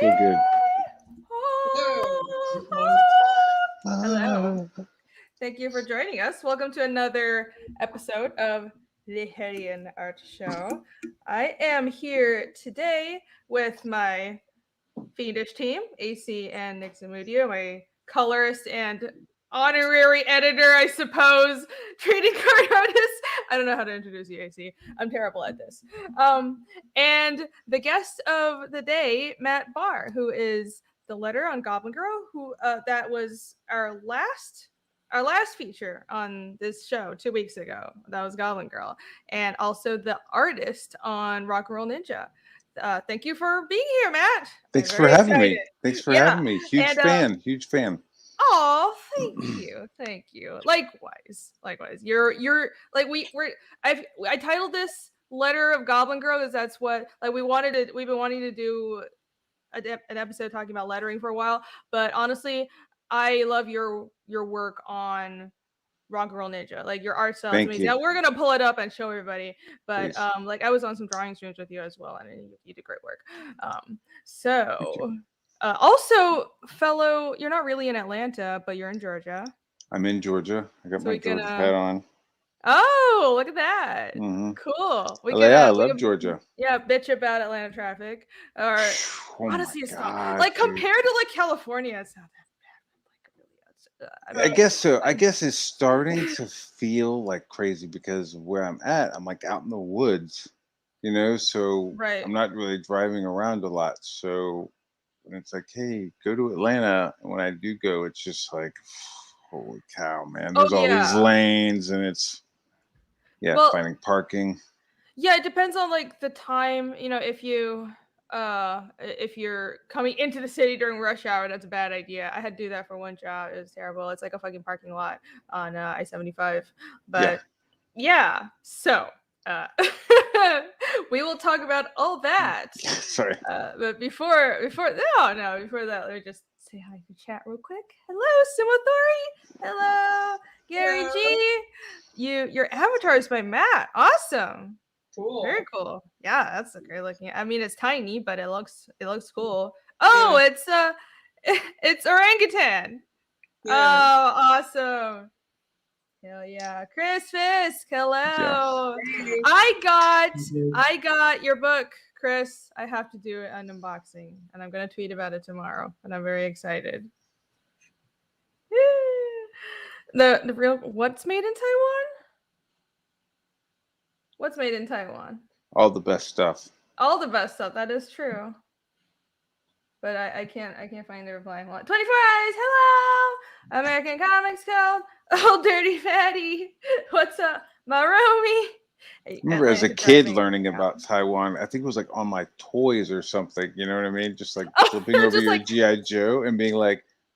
so good. Hello. Thank you for joining us. Welcome to another episode of the HELLION ARTSHOW. I am here today with my fiendish team, AC and Nixon Mudio, my colorist and honorary editor, I suppose, trading card artist. I don't know how to introduce you, AC. I'm terrible at this. And the guest of the day, Matt Bahr, who is the letter on Goblin Girl, who that was our last feature on this show 2 weeks ago. That was Goblin Girl, and also the artist on Rock and Roll Ninja. Thank you for being here, Matt. Thanks for having me. Thanks for having me. Huge fan. Oh, thank you. Likewise. You're like I titled this Letter of Goblin Girl because that's what we've been wanting to do an episode talking about lettering for a while. But honestly, I love your work on Rock and Roll Ninja. Like your art style is amazing. Now we're gonna pull it up and show everybody. But I was on some drawing streams with you as well, and you did great work. Also, fellow, you're not really in Atlanta, but you're in Georgia. I'm in Georgia. I got my Georgia hat on. Oh, look at that! Mm-hmm. Cool. I love Georgia. Yeah, bitch about Atlanta traffic. Or honestly, it's not compared to California. It's not that bad. I guess so. I guess it's starting to feel like crazy because where I'm at, I'm out in the woods, so I'm not really driving around a lot. So when it's hey, go to Atlanta, and when I do go, it's just holy cow, man. There's all these lanes, and it's finding parking. Yeah, it depends on the time, if you're coming into the city during rush hour, that's a bad idea. I had to do that for one job. It was terrible. It's like a fucking parking lot on I-75. But so we will talk about all that. Sorry. But before that, let me just say hi to chat real quick. Hello, Simothori. Hello, Gary G. Your avatar is by Matt. Awesome. Cool. Very cool. Yeah, that's a great looking. I mean, it's tiny, but it looks cool. Oh, it's orangutan. Yeah. Oh, awesome. Hell yeah. Chris Fisk, hello. Yeah. I got your book, Chris. I have to do an unboxing, and I'm gonna tweet about it tomorrow, and I'm very excited. The real what's made in Taiwan? What's made in Taiwan? All the best stuff. All the best stuff. That is true. But I can't find the reply. 24 Eyes, hello! American Comics Code. Oh, Dirty Fatty. What's up, Maromi? I remember as a kid learning about Taiwan. I think it was on my toys or something. You know what I mean? Just flipping over your G.I. Joe and being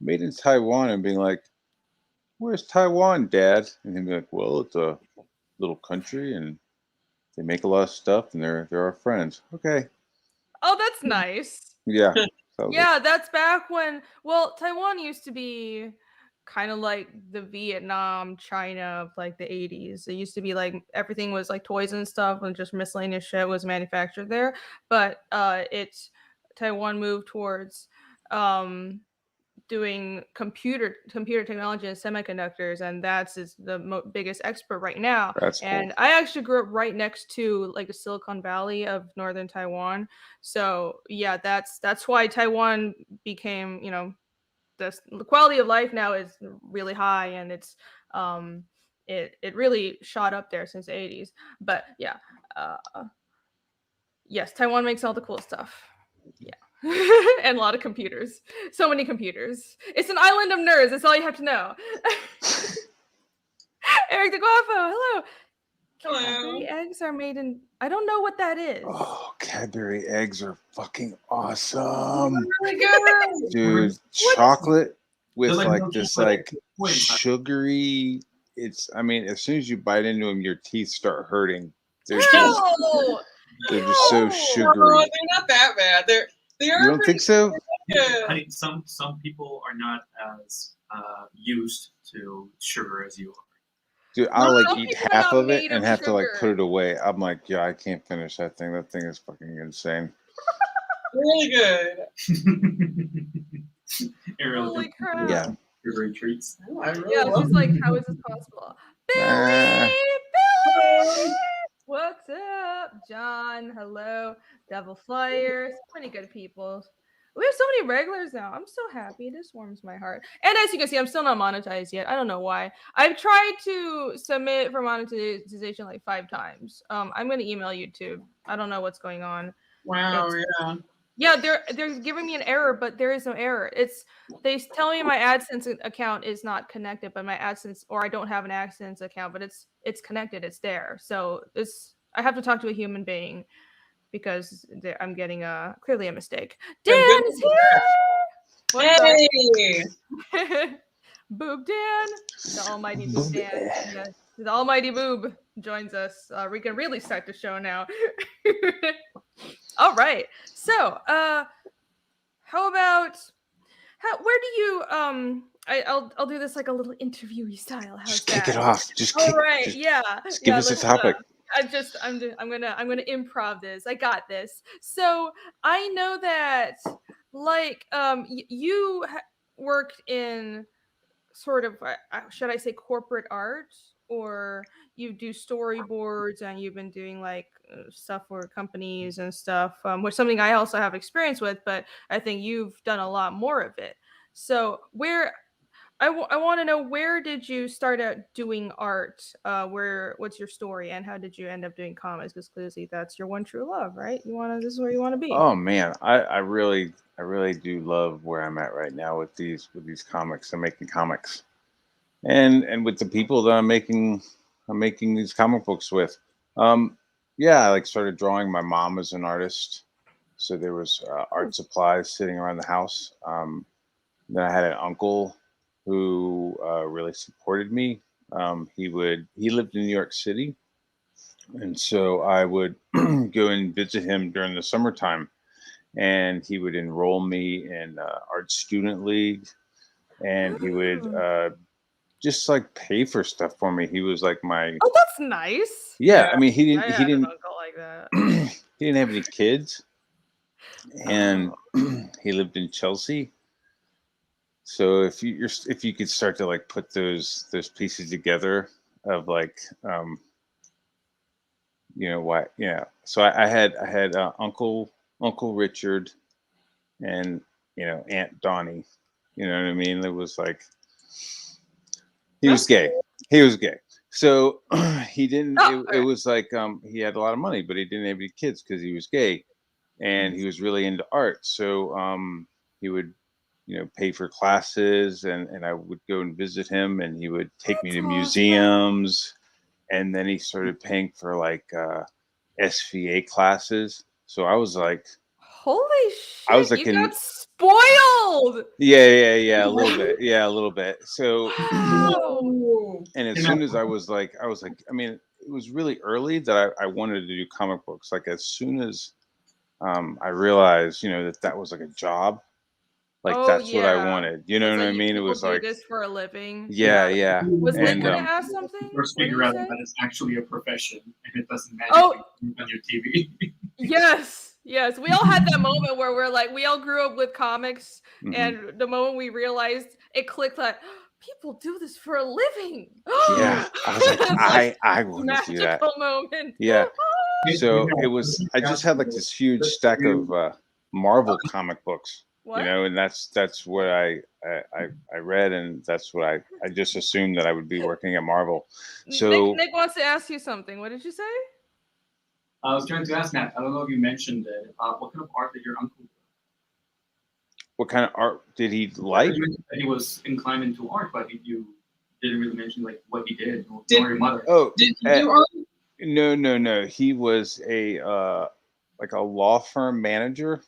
made in Taiwan, and being where's Taiwan, Dad? And he'd be well, it's a little country, and they make a lot of stuff, and they're our friends. Okay. Oh, that's nice. Yeah. Yeah, that's back when. Well, Taiwan used to be kind of like the Vietnam, China of the 80s. It used to be everything was toys and stuff, and just miscellaneous shit was manufactured there. But Taiwan moved towards doing computer technology and semiconductors, and that's the biggest expert right now. That's cool. And I actually grew up right next to the Silicon Valley of northern Taiwan. So yeah, that's why Taiwan became, the quality of life now is really high, and it's it really shot up there since the 80s. But yeah, yes, Taiwan makes all the cool stuff. Yeah. And a lot of computers. So many computers. It's an island of nerds. That's all you have to know. Eric the Guapo, hello. Cadbury eggs are made in... I don't know what that is. Oh, Cadbury eggs are fucking awesome. Really good. Dude, chocolate with this sugary... It's, as soon as you bite into them, your teeth start hurting. They're just so sugary. No, they're not that bad. You don't think so? Yeah. I think some people are not as used to sugar as you are. Dude, I'll eat half of it and have to put it away. I'm I can't finish that thing. That thing is fucking insane. really good. Ariel, Holy crap. Yeah. Sugary treats. Oh, I really Yeah, love she's like, how is this possible? Ah. Billy! What's up? John, hello. Devil Flyer. So many good people. We have so many regulars now. I'm so happy. This warms my heart. And as you can see, I'm still not monetized yet. I don't know why. I've tried to submit for monetization like 5 times. I'm gonna email YouTube. I don't know what's going on. Wow, It's- yeah. Yeah, they're giving me an error, but there is no error. They tell me my AdSense account is not connected, but my AdSense, or I don't have an AdSense account, but it's connected. It's there. So I have to talk to a human being because I'm getting clearly a mistake. Dan is here. What's Hey! up? Boob Dan, the almighty Boob Dan, the almighty Boob joins us. We can really start the show now. All right. So, how about where do you I'll do this like a little interviewee style. How's Just that? kick it off. All right. Yeah. Just give us a let's, topic. I'm gonna improv this. I got this. So I know that like you worked in sort of should I say corporate art, or you do storyboards and you've been doing like stuff for companies and stuff, which something I also have experience with, but I think you've done a lot more of it. So I want to know, where did you start out doing art? What's your story, and how did you end up doing comics? Because clearly that's your one true love, right? This is where you want to be. Oh man, I really do love where I'm at right now with these comics. I'm making comics, and with the people that I'm making these comic books with. Yeah, I like started drawing. My mom was an artist, so there was art supplies sitting around the house. Then I had an uncle who really supported me. He lived in New York City, and so I would go and visit him during the summertime, and he would enroll me in art student league, and he would just like pay for stuff for me. He was like my Oh, that's nice. yeah. I mean, he I didn't had an uncle like that. he didn't have any kids, and he lived in Chelsea. So if you could start to like put those pieces together of like what so I had Uncle Richard and Aunt Donnie. You know what I mean? It was like he was gay. He was gay. So he didn't. It was like he had a lot of money, but he didn't have any kids because he was gay, and he was really into art. So he would pay for classes, and I would go and visit him, and he would take me to museums, and then he started paying for like SVA classes. So I was like, holy shit, I was like, you got spoiled. Yeah, a little bit. Yeah, a little bit. So wow. And as soon as I was like, I mean, it was really early that I wanted to do comic books. Like as soon as I realized, that was like a job, like that's what I wanted. You know what I mean? It was do like this for a living. Yeah. Was Nick gonna ask something? First figure out that it's actually a profession and it doesn't magically on your TV. Yes. We all had that moment where we're like, we all grew up with comics, and the moment we realized, it clicked like, people do this for a living. Yeah, I was like, I want to do that. Moment. Yeah. So it was. I just had like this huge stack of Marvel comic books. What? And that's what I read, and that's what I just assumed that I would be working at Marvel. So Nick wants to ask you something. What did you say? I was trying to ask Matt. I don't know if you mentioned it. What kind of art did your uncle do? What kind of art did he like? He was inclined into art, but you didn't really mention like what he did or your mother. Oh, did he do art? No. He was a like a law firm manager.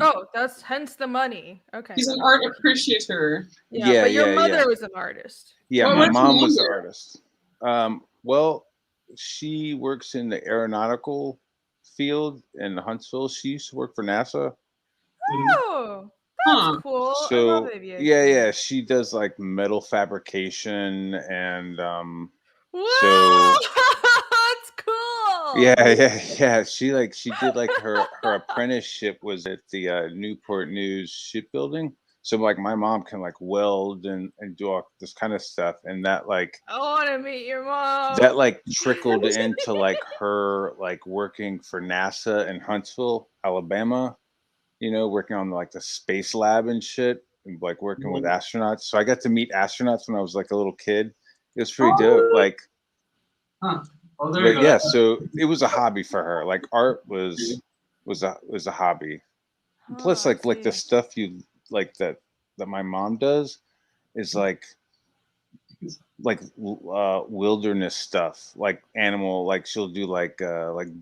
Oh, that's hence the money. Okay. He's an art appreciator. Yeah, but your mother was an artist. Yeah, my mom was an artist. Well, she works in the aeronautical field in Huntsville. She used to work for NASA. Oh, that's cool. So I love aviation. yeah, she does like metal fabrication and Whoa! That's cool. Yeah. She did like her apprenticeship was at the Newport News shipbuilding. So like my mom can like weld and do all this kind of stuff, and I want to meet your mom. that like trickled into like her like working for NASA in Huntsville, Alabama. Working on like the space lab and shit, and like working with astronauts. So I got to meet astronauts when I was like a little kid. It was pretty dope. Like, Oh, there you but go. yeah, so it was a hobby for her. Like art was a hobby. Plus, like the stuff you like that my mom does is like wilderness stuff, like animal, like she'll do like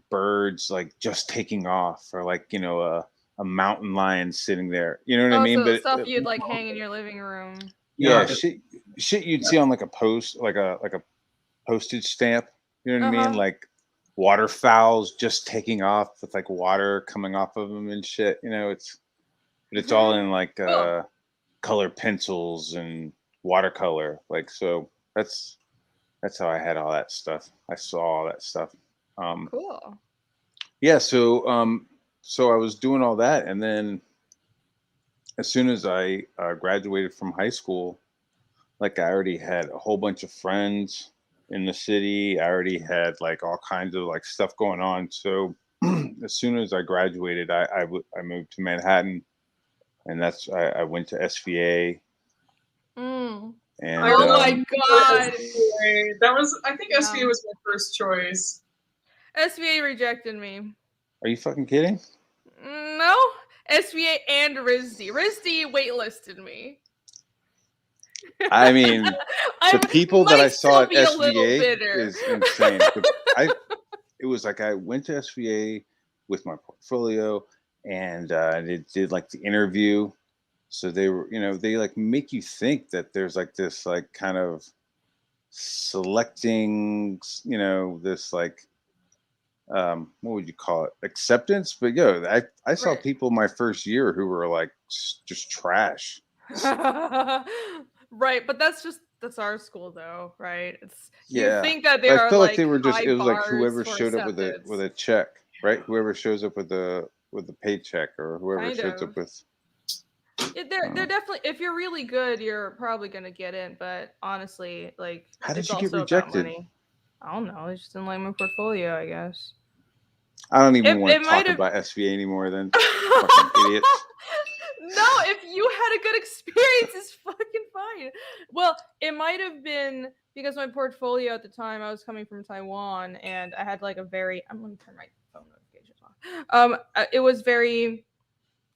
birds like just taking off, or like a mountain lion sitting there. You know what I mean? So But stuff you'd like hang in your living room. yeah, shit you'd see on like a post, like a postage stamp. You know what I mean? Like waterfowls just taking off with like water coming off of them and shit. It's all in like color pencils and watercolor. Like, so that's how I had all that stuff. I saw all that stuff. Cool. Yeah. So I was doing all that, and then as soon as I graduated from high school, like I already had a whole bunch of friends in the city. I already had like all kinds of like stuff going on. So as soon as I graduated, I moved to Manhattan, and I went to SVA. And oh my god, I think SVA was my first choice. SVA rejected me. Are you fucking kidding? No, SVA and RISD. RISD waitlisted me. I mean, the people that I saw at SVA is insane. It was like I went to SVA with my portfolio, and they did like the interview. So they were, they like make you think that there's like this like kind of selecting, this like what would you call it, acceptance. But I saw people my first year who were like just trash. Right, but that's our school though, right? You Yeah, think that there I are felt like they were just, high it was like bars whoever for showed up with a check, right? Whoever shows up with a paycheck, or whoever shows up with. They're definitely, if you're really good, you're probably gonna get in. But honestly, like, how did it's you get also rejected? about money. I don't know. I just didn't like my portfolio, I guess. I don't even want to talk about SVA anymore. Then fucking idiots. No, if you had a good experience, it's fucking fine. Well, it might have been because my portfolio at the time, I was coming from Taiwan, and I had like I'm gonna turn my phone notifications off. It was very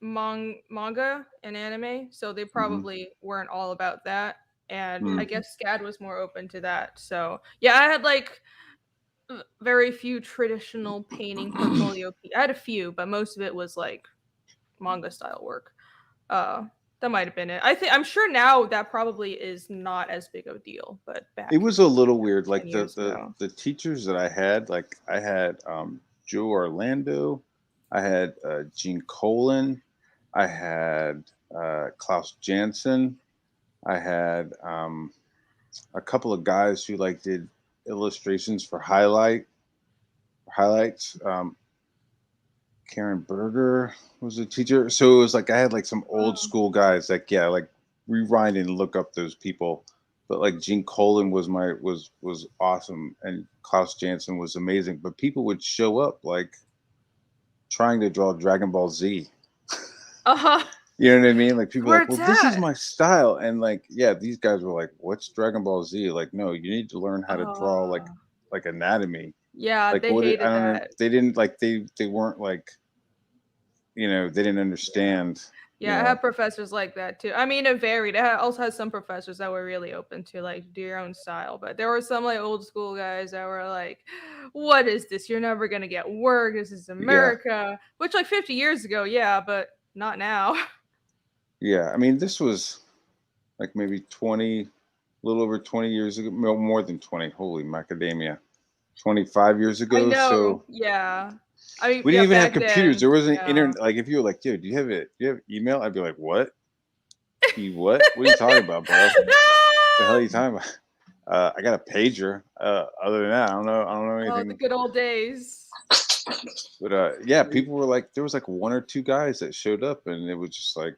manga and anime, so they probably weren't all about that. And I guess SCAD was more open to that. So yeah, I had like very few traditional painting portfolio. I had a few, but most of it was like manga style work. That might have been it. I'm sure now that probably is not as big of a deal, but back it was a little weird. Like the teachers that I had, like I had Joe Orlando, I had Gene Colan, I had Klaus Janson, I had a couple of guys who like did illustrations for highlights. Karen Berger was a teacher, so it was like I had like some old school guys. Like like rewind and look up those people. But like Gene Colan was was awesome, and Klaus Janson was amazing. But people would show up like trying to draw Dragon Ball Z. You know what I mean? Like people were like, well, this is my style, and like these guys were like, what's Dragon Ball Z? Like, no, you need to learn how to draw like anatomy. Yeah, like they hated I don't that. know. They didn't like they weren't like, they didn't understand. Yeah, I have professors like that too. I mean, it varied. I also had some professors that were really open to like do your own style, but there were some like old school guys that were like, "What is this? You're never gonna get work. This is America." Which like 50 years ago, but not now. Yeah, I mean, this was like maybe 20, a little over 20 years ago, more than 20. Holy macadamia, 25 years ago. I know. So yeah. I mean, we didn't even have computers. Then, there wasn't internet. Like if you were like, dude, do you have email? I'd be like, what? What? What are you talking about, bro? The hell are you talking about? I got a pager. Other than that, I don't know anything. Oh, the good old days. But yeah, people were like, there was like 1 or 2 guys that showed up, and it was just like,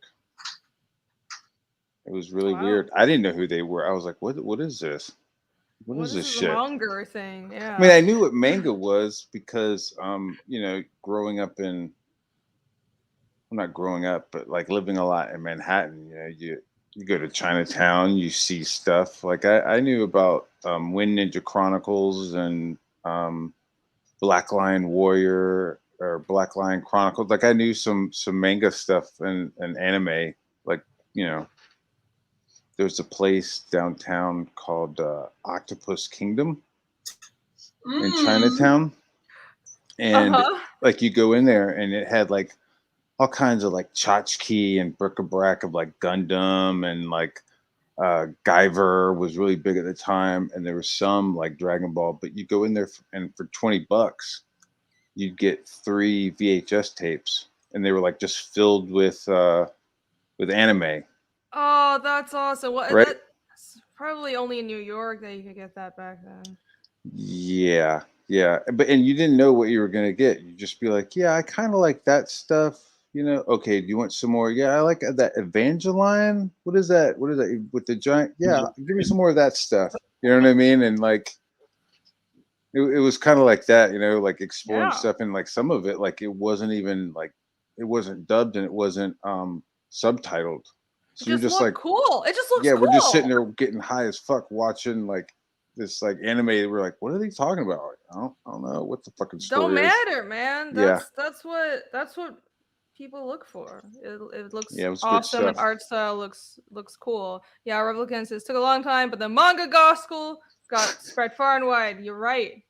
it was really Wow. weird. I didn't know who they were. I was like, what is this? What What is is this this shit? manga thing? I Yeah. mean, I knew what manga was because, growing up in, well, not growing up, but like living a lot in Manhattan, you go to Chinatown, you see stuff. Like I knew about Wind Ninja Chronicles and Black Lion Warrior or Black Lion Chronicles. Like I knew some manga stuff and anime. Like, you know, there's a place downtown called Octopus Kingdom in Chinatown. And like you go in there and it had like all kinds of like tchotchke and bric-a-brac of like Gundam, and like Guyver was really big at the time, and there was some like Dragon Ball. But you go in there and for $20 you'd get 3 VHS tapes, and they were like just filled with anime. Oh, that's awesome. Well, Right? that's probably only in New York that you could get that back then. Yeah, but and you didn't know what you were gonna get. You'd just be like, yeah, I kind of like that stuff. Okay, do you want some more? Yeah, I like that Evangeline. What is that? What is that with the giant? Yeah, give me some more of that stuff. You know what I mean? And like, it was kind of like that, like exploring stuff, and like some of it, like it wasn't even like, it wasn't dubbed and it wasn't subtitled. So you're just like, cool. It just looks yeah, cool. we're just sitting there getting high as fuck watching like this like anime. We're like, what are they talking about? Like, I don't know what the fucking story Don't is. matter, man. Yeah. That's what people look for. It looks Yeah, it was awesome, good and stuff. art style looks cool. Yeah, Replicants, it took a long time, but the manga gospel got spread far and wide. You're right,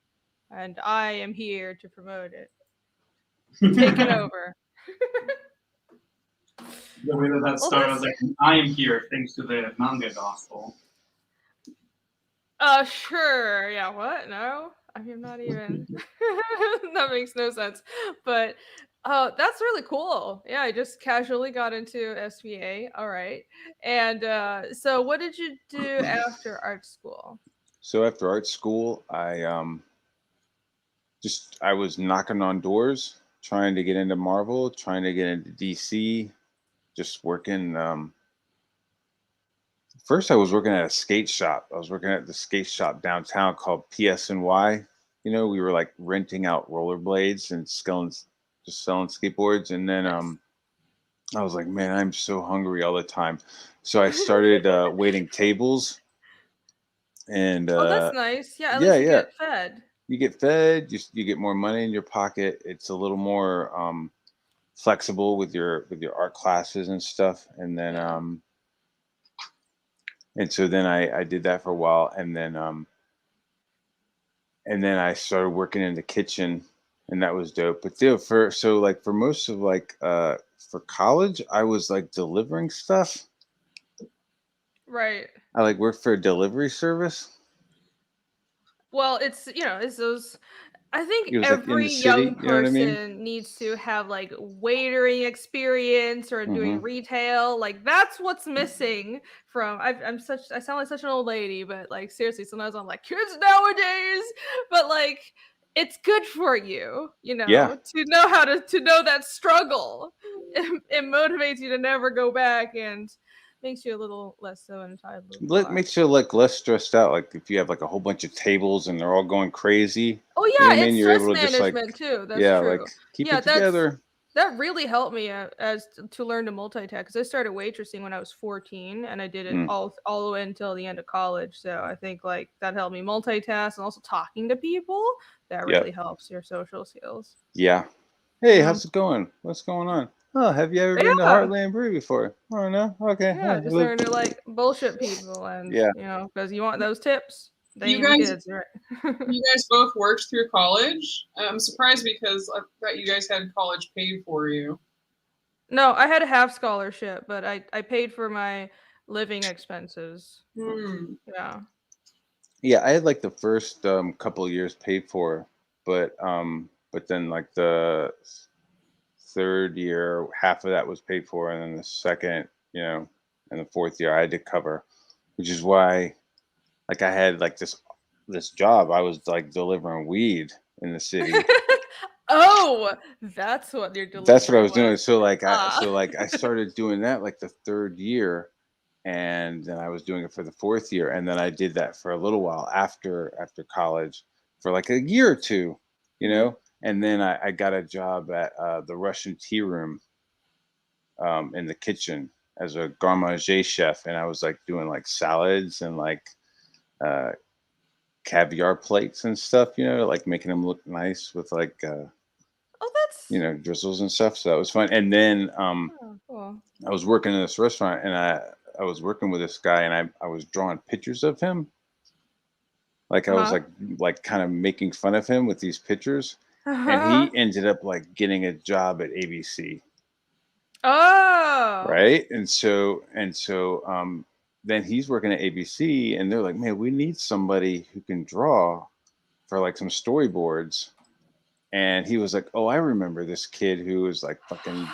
and I am here to promote it. Taking over. The way that started, I was like, I am here thanks to the manga gospel. Sure. Yeah, what? No? I mean, not even. That makes no sense. But that's really cool. Yeah, I just casually got into SVA. All right. And so what did you do after art school? So after art school, I was knocking on doors, trying to get into Marvel, trying to get into DC, just working. First, I was working at a skate shop. I was working at the skate shop downtown called PSNY. We were like renting out rollerblades and just selling skateboards. And then I was like, man, I'm so hungry all the time. So I started waiting tables. And oh, that's nice. Yeah, at yeah, least you get fed. You get fed. You get more money in your pocket. It's a little more flexible with your art classes and stuff. And then and so then I did that for a while, and then I started working in the kitchen, and that was dope. But still, for most of for college, I was like delivering stuff. Right. I like worked for a delivery service. Well, it's those. I think It was like in every the city, young you know what I mean? person needs to have like waitering experience or doing Mm-hmm. retail. Like that's what's missing from. I sound like such an old lady, but like seriously, sometimes I'm like kids nowadays. But like it's good for you, Yeah. to know how to know that struggle. It motivates you to never go back and makes you a little less so entitled. Makes you like less stressed out. Like if you have like a whole bunch of tables and they're all going crazy. Oh You know what I yeah, mean? it's You're stress able to just like, management too. That's yeah, true. like keep Yeah, it together. that really helped me to learn to multitask, because I started waitressing when I was 14, and I did it all the way until the end of college. So I think like that helped me multitask, and also talking to people that really helps your social skills. Yeah. Hey, how's it going? What's going on? Oh, have you ever been to Heartland Brew before? Oh no. Okay. Yeah, just learn to like bullshit people, and because you want those tips. You guys both worked through college? I'm surprised because I thought you guys had college paid for you. No, I had a half scholarship, but I paid for my living expenses. Yeah. Yeah, I had like the first couple of years paid for, but then like the third year, half of that was paid for, and then the second, and the fourth year I had to cover, which is why like I had like this job. I was like delivering weed in the city. Oh, that's what your That's what I delivery was doing. was. So like Ah. I started doing that like the third year, and then I was doing it for the fourth year, and then I did that for a little while after college for like a year or two, you Mhm. know. And then I got a job at the Russian tea room in the kitchen as a garde manger chef, and I was like doing like salads and like uh, caviar plates and stuff, you know, like making them look nice with like Oh, that's drizzles and stuff. So that was fun. And then oh, cool. I was working in this restaurant, and I was working with this guy, and I was drawing pictures of him. Like I was Uh-huh. like kind of making fun of him with these pictures, and Uh-huh. he ended up like getting a job at ABC, Oh. right? And so then he's working at ABC, and they're like, "Man, we need somebody who can draw for like some storyboards." And he was like, "Oh, I remember this kid who was like fucking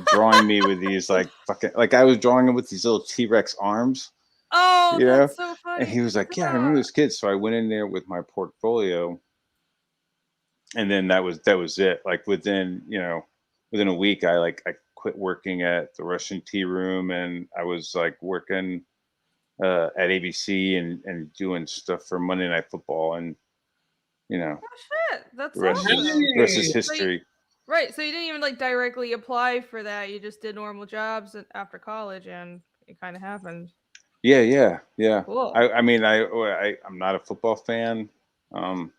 drawing me with these like fucking like I was drawing him with these little T-Rex arms, Oh, you know?" that's so And funny. he was like, "Yeah, I Yeah. remember this kid." So I went in there with my portfolio, and then that was it. Like within a week, I quit working at the Russian tea room, and I was like working at ABC and doing stuff for Monday Night Football, and you know Oh shit, the that's rest is awesome. the rest is Hey. So you, history. right, so you didn't even like directly apply for that. You just did normal jobs after college, and it kind of happened. Yeah, yeah, yeah. Cool. I mean, I'm not a football fan. Um,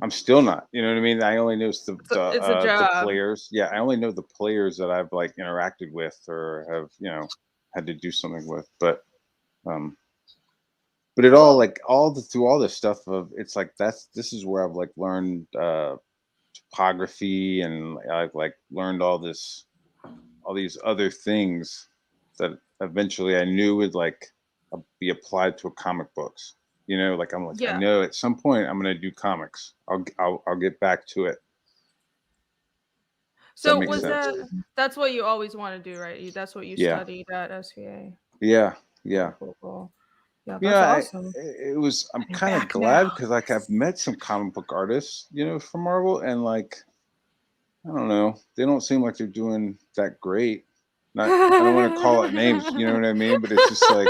I'm still not. You know what I mean? I only know It's a the job. players. Yeah, I only know the players that I've like interacted with or have had to do something with. Um, but it all Cool. like all the through all this stuff of it's like this is where I've like learned topography, and I've like learned all these other things that eventually I knew would like be applied to a comic books. You know, like I'm like I Yeah. know at some point I'm gonna do comics. I'll get back to it. Does that So make was sense? that's what you always want to do, right? That's what you Yeah, studied at SVA. yeah, yeah. Cool, cool, cool. Yeah, You know, that's awesome. it was. I'm And you're kind of back glad now. because like I've Yes. met some comic book artists, from Marvel, and like I don't know, they don't seem like they're doing that great. Not, I don't want to call out names, you know what I mean? But it's just like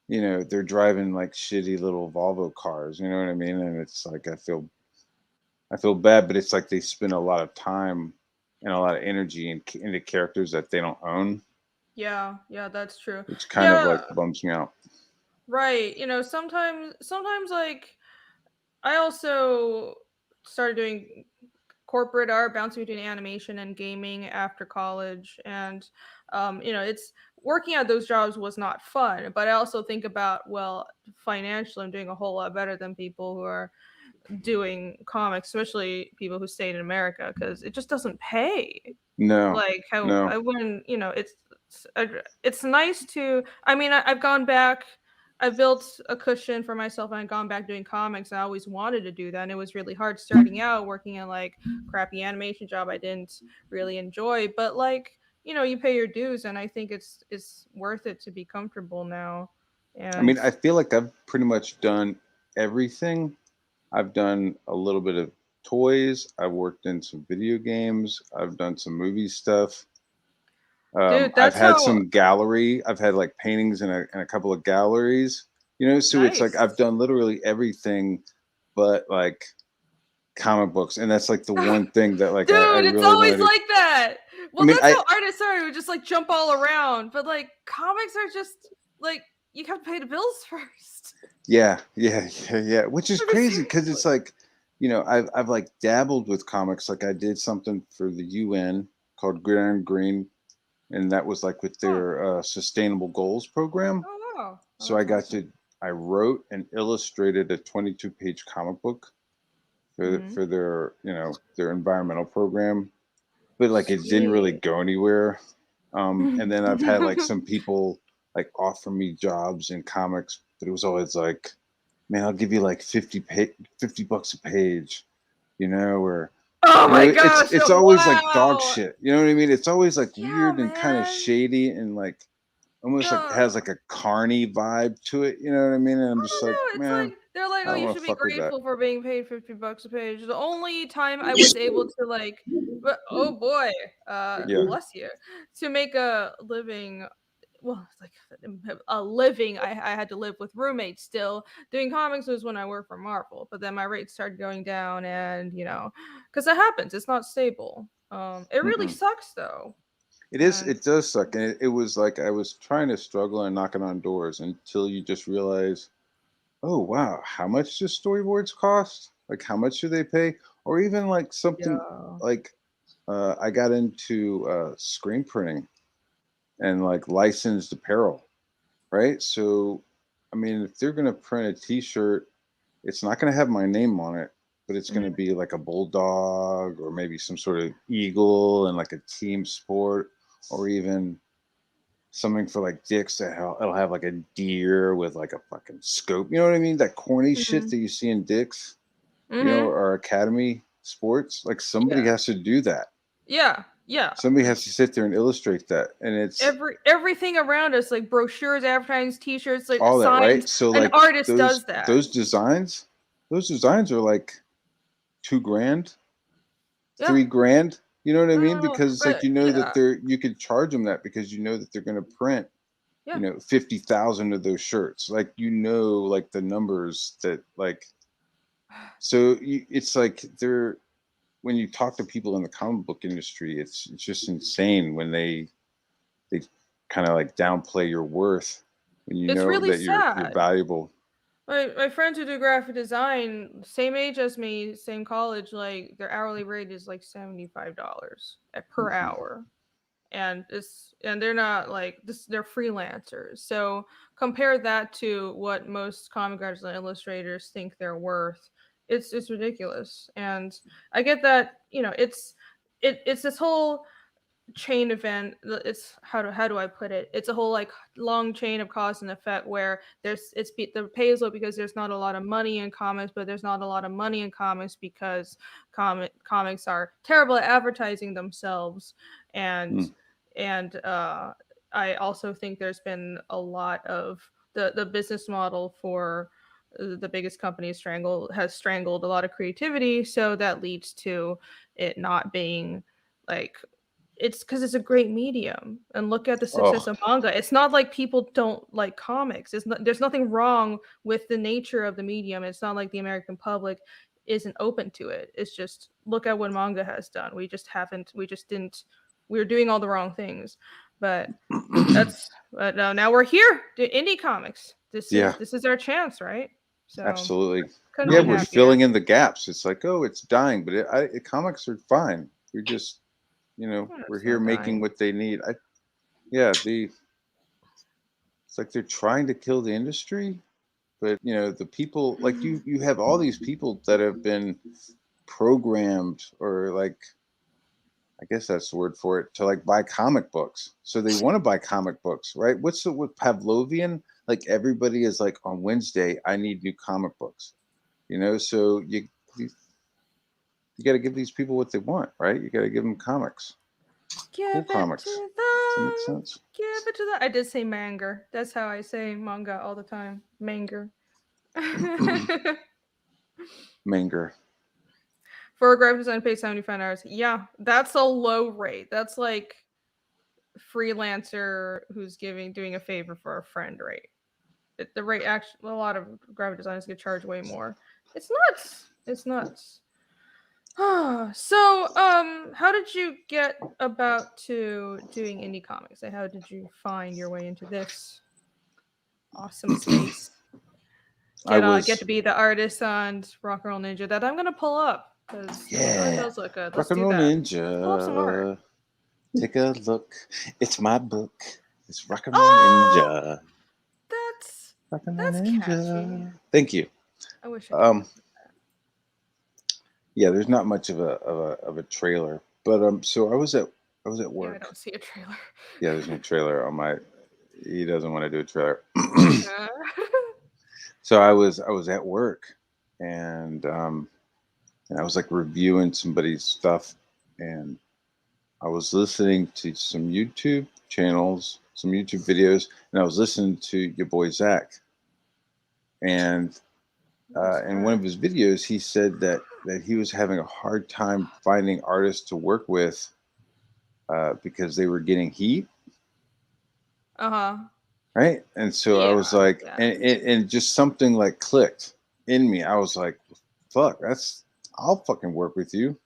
they're driving like shitty little Volvo cars, you know what I mean? And it's like I feel bad, but it's like they spend a lot of time and a lot of energy into characters that they don't own, Yeah, yeah, that's true. which kind of Yeah, like bums me out. right. Sometimes like I also started doing corporate art, bouncing between animation and gaming after college, and it's working at those jobs was not fun. But I also think about, well, financially, I'm doing a whole lot better than people who are doing comics, especially people who stayed in America, because it just doesn't pay. No, Like how no, I wouldn't, it's nice to. I mean, I've gone back. I built a cushion for myself, and I've gone back doing comics. I always wanted to do that, and it was really hard starting out working in like crappy animation job I didn't really enjoy. But like you pay your dues, and I think it's worth it to be comfortable now. I And mean, I feel like I've pretty much done everything. I've done a little bit of toys. I've worked in some video games. I've done some movie stuff. dude, I've that's had how some gallery. I've had like paintings in a couple of galleries. So it's like nice. I've done literally everything, but like comic books, and that's like the one thing that like I Dude, it's really always wanted to. like that. I Well, mean, that's I how artists are. We just like jump all around. But like comics are just like you have to pay the bills first. yeah, yeah, yeah, yeah, which is I mean, crazy because seriously. it's like, I've like dabbled with comics. Like I did something for the UN called Gridiron Green, and that was like with Huh. their sustainable goals program. Oh wow. Oh, So I that's got awesome. to I wrote and illustrated a 22-page comic book Mm-hmm. for their their environmental program, but like it didn't really Sweet. go anywhere. And then I've had like some people like offer me jobs in comics, but it was always like, man, I'll give you like 50 bucks a page, or Oh my it's gosh. it's always like dog Wow. shit. You know what I mean? It's always like Yeah, weird and kind of man. shady and like almost like No. has like a carny vibe to it. You know what I mean? And I'm I just don't like, know. It's like man. They're like, I oh, don't you want should to be fuck with that. grateful for being paid $50 a page. The only time I was able to like, oh boy, Yeah. bless you, to make a living. Well, it's like a living. I had to live with roommates still. Doing comics was when I worked for Marvel, but then my rates started going down, and because that happens, it's not stable. It really Mm-mm. sucks though. It is. And It does suck, and it was like I was trying to struggle and knocking on doors until you just realize, oh wow, how much do storyboards cost? Like how much do they pay? Or even like something yeah, like I got into screen printing and like licensed apparel, right? So, I mean, if they're gonna print a T-shirt, it's not gonna have my name on it, but it's gonna mhm, be like a bulldog or maybe some sort of eagle and like a team sport, or even something for like dicks that it'll have like a deer with like a fucking scope. You know what I mean? That corny shit mhm, that you see in dicks, mhm, or academy sports. Like somebody yeah, has to do that. yeah, yeah. Somebody has to sit there and illustrate that, and it's Everything around us, like brochures, advertising, T-shirts, like all that, right? signs. So An like artist those does that. those designs, those designs are like 2 grand, Yeah. 3 grand. You know what I mean? No, Because it's like but that yeah, you could charge them that because you know that they're going to print yeah. 50,000 of those shirts. Like like the numbers that like so it's like they're when you talk to people in the comic book industry, it's just insane when they kind of like downplay your worth when you It's know really that you're sad. valuable. My friends who do graphic design, same age as me, same college, like their hourly rate is like $75 per Mhm. hour. And they're not like this, they're freelancers. So compare that to what most comic artists and illustrators think they're worth. It's ridiculous. And I get that, it's this whole chain event. It's how do I put it, it's a whole like long chain of cause and effect where the pay is low because there's not a lot of money in comics, but there's not a lot of money in comics because comics are terrible at advertising themselves. and Mm. and I also think there's been a lot of the business model for the biggest company has strangled a lot of creativity, so that leads to it not being like, it's because it's a great medium. And look at the success Oh, of manga. It's not like people don't like comics. There's nothing wrong with the nature of the medium. It's not like the American public isn't open to it. It's just look at what manga has done. We just didn't, we were doing all the wrong things. But but now we're here to indie comics. yeah, This is our chance, right? So absolutely. couldn't Yeah, be we're happier. filling in the gaps. It's like, oh, it's dying, but comics are fine. We're just, Yeah, we're it's here not making dying. what they need. Yeah, it's like they're trying to kill the industry, but the people like you have all these people that have been programmed or like I guess that's the word for it to like buy comic books. So they want to buy comic books, right? What's the what Pavlovian? Like everybody is like on Wednesday, I need new comic books. So you got to give these people what they want, right? You got to give them comics, cool Give it to comics. Does that make them. sense? Give it to them. I did say manger. That's how I say manga all the time. Manger. Manger. For a graphic design, pay $75. Yeah, that's a low rate. That's like freelancer who's doing a favor for a friend rate. The rate actually, a lot of graphic designers get charged way more. It's nuts. It's nuts. So, how did you get about to doing indie comics? Like, how did you find your way into this awesome space? I Get was to be the artist on Rock and Roll Ninja that I'm gonna pull up because it really yeah. does look good. Let's Rock and do Roll that. Let's pull up some art. Ninja. Take a look. It's my book. It's Rock and Roll Oh, Ninja. that's Rock and Roll that's catchy. Ninja. Thank you. I wish I could Um, have yeah, there's not much of a trailer, but so I was at that. Yeah, I work. don't see a trailer. Yeah, there's no trailer on my. He doesn't want to do a trailer. Uh, So I was at work, and I was like reviewing somebody's stuff, and I was listening to some YouTube channels, some YouTube videos, and I was listening to your boy Zach, and in one of his videos, he said that he was having a hard time finding artists to work with because they were getting heat. Right. And so I was like, and just something like clicked in me. I was like, fuck, I'll fucking work with you.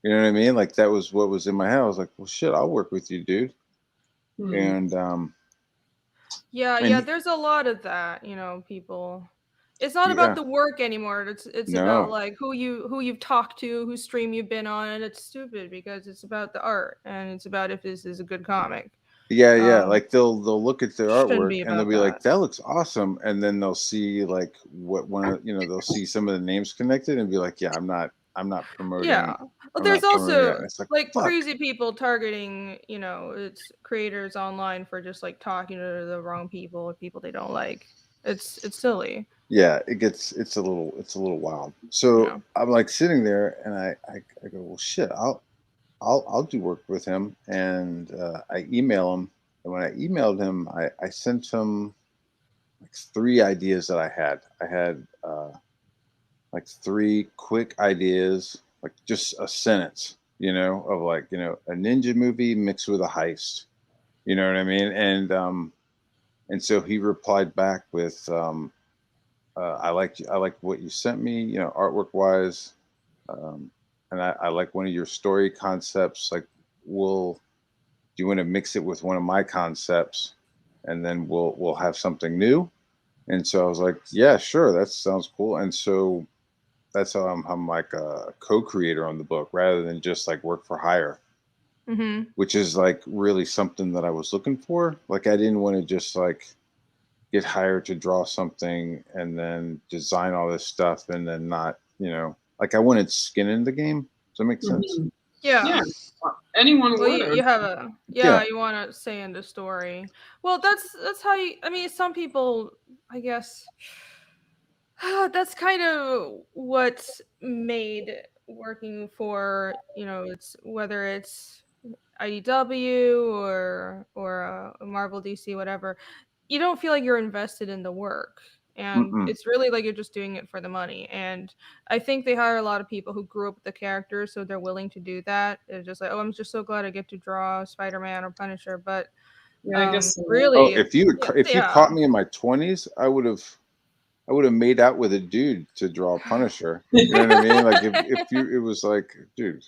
You know what I mean? Like that was what was in my head. I was like, well, shit, I'll work with you, dude. And yeah, there's a lot of that, people. It's not about the work anymore. It's about like who you've talked to, whose stream you've been on, and it's stupid because it's about the art and it's about if this is a good comic. Yeah. Like they'll look at their artwork and they'll be that. like, that looks awesome. And then they'll see like they'll see some of the names connected and be like, yeah, I'm not promoting. Yeah. Well, there's also like crazy people targeting, it's creators online for just like talking to the wrong people or people they don't like. It's silly. Yeah, it's a little wild. So I'm like sitting there and I go, well, shit, I'll do work with him. And I email him. And when I emailed him, I sent him like 3 ideas that I had. I had like 3 quick ideas, like just a sentence, of like, a ninja movie mixed with a heist. You know what I mean? And so he replied back with, I like what you sent me, artwork wise. And I like one of your story concepts. Like, do you want to mix it with one of my concepts, and then we'll have something new? And so I was like, yeah, sure, that sounds cool. And so that's how I'm like a co-creator on the book rather than just like work for hire, which is like really something that I was looking for. Like, I didn't want to just like get hired to draw something and then design all this stuff and then not, like I wanted skin in the game. Does that make sense? Yeah. Anyone would. You have you want to say in the story. Well, that's how some people, I guess, that's kind of what made working for, it's whether it's IDW or Marvel, DC, whatever. You don't feel like you're invested in the work, and it's really like you're just doing it for the money. And I think they hire a lot of people who grew up with the characters, so they're willing to do that. It's just like, oh, I'm just so glad I get to draw Spider-Man or Punisher. But I guess really, if you caught me in my 20s, I would have made out with a dude to draw Punisher. You know what I mean? Like it was like, dude,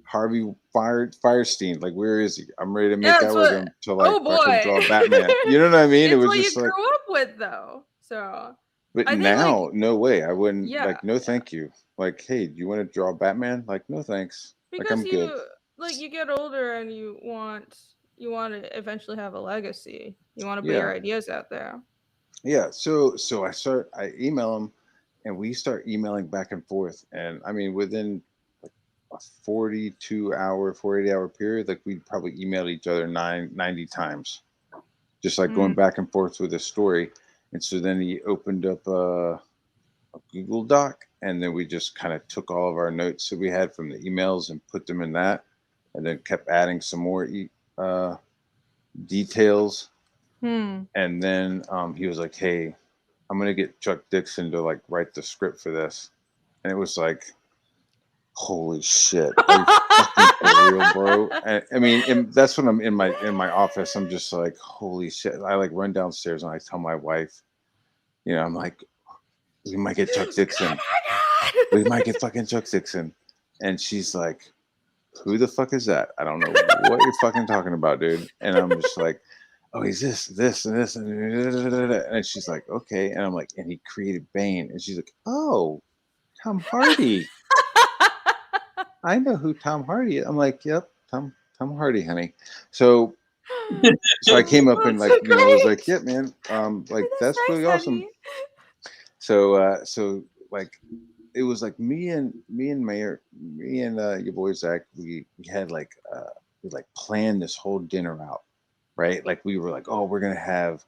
Harvey Firestein, like, where is he? I'm ready to make out with him to like fucking draw Batman. You know what I mean? It's it was what just you like grew up with, though. So, but now, no way. I wouldn't. Like, no, thank you. Like, hey, do you want to draw Batman? Like, no, thanks. Because like, I'm good. Like, you get older and you want to eventually have a legacy. You want to put your ideas out there. Yeah. So I email him, and we start emailing back and forth. And I mean, within like a 48-hour period, like we'd probably email each other 90 times, just like going back and forth with a story. And so then he opened up a Google Doc, and then we just kind of took all of our notes that we had from the emails and put them in that, and then kept adding some more details. And then he was like, hey, I'm going to get Chuck Dixon to like write the script for this. And it was like, holy shit. Are you fucking for real, bro? I mean, that's when I'm in my office. I'm just like, holy shit. I like run downstairs and I tell my wife, I'm like, we might get Chuck Dixon. We might get fucking Chuck Dixon. And she's like, who the fuck is that? I don't know what you're fucking talking about, dude. And I'm just like, oh, he's this, and this, and she's like, okay. And I'm like, and he created Bane. And she's like, oh, Tom Hardy. I know who Tom Hardy is. I'm like, yep, Tom Hardy, honey. So I came up and like, was like, yep, man, like that's nice, really awesome. Honey. So like, it was like me and your boy Zach, we had like we like planned this whole dinner out, right? Like we were like, oh, we're gonna have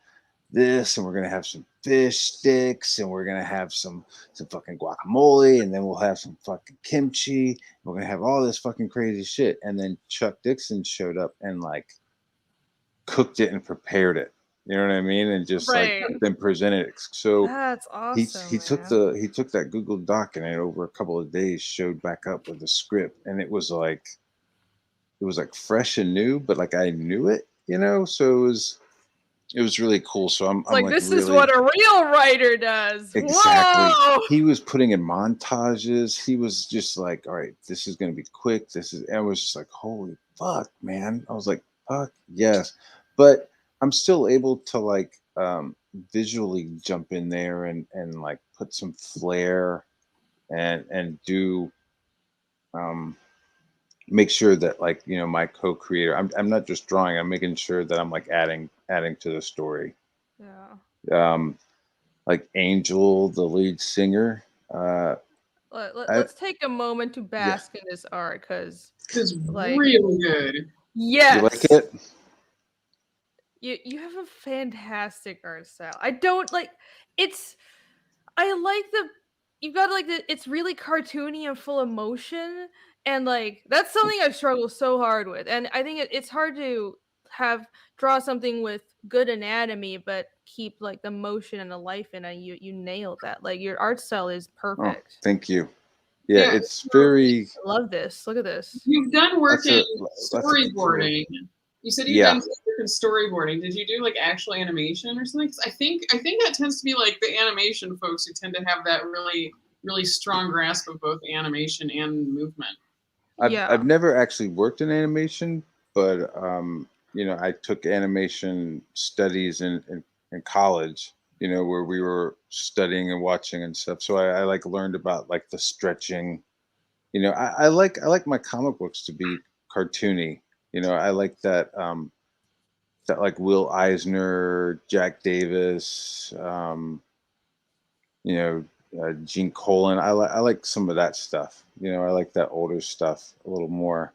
this, and we're gonna have some fish sticks, and we're gonna have some fucking guacamole, and then we'll have some fucking kimchi, and we're gonna have all this fucking crazy shit. And then Chuck Dixon showed up and like cooked it and prepared it. You know what I mean? And just like Right. then present it. So That's awesome, he took man. that Google Doc and it over a couple of days showed back up with the script, and it was like fresh and new, but like I knew it, you know. So it was really cool. So It's I'm like, like this is really what a real writer does. exactly. Whoa! He was putting in montages. He was just like, all right, this is gonna be quick. This is. And I was just like, holy fuck, man. I was like, fuck yes, but I'm still able to like visually jump in there and like put some flair and do um make sure that like my co-creator, I'm not just drawing, I'm making sure that I'm like adding to the story. Yeah. um like Angel, the lead singer, I Let's take a moment to yeah, bask in this art, because It's like, really good. you like yes, it? you have a fantastic art style. I don't like it's I like the you've got like it's really cartoony and full of motion, and like that's something I struggle so hard with. And I think it's hard to have draw something with good anatomy but keep like the motion and the life in it. You nailed that. Like, your art style is Oh, perfect. thank you. Yeah, Yeah. it's So very I love this. Look at this. you've done work that's in a that's a cool. storyboarding. You said you've done Yeah. work in storyboarding. Did you do like actual animation or something? 'Cause I think that tends to be like the animation folks who tend to have that really strong grasp of both animation and movement. Yeah. I've never actually worked in animation, but I took animation studies in college, where we were studying and watching and stuff. So I like learned about like the stretching. I like my comic books to be cartoony. I like that like Will Eisner, Jack Davis, you know, Gene Colan. I like some of that stuff. I like that older stuff a little more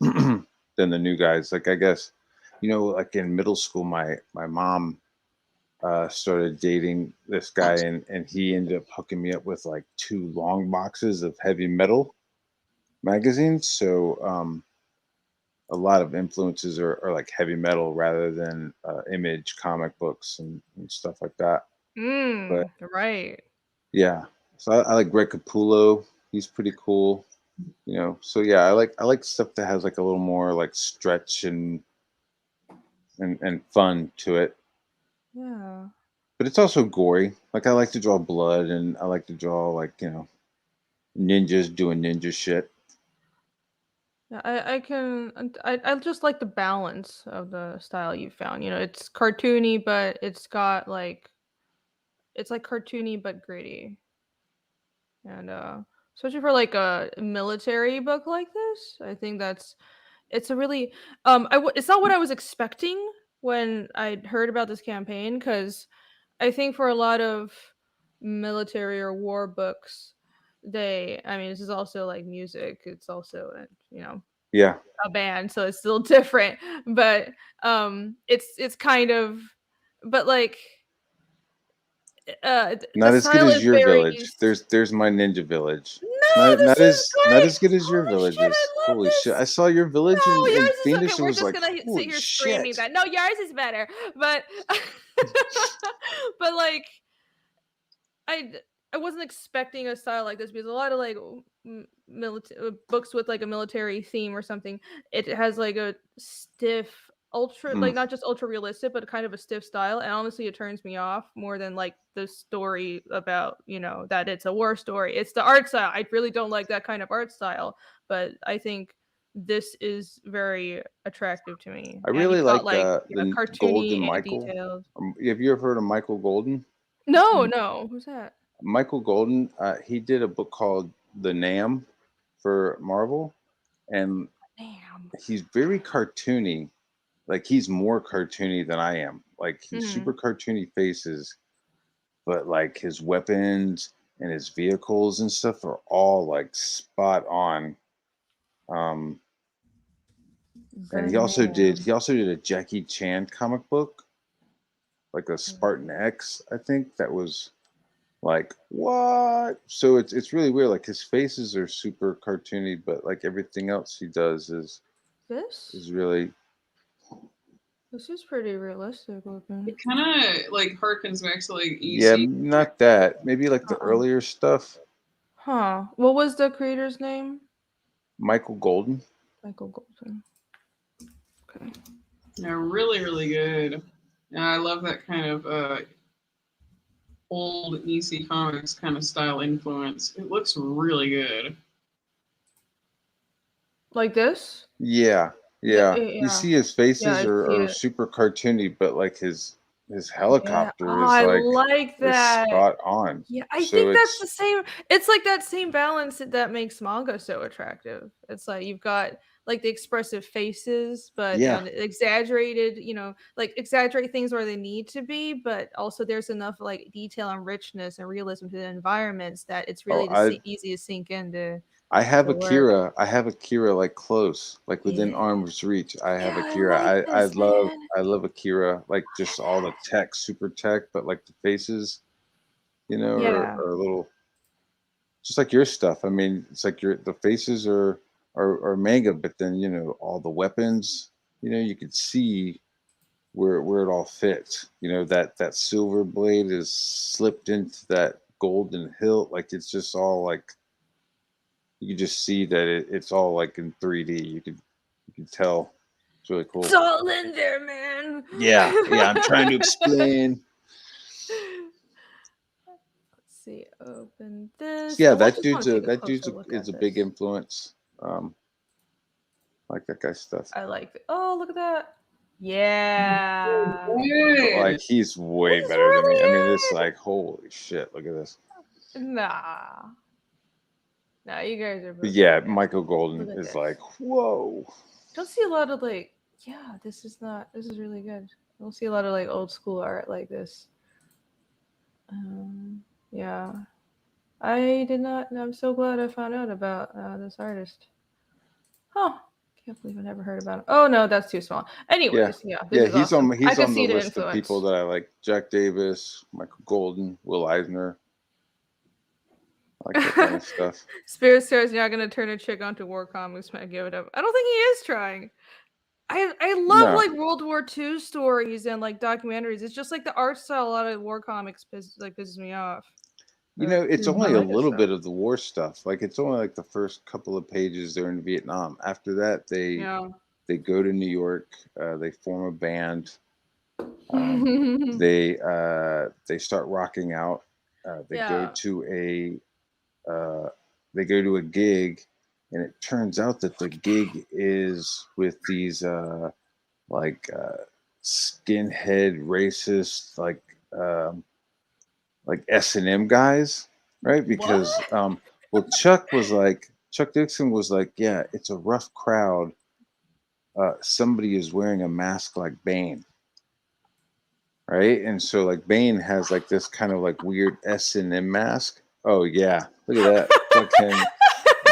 than the new guys. Like I guess, like in middle school, my mom started dating this guy, and he ended up hooking me up with like 2 long boxes of heavy metal magazines. So a lot of influences are like heavy metal rather than image comic books and stuff like that. But Right. yeah, so I like Greg Capullo. He's pretty cool. So yeah, I like stuff that has like a little more like stretch and fun to it, Yeah. but it's also gory. Like I like to draw blood, and I like to draw like ninjas doing ninja shit. Yeah, I can I just like the balance of the style you found. It's cartoony, but it's like cartoony but gritty. And especially for like a military book like this, I think it's a really it's not what I was expecting when I heard about this campaign, cuz I think for a lot of military or war books, I mean, this is also like music. It's also Yeah, a band, so it's still different. But it's kind of, but like the not as good style as is your very village. There's my ninja village. It's No, not this is not great. as good as your Holy shit, I villages. love Holy shit! I this. saw your village No, in yours is okay. Phoenix and We're was just like, gonna sit holy here screaming shit. that. No, yours is better. But but like I I wasn't expecting a style like this, because a lot of like books with like a military theme or something, it has like a stiff ultra, Mm. like not just ultra realistic but kind of a stiff style, and honestly it turns me off more than like the story about, that it's a war story. It's the art style. I really don't like that kind of art style, but I think this is very attractive to me, I and really you've got like like a the Golden cartoony and Michael. detailed. Have you ever heard of Michael Golden? No, who's that? Michael Golden, he did a book called The Nam for Marvel, and Damn. he's very cartoony. Like he's more cartoony than I am. Like he's Mhm. super cartoony faces, but like his weapons and his vehicles and stuff are all like spot on. Um, and The name. he also did a Jackie Chan comic book, like a Spartan X, I think that was like what? So it's really weird. Like his faces are super cartoony, but like everything else he does is This? really This is pretty realistic looking. It kind of like harkens back to like Yeah, easy. not that. Maybe like the earlier stuff. Huh. What was the creator's name? Michael Golden. Michael Golden. Okay. Yeah, really, really good. Yeah, I love that kind of old EC Comics kind of style influence. It looks really good. Like this? Yeah. You see his faces I see are it. super cartoony, but like his Yeah. helicopter Oh, is I like like is that. spot on. Yeah, I So think that's the same. It's like that same balance that makes manga so attractive. It's like you've got like the expressive faces, but yeah. exaggerated, like exaggerate things where they need to be, but also there's enough like detail and richness and realism to the environments that it's Oh, really easy to sink into. I have The work. Akira. I have Akira like close, like within Yeah. arm's reach. I have Yeah, I Akira. like this, man. I love Akira. Like just all the tech, super tech, but like the faces, Yeah. are a little just like your stuff. I mean, it's like the faces are manga, but then all the weapons. You could see where it all fits. That silver blade is slipped into that golden hilt. Like it's just all like you could just see that it's all like in 3D. You could tell. It's really cool. It's all in there, man. Yeah. I'm trying to explain. Let's see. Open this. Yeah, I that just want dude's to a take a that dude's closer a, look is at a big this. influence. Like that guy's stuff. I like it. Oh, look at that. Yeah. Like he's way He's better than me. I mean, really it's good. like holy shit. Look at this. Nah. Nah, you guys are But both yeah, good. Michael Golden Look at is this. like whoa. Don't see a lot of like. Yeah, this is really good. I don't see a lot of like old school art like this. Yeah. I did not. I'm so glad I found out about this artist. Huh. Can't believe I never heard about him. Oh no, that's too small. Anyways, this is He's awesome. I he's can on the see the list of people influence. that I like. Jack Davis, Michael Golden, Will Eisner. I like that kind of stuff. Spirit Star's not gonna turn a chick onto war comics. I give it up. I don't think he is trying. I love like World War II stories and like documentaries. It's just like the art style. A lot of war comics pisses me off. It's only a little bit of the war stuff. Like it's only like the first couple of pages they're in Vietnam. After that, they go to New York. They form a band. They start rocking out. They go to a gig, and it turns out that the gig is with these skinhead racist like S&M guys, right? Because Chuck Dixon was like, yeah, it's a rough crowd. Somebody is wearing a mask like Bane, right? And so like Bane has like this kind of like weird S&M mask. Oh yeah, look at that fucking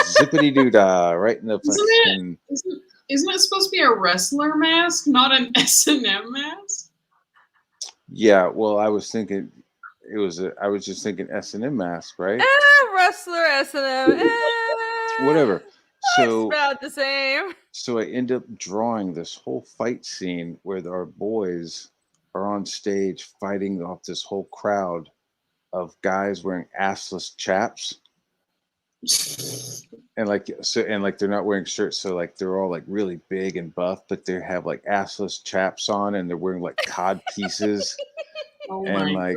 zippity doo dah right in the fucking. Isn't it supposed to be a wrestler mask, not an S&M mask? Yeah, well, I was thinking I was just thinking S&M mask, right? Wrestler S&M. Whatever. So it's about the same. So I end up drawing this whole fight scene where our boys are on stage fighting off this whole crowd of guys wearing assless chaps. And they're not wearing shirts, so like they're all like really big and buff, but they have like assless chaps on and they're wearing like cod pieces. And like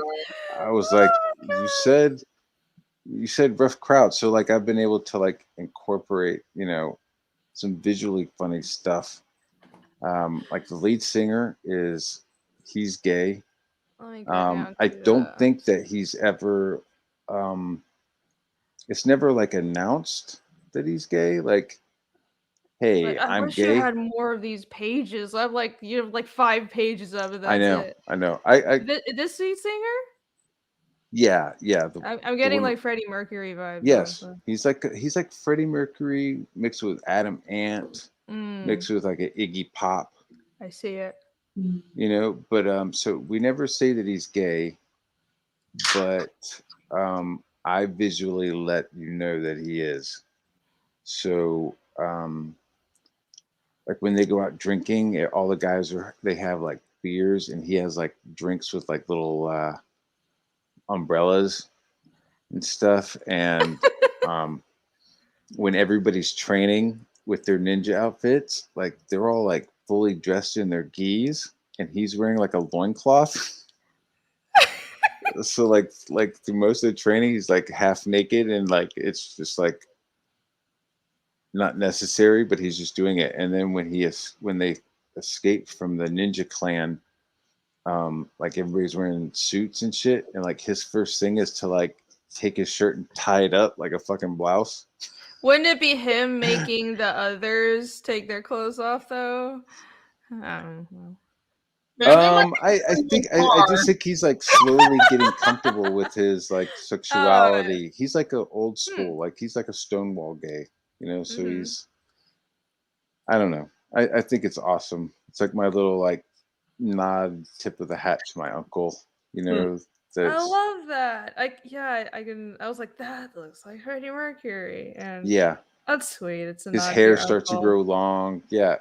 I was like, you said rough crowd. So like I've been able to like incorporate, some visually funny stuff. Like the lead singer he's gay. I don't think that he's ever it's never like announced that he's gay. Like, hey, I I'm wish gay. you had more of these pages. I have like 5 pages of it. That's it. I know. This lead singer? Yeah. I'm getting like Freddie Mercury vibes. Yes, he's like Freddie Mercury mixed with Adam Ant, mixed with like an Iggy Pop. I see it. But so we never say that he's gay, but I visually let you know that he is. So like when they go out drinking, all the guys they have like beers, and he has like drinks with like little umbrellas and stuff. And when everybody's training with their ninja outfits, like they're all like fully dressed in their gis, and he's wearing like a loincloth. So like through most of the training, he's like half naked, and like it's just like not necessary, but he's just doing it. And then when they escape from the ninja clan, like everybody's wearing suits and shit, and like his first thing is to like take his shirt and tie it up like a fucking blouse. Wouldn't it be him making the others take their clothes off though? I don't know. I just think he's like slowly getting comfortable with his like sexuality. He's like a old school, like he's like a Stonewall gay, so he's, I don't know. I think it's awesome. It's like my little like nod, tip of the hat to my uncle, I love that. I was like, that looks like Freddie Mercury, and yeah, that's sweet. It's his hair starts to grow long. Yeah,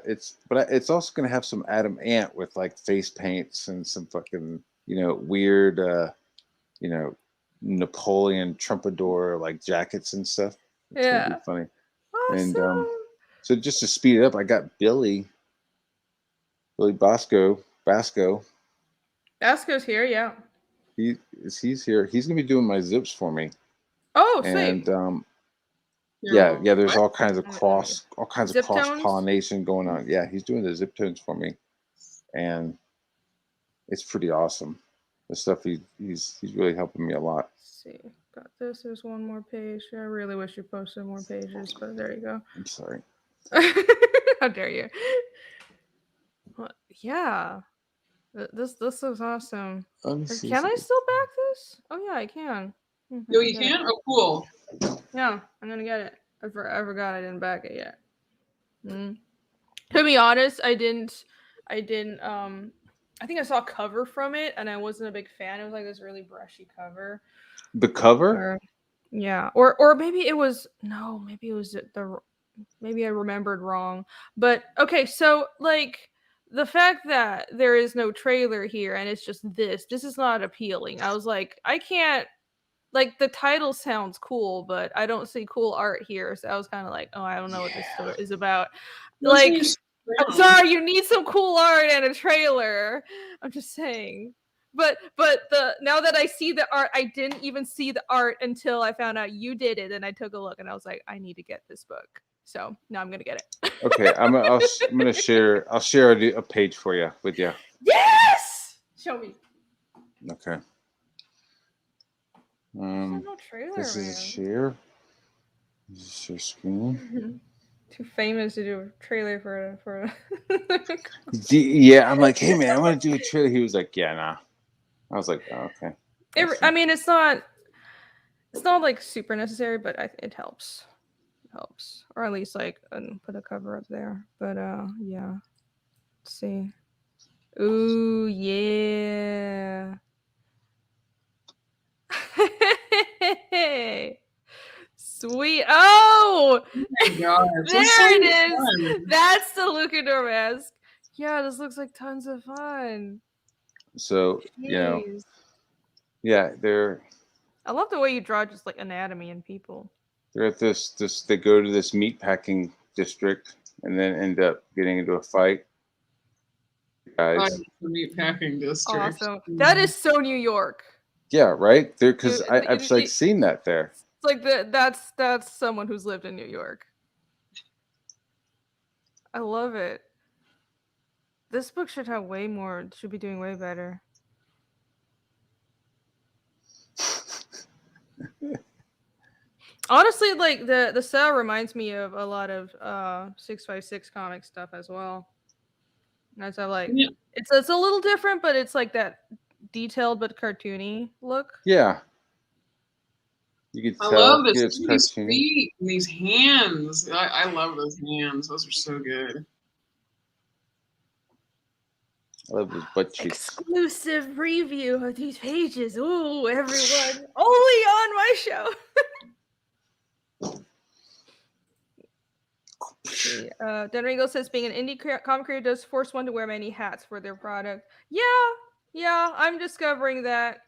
but it's also gonna have some Adam Ant with like face paints and some fucking weird Napoleon Trumpador like jackets and stuff. It's gonna be funny. Awesome. And so just to speed it up, I got Billy Basco's here, yeah. He's here. He's gonna be doing my zips for me. Oh, and sweet. Yeah, there's all kinds of cross Zip tones? pollination going on. Yeah, he's doing the zip tones for me, and it's pretty awesome. The stuff he's really helping me a lot. Let's see, got this. There's one more page. I really wish you posted more pages, but there you go. I'm sorry. How dare you? Well, yeah, this looks awesome. Can I still back this? Oh yeah, I can. No, you can? Oh, cool. Yeah, I'm gonna get it. I forgot I didn't back it yet. To be honest, I didn't. I think I saw a cover from it, and I wasn't a big fan. It was like this really brushy cover. The cover? Yeah, or maybe it was maybe it was maybe I remembered wrong. But okay, so like the fact that there is no trailer here and it's just this is not appealing. I was like, I can't. Like the title sounds cool, but I don't see cool art here. So I was kind of like, oh, I don't know what this story is about. Like, I'm sorry, you need some cool art and a trailer. I'm just saying. But now that I see the art, I didn't even see the art until I found out you did it, and I took a look, and I was like, I need to get this book. So now I'm gonna get it. Okay, I'm gonna share. I'll share a page for you with you. Yes, show me. Okay. No trailer, this is a share. This is share screen. Too famous to do a trailer for. Yeah, I'm like, hey man, I want to do a trailer. He was like, yeah, nah. I was like, oh, okay. I mean, it's not like super necessary, but it helps. It helps, or at least like put a cover up there. But yeah. Let's see. Ooh yeah. Sweet. Oh my gosh, there it is. Fun. That's the Luchador mask. Yeah, this looks like tons of fun. So yeah, they're. I love the way you draw just like anatomy and people. They're at this. They go to this meatpacking district and then end up getting into a fight. Guys, the meatpacking district. Awesome. That is so New York. Yeah, right. There, because I've like seen that there. It's like that's someone who's lived in New York. I love it. This book should have way more. Should be doing way better. Honestly, like the cell reminds me of a lot of 656 comic stuff as well. And so like it's a little different, but it's like that detailed but cartoony look. Yeah. You can tell. I love this. These feet and these hands. I love those hands. Those are so good. I love his butt cheeks. Exclusive preview of these pages. Ooh, everyone. Only on my show. see. Denrigo says being an indie comic creator does force one to wear many hats for their product. Yeah, yeah. I'm discovering that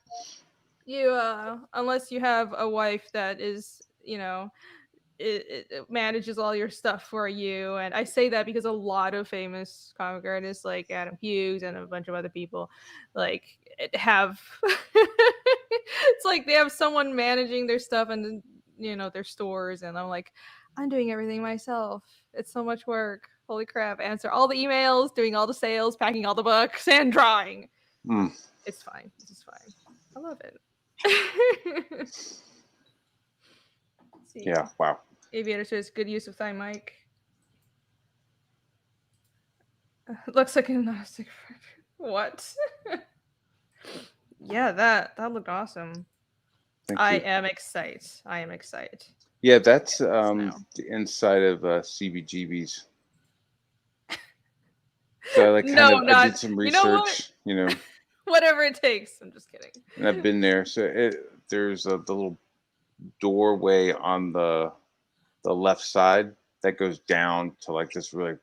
you, unless you have a wife that is, it manages all your stuff for you. And I say that because a lot of famous comic artists like Adam Hughes and a bunch of other people like have it's like they have someone managing their stuff and their stores, and I'm like, I'm doing everything myself. It's so much work. Holy crap. Answer all the emails, doing all the sales, packing all the books, and drawing. It's fine. This is fine. I love it. See. Yeah, wow. Aviator says good use of thigh mic. Looks like a gnostic. What? Yeah, that looked awesome. I am excited. Yeah, that's the inside of CBGB's. So I I did some research, Whatever it takes. I'm just kidding. And I've been there. So there's the little doorway on the left side that goes down to like this really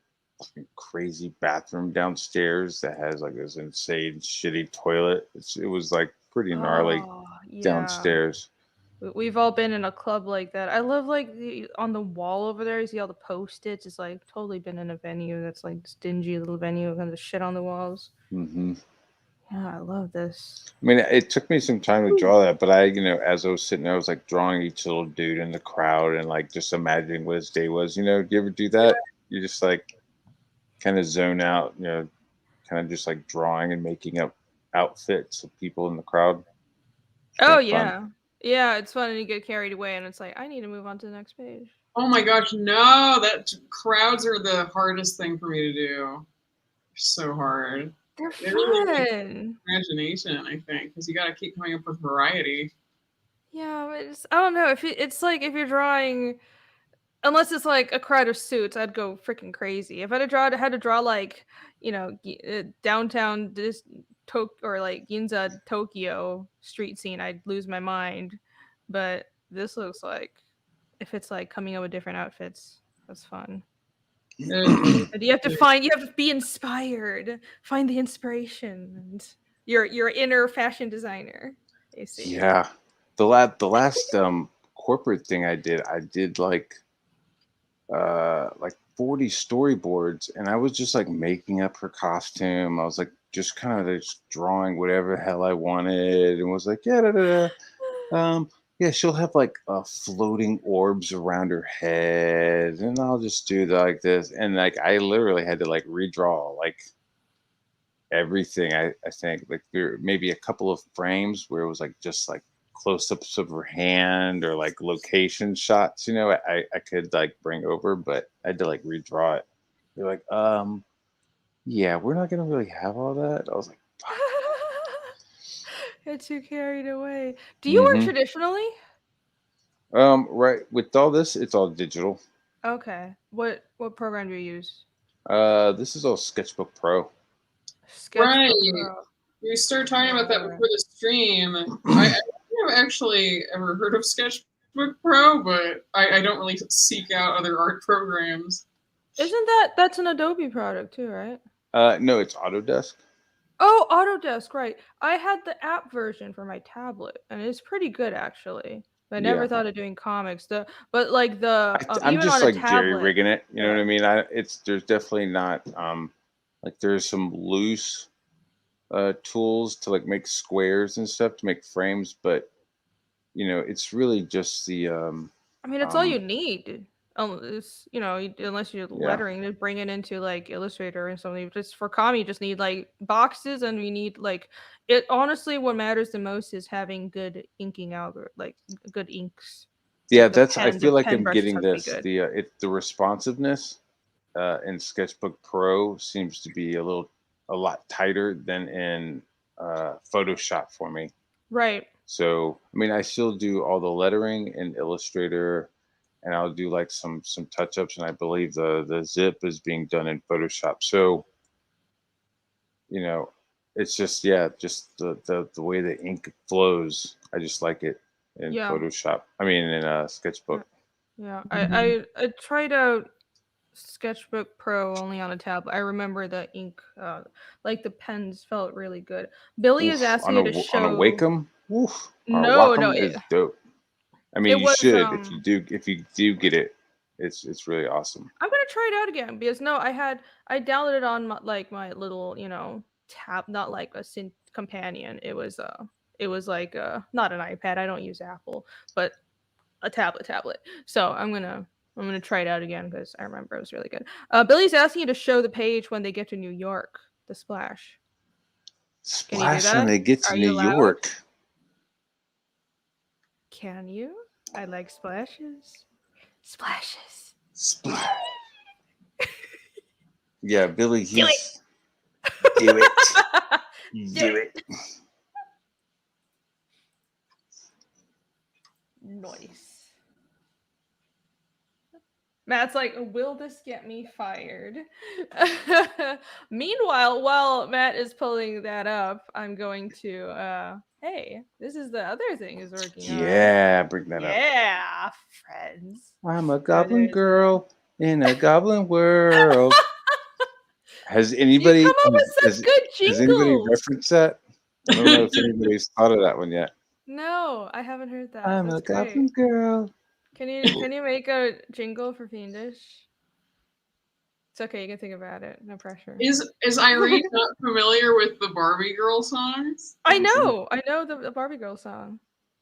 crazy bathroom downstairs that has like this insane shitty toilet. It was like pretty gnarly downstairs. We've all been in a club like that. I love like on the wall over there. You see all the post-its. It's like totally been in a venue that's like this dingy little venue and the shit on the walls. Mm-hmm. Yeah, I love this. I mean, it took me some time to draw that, but as I was sitting there, I was like drawing each little dude in the crowd and like just imagining what his day was. Do you ever do that? You just like kind of zone out, kind of just like drawing and making up outfits of people in the crowd. Oh yeah. Fun. Yeah, it's fun and you get carried away and it's like, I need to move on to the next page. Oh my gosh, no, that crowds are the hardest thing for me to do. So hard. They're fun. Really imagination, I think, because you got to keep coming up with variety. Yeah, but I don't know. It's like if you're drawing, unless it's like a crowd of suits, I'd go freaking crazy. If I had to draw like, downtown or like Ginza Tokyo street scene, I'd lose my mind. But this looks like if it's like coming up with different outfits, that's fun. And you have to be inspired, find the inspiration, and your inner fashion designer. You see? Yeah, the last corporate thing I did like 40 storyboards, and I was just like making up her costume. I was like just kind of just drawing whatever the hell I wanted, and was like, yeah, she'll have like floating orbs around her head, and I'll just do like this, and like I literally had to like redraw like everything. I think like there maybe a couple of frames where it was like just like close-ups of her hand or like location shots, I could like bring over, but I had to like redraw it. They're like, yeah, we're not gonna really have all that. I was like, fuck. Get too carried away. Do you work traditionally? Right. With all this, it's all digital. Okay. What program do you use? This is all Sketchbook Pro. Right. You started talking about that before the stream. I haven't actually ever heard of Sketchbook Pro, but I don't really seek out other art programs. Isn't that's an Adobe product too, right? No, it's Autodesk. Oh, Autodesk, right. I had the app version for my tablet, and it's pretty good actually. I never thought of doing comics. I'm just like jerry rigging it. You know what I mean? There's definitely not like there's some loose tools to like make squares and stuff to make frames, but it's really just the I mean, it's all you need. Unless you're lettering, to bring it into like Illustrator and something. Just for comic, you just need like boxes, and we need like it. Honestly, what matters the most is having good inking algorithm, like good inks. Yeah, I feel like I'm getting this. The responsiveness in Sketchbook Pro seems to be a lot tighter than in Photoshop for me. Right. So I mean, I still do all the lettering in Illustrator. And I'll do like some touch-ups, and I believe the zip is being done in Photoshop. So, it's just the way the ink flows. I just like it in Photoshop. I mean, in Sketchbook. Yeah, I tried out Sketchbook Pro only on a tablet. I remember the ink, like the pens felt really good. Billy is Oof, asking you to on a show. Wacom, oof, or a No, Wacom is dope. I it mean, you was should if you do get it, it's really awesome. I'm gonna try it out again because no, I downloaded it on my little tab, not like a sync companion. It was like not an iPad. I don't use Apple, but a tablet. So I'm gonna try it out again because I remember it was really good. Billy's asking you to show the page when they get to New York, the splash. Can you do Splash when that? they get to Are New you allowed? York. Can you? I like splashes. Splashes. Splash. Yeah, Billy, Do it. he's do it. Do it. Nice. Matt's like, will this get me fired? Meanwhile, while Matt is pulling that up, I'm going to hey, this is the other thing he's working on. Yeah, bring that up. Yeah, friends. I'm a goblin girl in a goblin world. Has anybody You come up with some good has anybody jingles. referenced that? I don't know if anybody's thought of that one yet. No, I haven't heard that. I'm That's a goblin great. girl. Can you make a jingle for Fiendish? It's okay, you can think about it. No pressure. Is Irene not familiar with the Barbie Girl songs? I know the Barbie Girl song.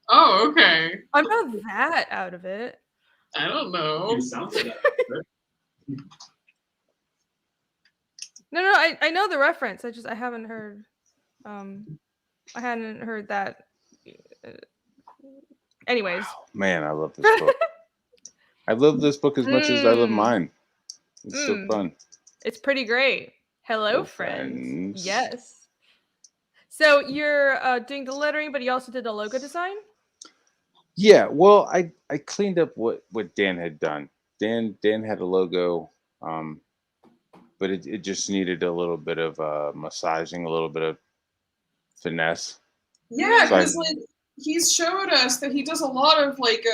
Oh, okay. I'm not that out of it. I don't know. You sounded that. No, I know the reference. I haven't heard. I hadn't heard that. Anyways, wow, man, I love this book. I love this book as much as I love mine. It's so fun. It's pretty great. Hello, friends. Yes. So you're doing the lettering, but you also did the logo design? Yeah, well, I cleaned up what Dan had done. Dan had a logo, but it just needed a little bit of massaging, a little bit of finesse. Yeah, because like he's showed us that he does a lot of like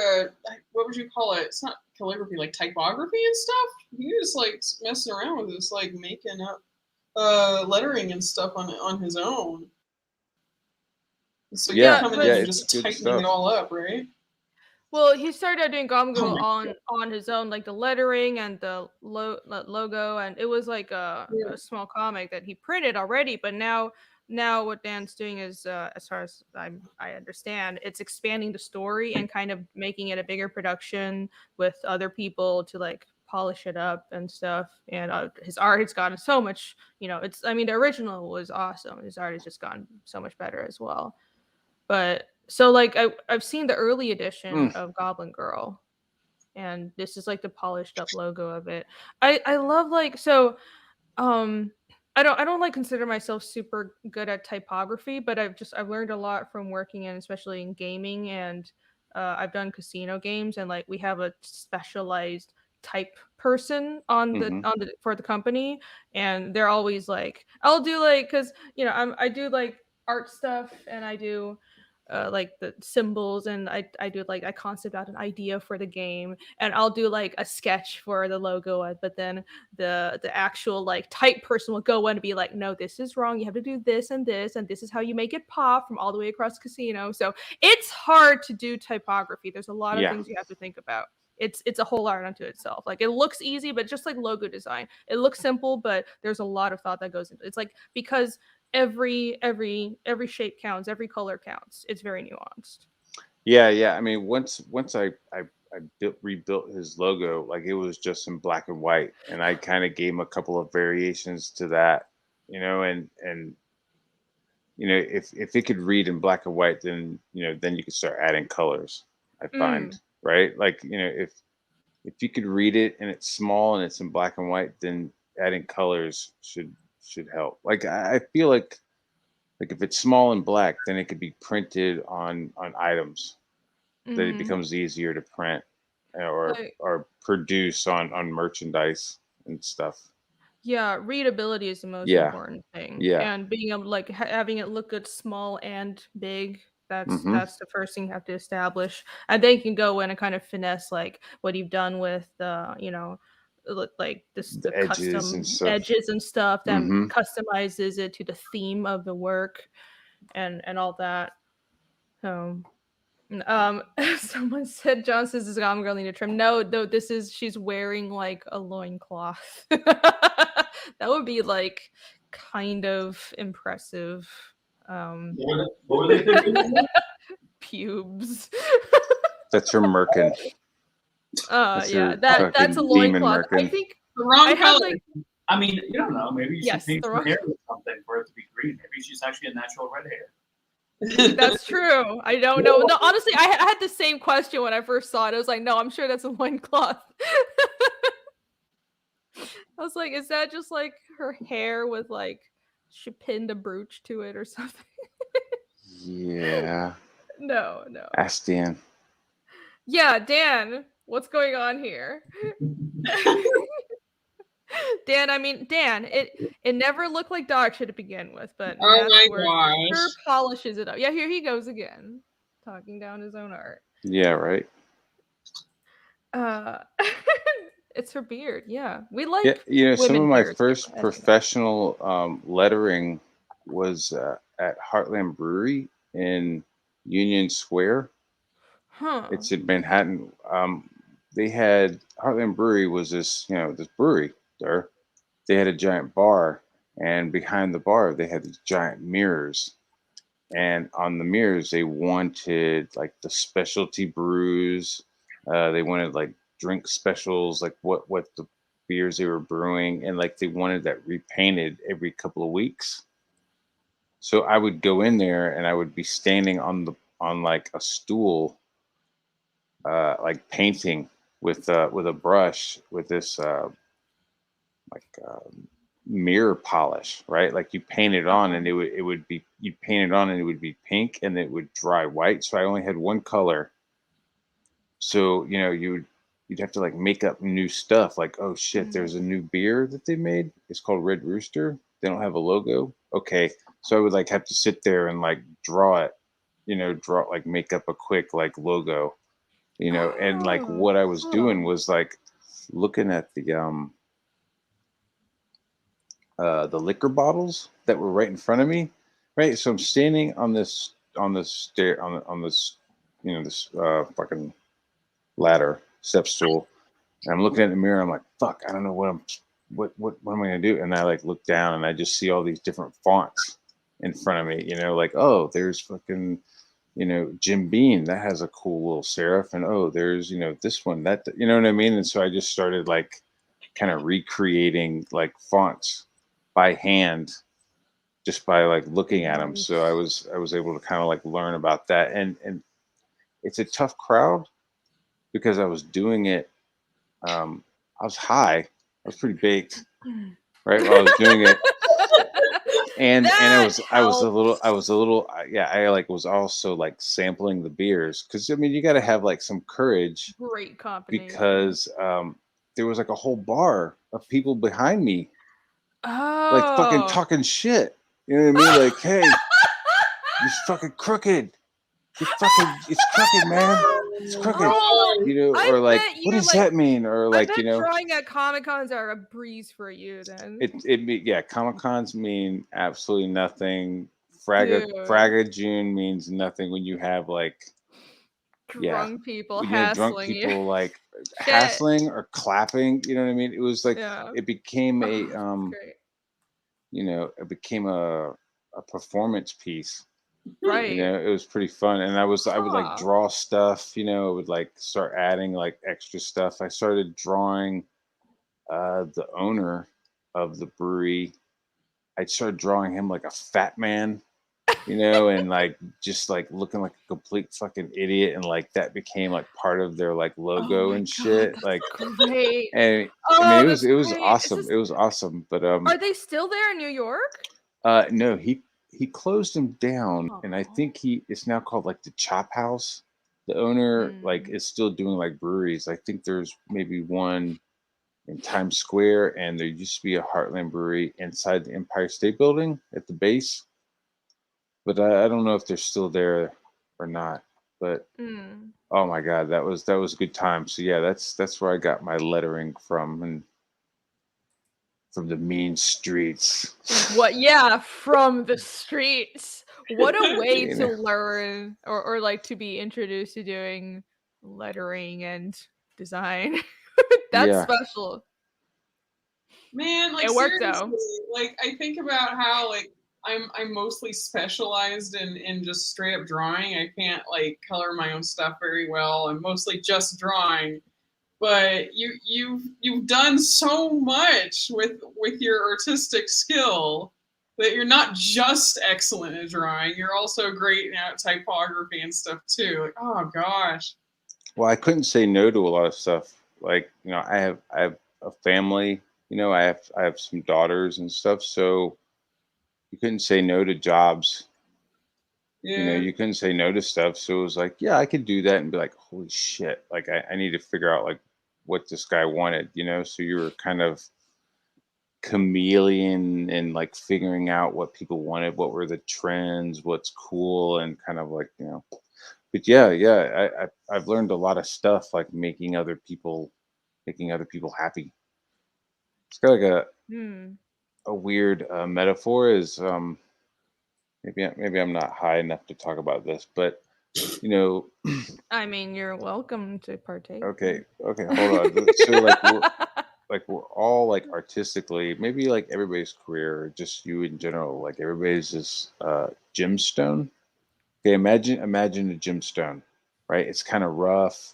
what would you call it? It's not calligraphy, like typography and stuff. He was like messing around with this, like making up lettering and stuff on his own. So yeah, coming in and just tightening it all up, right? Well, he started doing Goblin Girl on his own, like the lettering and the logo, and it was like a small comic that he printed already. But now what Dan's doing is, as far as I understand, it's expanding the story and kind of making it a bigger production with other people to like polish it up and stuff. And his art has gotten so much, the original was awesome. His art has just gotten so much better as well. But so like I've seen the early edition of Goblin Girl, and this is like the polished up logo of it. I love like so I don't like consider myself super good at typography, but I've learned a lot from working in, especially in gaming, and I've done casino games, and like we have a specialized type person on the for the company, and they're always like, I'll do like, because I do like art stuff, and I do like the symbols, and I do like I concept out an idea for the game, and I'll do like a sketch for the logo, but then the actual like type person will go in and be like, no, this is wrong, you have to do this and this, and this is how you make it pop from all the way across the casino. So it's hard to do typography. There's a lot of things you have to think about. It's a whole art unto itself. Like it looks easy, but just like logo design, it looks simple, but there's a lot of thought that goes into it. It's like, because every shape counts, every color counts. It's very nuanced. Yeah. I mean, once I rebuilt his logo, like it was just in black and white, and I kind of gave him a couple of variations to that, and if it could read in black and white, then then you could start adding colors. I find, right? Like if you could read it and it's small and it's in black and white, then adding colors should help. Like I feel like if it's small and black, then it could be printed on items. That it becomes easier to print or produce on merchandise and stuff. Yeah, readability is the most important thing. Yeah. And being able to like having it look good small and big, that's the first thing you have to establish. And then you can go in and kind of finesse like what you've done with like the The edges custom and stuff. edges and stuff, then Mm-hmm. customizes it to the theme of the work and all that. Someone said John says this Goblin Girl need a trim. No, she's wearing like a loincloth. That would be like kind of impressive. What were they thinking? Pubes. That's her merkin. That's a fucking demon loincloth. I merkin. think The wrong I have color. like I mean, you don't know. Maybe you Yes, should paint the her wrong- hair with something for it to be green. Maybe she's actually a natural red hair. that's true. I don't know. No, honestly, I had the same question when I first saw it. I was like, no, I'm sure that's a loincloth. I was like, is that just like her hair with like she pinned a brooch to it or something? Yeah. No. Ask Dan. Yeah, Dan, what's going on here? Dan, it never looked like dog shit to begin with, but Oh my Matt gosh. polishes it up. Yeah, here he goes again, talking down his own art. Yeah, right. It's her beard. Yeah, we like. Yeah, you know, some of my beards, first professional lettering was at Heartland Brewery in Union Square. Huh. It's in Manhattan. They had Heartland Brewery was this brewery there. They had a giant bar, and behind the bar they had these giant mirrors. And on the mirrors, they wanted like the specialty brews. They wanted like drink specials, like what the beers they were brewing, and like they wanted that repainted every couple of weeks. So I would go in there and I would be standing on like a stool, like painting with a brush with this like mirror polish, right? Like you paint it on and it would be you paint it on and it would be pink and it would dry white. So I only had one color. So you'd have to like make up new stuff. Like, oh shit, there's a new beer that they made. It's called Red Rooster. They don't have a logo. Okay, so I would like have to sit there and like draw it. Like make up a quick like logo. And like what I was doing was like looking at the liquor bottles that were right in front of me, right? So I'm standing on this stair on this this fucking ladder step stool, and I'm looking at the mirror. I'm like, fuck, I don't know what am I gonna do? And I like look down and I just see all these different fonts in front of me. Like, oh, there's fucking Jim Beam, that has a cool little serif, and oh, there's this one that you know what I mean. And so I just started like kind of recreating like fonts by hand just by like looking at them. So I was able to kind of like learn about that. And it's a tough crowd because I was doing it. I was high. I was pretty baked, right? While I was doing it. And I was a little yeah, I like was also like sampling the beers because I mean you got to have like some courage. Great combination. Because there was like a whole bar of people behind me. Oh. Like fucking talking shit. You know what I mean? Like, hey, you're fucking crooked. It's crooked, man. It's crooked. Or like, what does that mean? Or like, drawing at Comic-Cons are a breeze for you then. Comic-Cons mean absolutely nothing. Fragga June means nothing when you have like drunk people hassling you. Like hassling or clapping, you know what I mean? It was like it became it became a performance piece. Right. It was pretty fun. And I would like draw stuff, I would like start adding like extra stuff. I started drawing the owner of the brewery. I started drawing him like a fat man, and like just like looking like a complete fucking idiot, and like that became like part of their like logo and shit. That's like great. And I mean it was awesome. It was awesome. But are they still there in New York? No, he closed them down, and I think it's now called like the Chop House. The owner like is still doing like breweries. I think there's maybe one in Times Square, and there used to be a Heartland Brewery inside the Empire State Building at the base. But I don't know if they're still there or not. But oh my god, that was a good time. So yeah, that's where I got my lettering from, and from the mean streets. What? Yeah, from the streets. What a way to learn or like to be introduced to doing lettering and design. That's special. Man, like it worked though. Like I think about how like I'm mostly specialized in just straight up drawing. I can't like color my own stuff very well. I'm mostly just drawing. But you've done so much with your artistic skill that you're not just excellent at drawing. You're also great at typography and stuff too. Like, oh gosh. Well, I couldn't say no to a lot of stuff. Like, you know, I have a family, you know, I have some daughters and stuff, so you couldn't say no to jobs. Yeah. You know, you couldn't say no to stuff. So it was like, yeah, I could do that and be like, holy shit. Like I need to figure out like what this guy wanted, you know? So you were kind of chameleon and like figuring out what people wanted, what were the trends, what's cool, and kind of like, you know. But I've learned a lot of stuff like making other people happy. It's got like a weird metaphor is maybe I'm not high enough to talk about this, but you know. I mean, you're welcome to partake. Okay, hold on. So like we're all like artistically, maybe like everybody's career, or just you in general, like everybody's this gemstone. Okay, imagine a gemstone, right? It's kind of rough,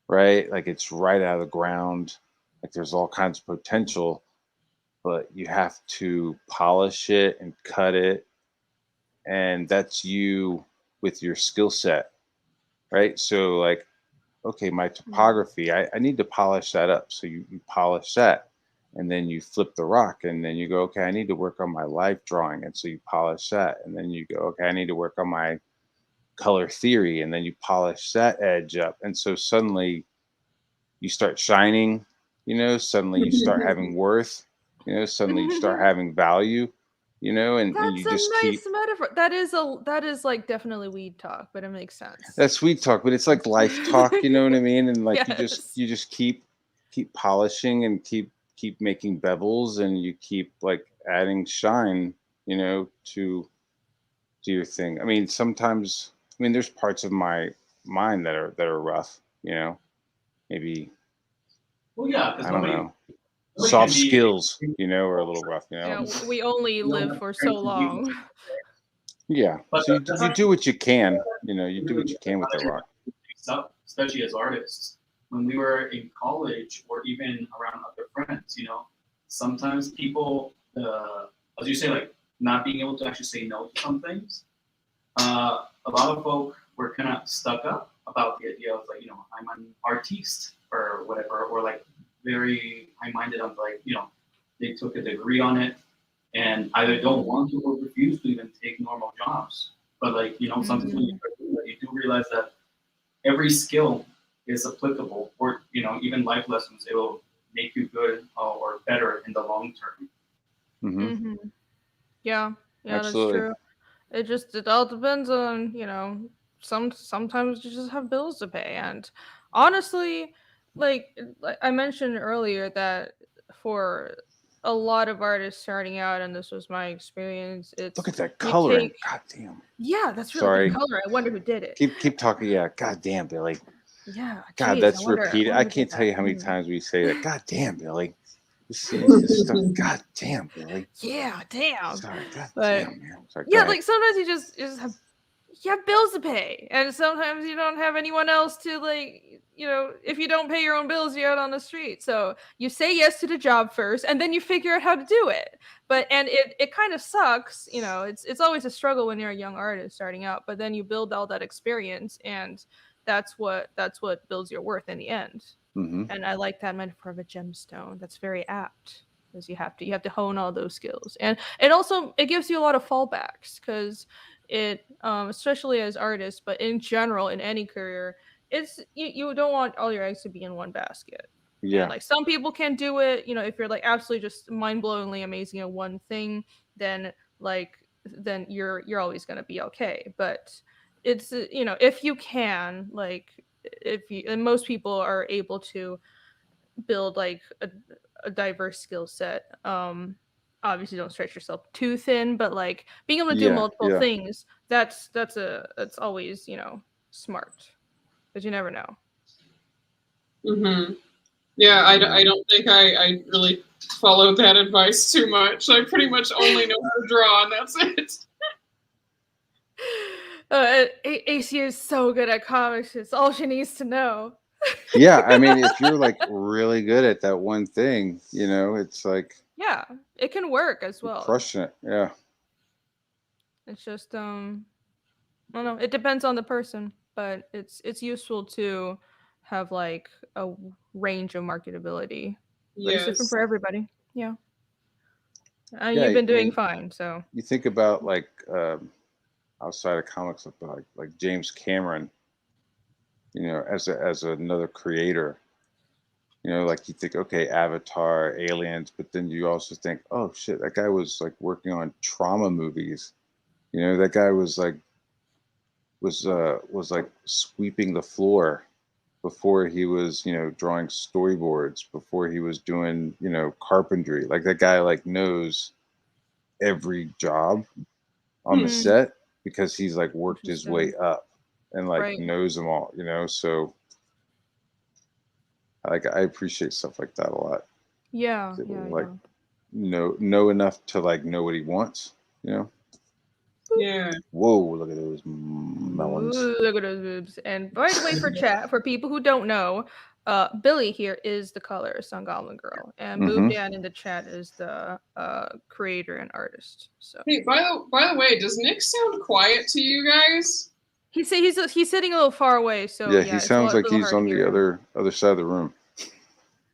right? Like it's right out of the ground. Like there's all kinds of potential, but you have to polish it and cut it, and that's you with your skill set, right? So like, okay, my typography, I need to polish that up. So you polish that, and then you flip the rock, and then you go, okay, I need to work on my life drawing, and so you polish that, and then you go, okay, I need to work on my color theory, and then you polish that edge up, and so suddenly you start shining, you know, suddenly you start having worth, you know, suddenly you start having value, you know, and you That's just a nice keep. metaphor. That is like definitely weed talk, but it makes sense. That's sweet talk, but it's like life talk, you know what I mean? And like Yes. you just keep polishing and keep making bevels, and you keep like adding shine, you know, to your thing. I mean, sometimes, I mean, there's parts of my mind that are rough, you know, maybe. Well, yeah, because I don't know. nobody Soft can be skills, you know, are a little rough, you know. Yeah, we only live for so long. Yeah. But So that's you not do what you can, you know, you do really what you can with the rock. stuff, especially as artists. When we were in college or even around other friends, you know, sometimes people, as you say, like not being able to actually say no to some things. A lot of folk were kind of stuck up about the idea of like, you know, I'm an artiste or whatever, or like very high-minded on like, you know, they took a degree on it and either don't want to or refuse to even take normal jobs. But like, you know, sometimes when you start doing that, you do realize that every skill is applicable, or you know, even life lessons. It will make you good or better in the long term. Yeah, Absolutely. that's true. It all depends on, you know, sometimes you just have bills to pay, and honestly, like I mentioned earlier that for a lot of artists starting out, and this was my experience, Look it's at that you coloring. take God damn. yeah, that's really good Sorry. color. I wonder who did it. Keep talking. Yeah. God damn, Billy. Yeah, God, geez, that's I repeated. I wonder who did can't tell that. you how many times we say that. God damn, Billy. You see this stuff. God damn, Billy. Yeah, damn. Sorry. God But damn, man. Sorry. Go yeah, ahead. like sometimes you just have bills to pay, and sometimes you don't have anyone else to, like, you know, if you don't pay your own bills, you're out on the street. So you say yes to the job first, and then you figure out how to do it. But and it kind of sucks, you know. It's always a struggle when you're a young artist starting out, but then you build all that experience, and that's what builds your worth in the end. Mm-hmm. And I like that metaphor of a gemstone. That's very apt, because you have to hone all those skills, and it gives you a lot of fallbacks, because it especially as artists, but in general in any career, it's you don't want all your eggs to be in one basket. And Yeah. like some people can do it, you know, if you're like absolutely just mind-blowingly amazing at one thing, then you're always going to be okay. But it's you know, if you can, like, if you and most people are able to build like a diverse skill set. Obviously don't stretch yourself too thin, but like being able to do multiple things, that's always, you know, smart, because you never know. Yeah, I don't think I really followed that advice too much. I pretty much only know how to draw, and that's it. AC is so good at comics. It's all she needs to know. Yeah, I mean, if you're like really good at that one thing, you know, it's like, yeah, it can work as well. Crushing it, yeah. It's just I don't know. It depends on the person, but it's useful to have like a range of marketability. But it's different for everybody. Yeah. You've been doing fine. So you think about like outside of comics, like James Cameron, you know, as another creator. You know, like you think, okay, Avatar, Aliens, but then you also think, oh shit, that guy was like working on trauma movies. You know, that guy was like sweeping the floor before he was, you know, drawing storyboards, before he was doing, you know, carpentry. Like that guy like knows every job on the set because he's like worked his way up and like knows them all, you know. So like I appreciate stuff like that a lot. Yeah. Like know enough to like know what he wants, you know. Yeah. Whoa, look at those melons. Ooh, look at those boobs. And by the way, for chat, for people who don't know, Billy here is the colorist on Goblin Girl, and Boob Dan in the chat is the creator and artist. So hey, by the way, does Nick sound quiet to you guys? He's sitting a little far away, so yeah, he sounds like he's on the other side of the room.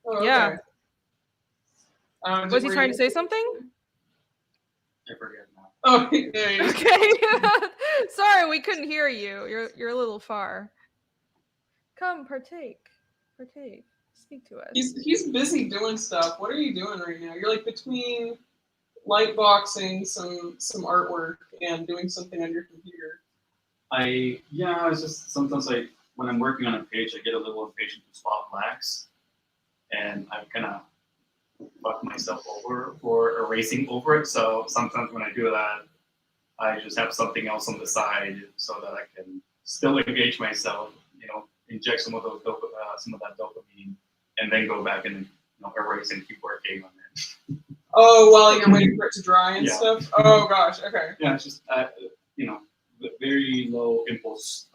Oh, okay. Yeah. Was he trying to say something? I forget now. Oh, yeah. Okay. Sorry, we couldn't hear you. You're a little far. Come, partake. Speak to us. He's busy doing stuff. What are you doing right now? You're like between light boxing, some artwork, and doing something on your computer. It's just sometimes like when I'm working on a page, I get a little impatient to spot blacks, and I kind of fuck myself over for erasing over it. So sometimes when I do that, I just have something else on the side so that I can still engage myself, you know, inject some of that dopamine, and then go back and, you know, erase and keep working on it. Oh, while you're waiting for it to dry and stuff. Oh gosh, okay. Yeah, it's just you know, very low impulse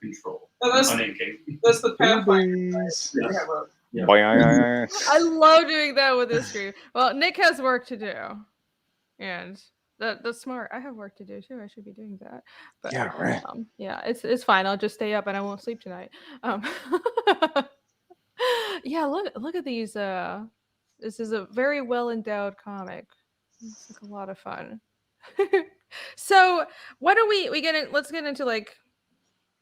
control. Oh, that's the Pathfinder. Yeah. I love doing that with this stream. Well, Nick has work to do, and that's smart. I have work to do too. I should be doing that. But yeah, right. Yeah, it's fine. I'll just stay up and I won't sleep tonight. Yeah, look at these. This is a very well endowed comic. It's like a lot of fun. So why don't we let's get into like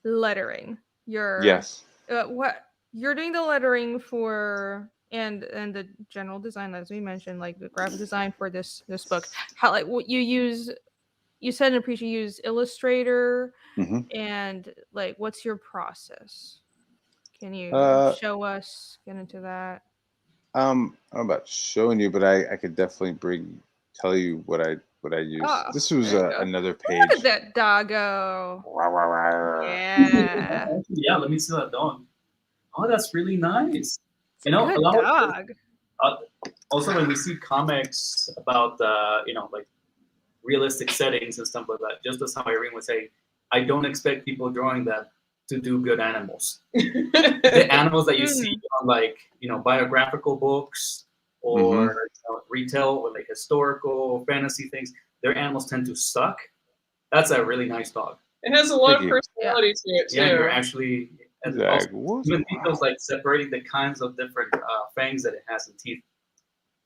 lettering. Yes. What you're doing the lettering for and the general design, as we mentioned, like the graphic design for this book. How like what you said in a preach you use Illustrator, and like what's your process? Can you show us, get into that? I don't know about showing you, but I could definitely tell you what I use. This was another page. Look at that doggo. Yeah. Yeah, let me see that dog. Oh, that's really nice. It's a good dog. Also, when we see comics about you know, like realistic settings and stuff like that, just as how Irene was saying, I don't expect people drawing that to do good animals. The animals that you see on like, you know, biographical books or you know, retail or like historical fantasy things, their animals tend to suck. That's a really nice dog. It has a lot of personality to it too. Yeah, you're actually even details like separating the kinds of different fangs that it has in teeth.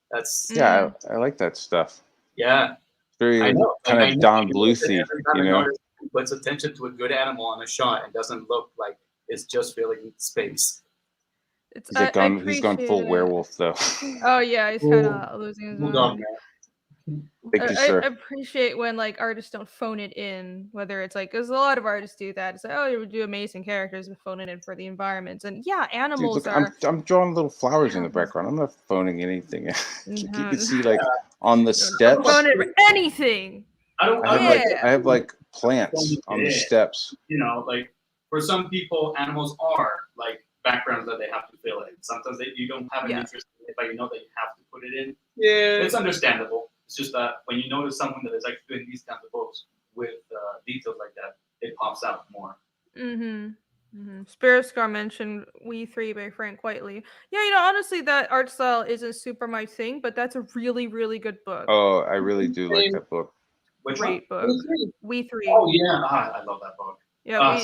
That's I like that stuff. Yeah, very kind of Don Bluethy, you know. Puts attention to a good animal on a shot and doesn't look like it's just filling space. He's gone full werewolf though. Oh yeah, he's kind of losing his mind. Thank you, sir. I appreciate when like artists don't phone it in, whether it's like, because a lot of artists do that. It's like, oh, you would do amazing characters, but phone it in for the environments. And yeah, Dude, animals look, are. I'm drawing little flowers in the Animals. background. I'm not phoning anything. Like, you can see, No, like on the don't phone steps, it for anything. I have like plants on the steps. You know, like for some people, animals are like backgrounds that they have to fill in. Sometimes you don't have an interest in it, but you know that you have to put it in. Yeah, it's understandable. It's just that when you notice someone that is actually doing these kinds of books with details like that, it pops out more. Spirit Scar mentioned We Three by Frank Whiteley. Yeah, you know, honestly, that art style isn't super my thing, but that's a really, really good book. Oh, I really do like that book. Which Great one? book. We Three. Oh yeah, I love that book. Yeah,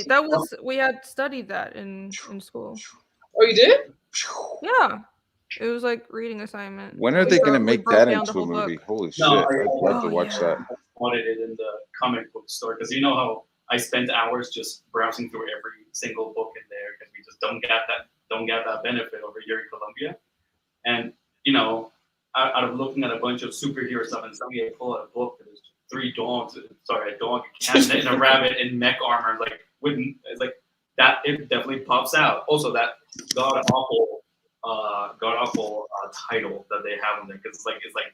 we had studied that in school. Oh, you did? Yeah. It was like reading assignment. When are they going to make that into a movie? Holy shit! I'd love to watch that. I wanted it in the comic book store because you know how I spent hours just browsing through every single book in there because we just don't get that benefit over here in Colombia. And you know, out of looking at a bunch of superhero stuff and suddenly I pull out a book that is a dog, a cat, and a rabbit in mech armor, like it's like that. It definitely pops out. Also, that god awful title that they have in there because it's like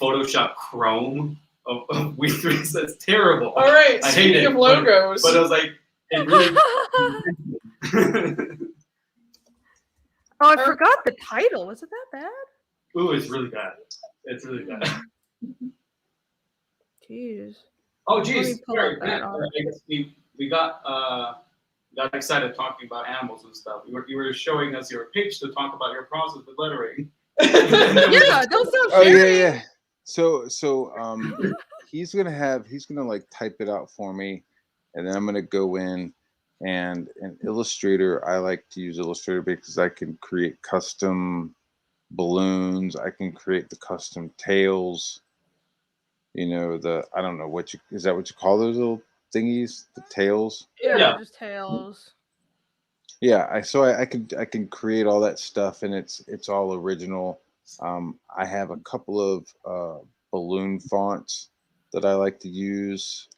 Photoshop Chrome of We Three. That's terrible. All right, I hate it. Of logos, but I was like, it really. Oh, I forgot the title. Was it that bad? Ooh, it's really bad. It's really bad. Jeez. Oh, geez. Sorry, we got excited talking about animals and stuff. You were showing us your pitch to talk about your process with lettering. Yeah, don't stop Oh sharing. yeah. So he's gonna like type it out for me, and then I'm gonna go in and in Illustrator. I like to use Illustrator because I can create custom balloons. I can create the custom tails. You know, I don't know is that what you call those little thingies? The tails? Yeah. Just tails. Yeah, I can create all that stuff, and it's all original. I have a couple of balloon fonts that I like to use,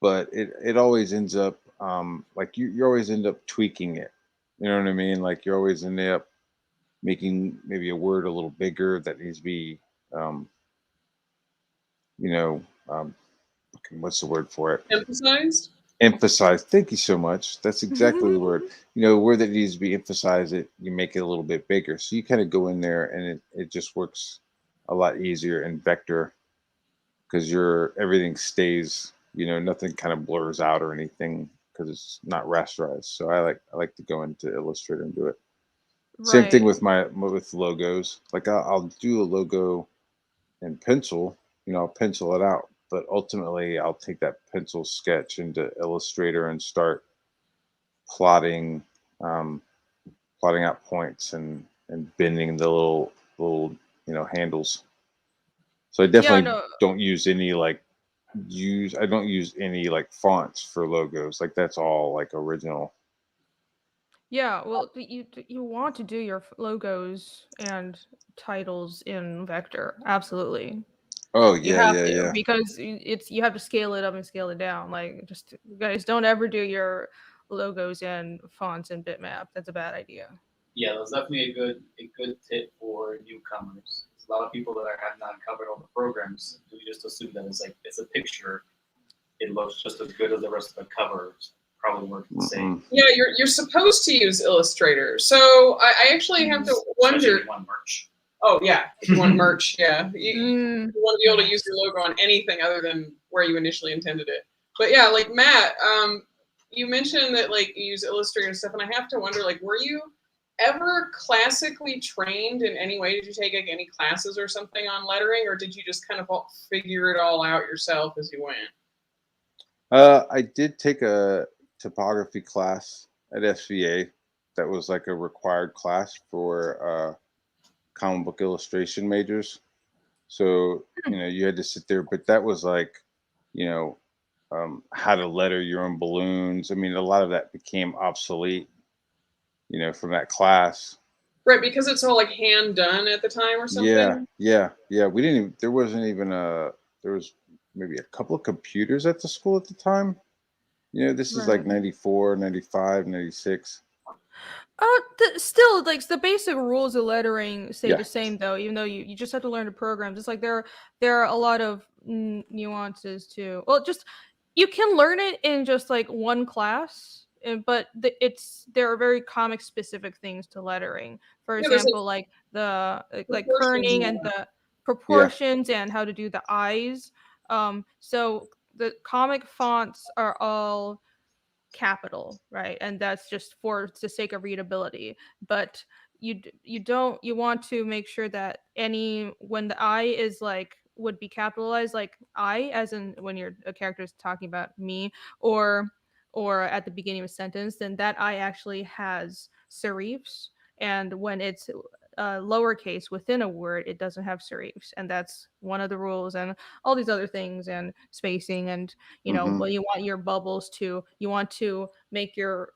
but it always ends up like you always end up tweaking it. You know what I mean? Like you always end up making maybe a word a little bigger that needs to be, you know, what's the word for it? Emphasized. Emphasize. Thank you so much. That's exactly the word. You know, a word that needs to be emphasized, you make it a little bit bigger. So you kind of go in there and it just works a lot easier in vector because everything stays, you know, nothing kind of blurs out or anything because it's not rasterized. So I like to go into Illustrator and do it. Right. Same thing with with logos. Like I'll do a logo in pencil, you know, I'll pencil it out. But ultimately, I'll take that pencil sketch into Illustrator and start plotting out points and bending the little you know handles. So I definitely don't use any I don't use any like fonts for logos. Like that's all like original. Yeah, well, you want to do your logos and titles in vector, absolutely. Oh you yeah, have yeah. Because you have to scale it up and scale it down. Like, just guys, don't ever do your logos and fonts in bitmap. That's a bad idea. Yeah, that's definitely a good tip for newcomers. A lot of people that have not covered all the programs do just assume that it's a picture. It looks just as good as the rest of the cover. Probably works the same. Yeah, you're supposed to use Illustrator. So I actually have to wonder. Especially if you want merch. Oh yeah, if you want merch, yeah, you want to be able to use your logo on anything other than where you initially intended it. But yeah, like Matt, you mentioned that like you use Illustrator and stuff, and I have to wonder, like, were you ever classically trained in any way? Did you take like, any classes or something on lettering, or did you just kind of figure it all out yourself as you went? I did take a typography class at SVA. That was like a required class for comic book illustration majors. So, you know, you had to sit there, but that was like, you know, how to letter your own balloons. I mean, a lot of that became obsolete, you know, from that class. Right, because it's all like hand done at the time or something. Yeah. We didn't even, there wasn't even there was maybe a couple of computers at the school at the time. This is like 94, 95, 96. Still, like the basic rules of lettering stay Yeah. the same though. Even though you just have to learn the programs. It's like there are a lot of nuances too. Well, just you can learn it in just like one class, but there are very comic specific things to lettering. For example, like the like kerning and the proportions and how to do the eyes. So the comic fonts are all capital, right? And that's just for the sake of readability. But you want to make sure that when the I is like would be capitalized, like I, as in when a character is talking about me, or at the beginning of a sentence, then that I actually has serifs. And when it's lowercase within a word, it doesn't have serifs, and that's one of the rules. And all these other things, and spacing, and well, you want your bubbles you want to make your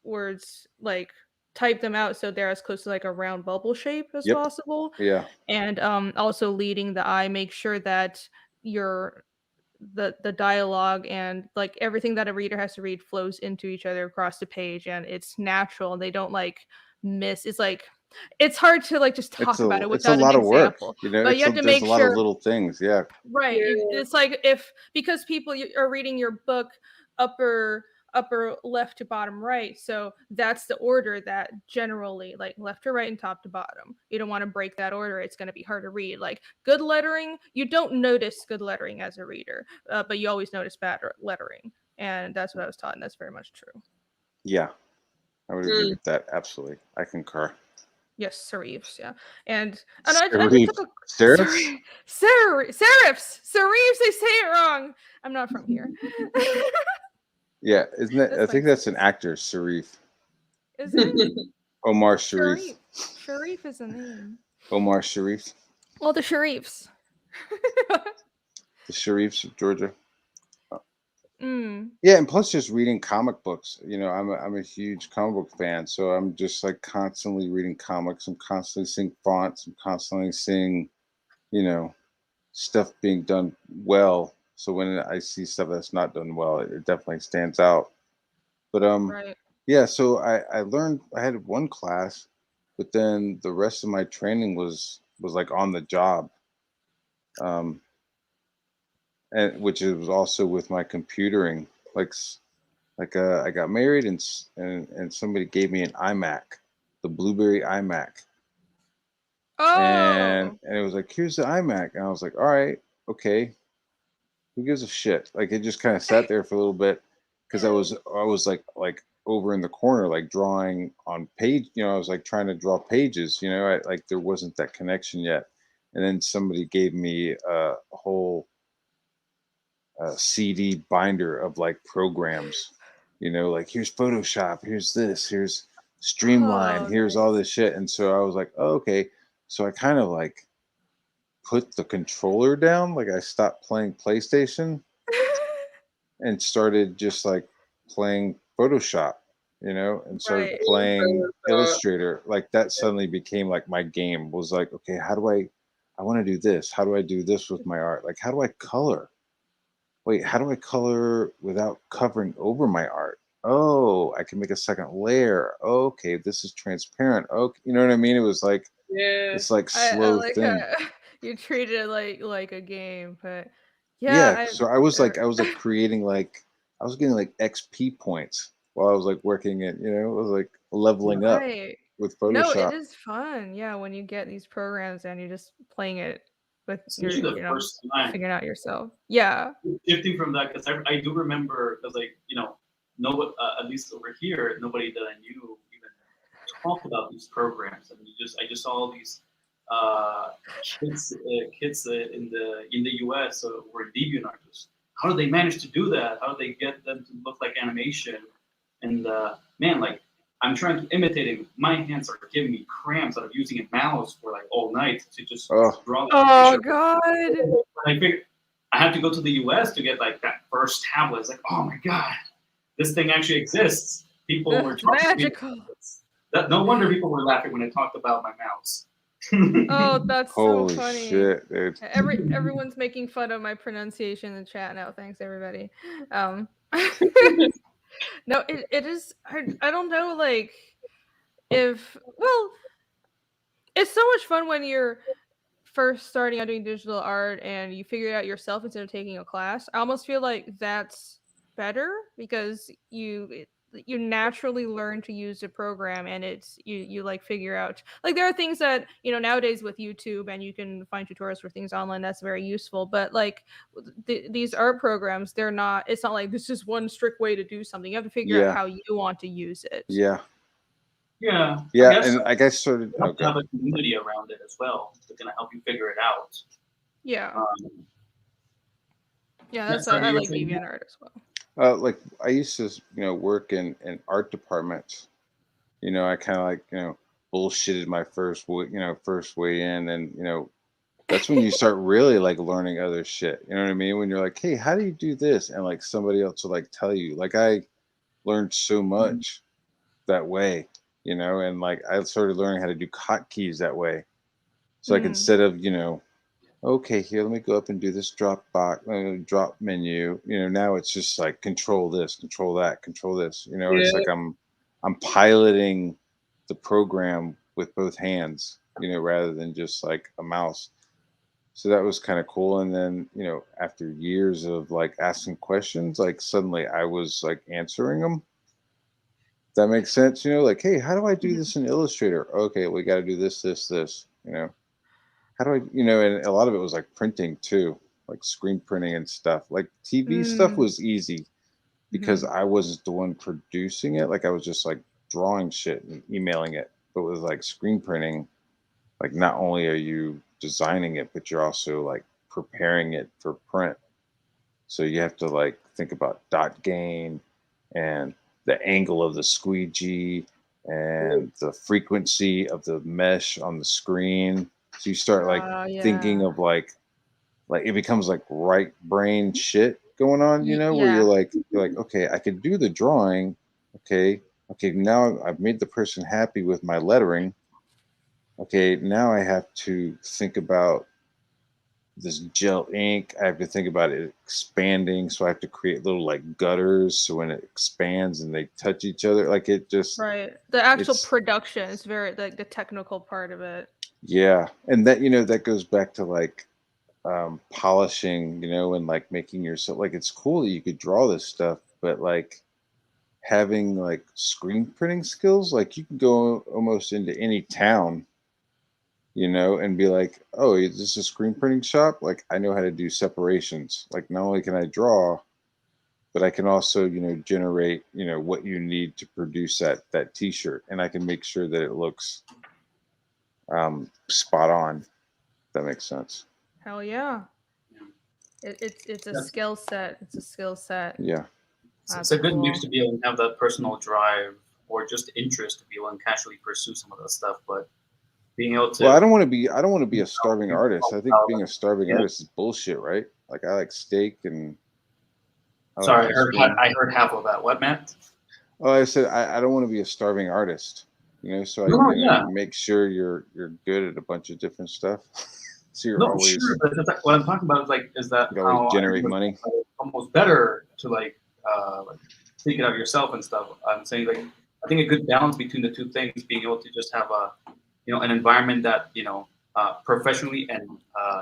words like type them out so they're as close to like a round bubble shape as possible. Yeah. And also leading the I, make sure that the dialogue and like everything that a reader has to read flows into each other across the page, and it's natural, and they don't like miss. It's like it's hard to like just talk about it It's a without an lot of work, example, but you have to there's make a lot of sure. little things. Yeah. Right. It's like because people are reading your book upper left to bottom right, so that's the order that generally, like left to right and top to bottom. You don't want to break that order. It's going to be hard to read. Like good lettering, you don't notice good lettering as a reader, but you always notice bad lettering, and that's what I was taught, and that's very much true. Yeah, I would agree with that. Absolutely, I concur. Yes, serifs, yeah. And I took a serifs? Serifs! Serifs, they say it wrong. I'm not from here. Yeah, isn't it? I think that's an actor, Sharif. Is it? Omar Sharif. Sharif is a name. Omar Sharif. Well, the Sharifs. The Sharifs of Georgia. Mm. Yeah, and plus just reading comic books. I'm a huge comic book fan, so I'm just like constantly reading comics. I'm constantly seeing fonts. I'm constantly seeing, stuff being done well. So when I see stuff that's not done well, it definitely stands out. But right. yeah. So I learned. I had one class, but then the rest of my training was like on the job. And which was also with my computering, like I got married and somebody gave me an iMac, the Blueberry iMac. Oh. And it was like, here's the iMac, and I was like, all right, okay, who gives a shit? Like it just kind of sat there for a little bit because I was like over in the corner, like drawing on page. I was like trying to draw pages. Like there wasn't that connection yet, and then somebody gave me a whole CD binder of like programs, like here's Photoshop, here's this, here's Streamline, here's all this shit. And so I was like, oh, okay. So I kind of like put the controller down, like I stopped playing PlayStation and started just like playing Photoshop, and started playing Illustrator. Like that suddenly became like my game. Was like, okay, how do I want to do this? How do I do this with my art? Like, how do I color? Wait, how do I color without covering over my art? Oh, I can make a second layer. Okay, this is transparent. Okay, you know what I mean? It was like it's like slow I like thing. You treat it like a game, but yeah. So I was like creating like I was getting like XP points while I was like working it. It was like leveling up with Photoshop. No, it is fun. Yeah, when you get these programs and you're just playing it with especially the first time figuring out yourself. Yeah. Shifting from that, because I do remember, because like no, at least over here, nobody that I knew even talked about these programs, and I just saw all these kids in the US who were deviant artists. How do they manage to do that? How do they get them to look like animation? And man, like I'm trying to imitate him. My hands are giving me cramps out of using a mouse for like all night to just draw. Oh God! I figured I had to go to the US to get like that first tablet. It's like, oh my God, this thing actually exists. People were magical. No wonder people were laughing when I talked about my mouse. Oh, that's so Holy funny. shit, dude. Everyone's making fun of my pronunciation in the chat now. Thanks, everybody. No, it is. I don't know, like, well, it's so much fun when you're first starting out doing digital art and you figure it out yourself instead of taking a class. I almost feel like that's better because you naturally learn to use a program, and it's you like figure out, like, there are things that nowadays with YouTube, and you can find tutorials for things online, that's very useful, but like these art programs, it's not like this is one strict way to do something. You have to figure out how you want to use it. Yeah. Yeah. And I guess sort of have a community around it as well that's gonna help you figure it out. Yeah. That's I like DeviantArt as well. Like I used to, work in art departments. I kind of like, bullshitted my first way in, and that's when you start really like learning other shit. You know what I mean? When you're like, hey, how do you do this? And like somebody else will like tell you. Like I learned so much that way, and like I started learning how to do hotkeys that way. So like instead of, okay, here, let me go up and do this drop menu. Now it's just like control this, control that, control this. It's like I'm piloting the program with both hands, rather than just like a mouse. So that was kind of cool. And then, after years of like asking questions, like suddenly I was like answering them. That makes sense, like, hey, how do I do this in Illustrator? Okay, we got to do this, this, this, how do I, and a lot of it was like printing too, like screen printing and stuff. Like TV stuff was easy because I wasn't the one producing it. Like I was just like drawing shit and emailing it. But with like screen printing, like not only are you designing it, but you're also like preparing it for print. So you have to like think about dot gain and the angle of the squeegee and the frequency of the mesh on the screen. So you start like thinking of like it becomes like right brain shit going on, where you're like, okay, I could do the drawing. Okay, now I've made the person happy with my lettering. Okay, now I have to think about this gel ink. I have to think about it expanding, so I have to create little like gutters so when it expands and they touch each other, like it just the actual production is very like the technical part of it. Yeah, and that that goes back to like polishing, and like making yourself, like, it's cool that you could draw this stuff, but like having like screen printing skills, like you can go almost into any town, and be like, oh, is this a screen printing shop? Like I know how to do separations. Like not only can I draw, but I can also, generate, what you need to produce that t-shirt, and I can make sure that it looks spot on. That makes sense. Hell yeah. It's a skill set. It's a skill set. Yeah. It's a good mix to be able to have that personal drive or just interest to be able to casually pursue some of that stuff, but being able to. Well, I don't want to be a starving artist. I think being a starving artist is bullshit, right? Like I like steak and. Sorry, I heard half of that. What, Matt? Oh, I said I don't want to be a starving artist. So I make sure you're good at a bunch of different stuff. So you're always. Sure, but what I'm talking about is that you always generate money. Almost better to like think it out yourself and stuff. I'm saying like I think a good balance between the two things, being able to just have an environment that professionally and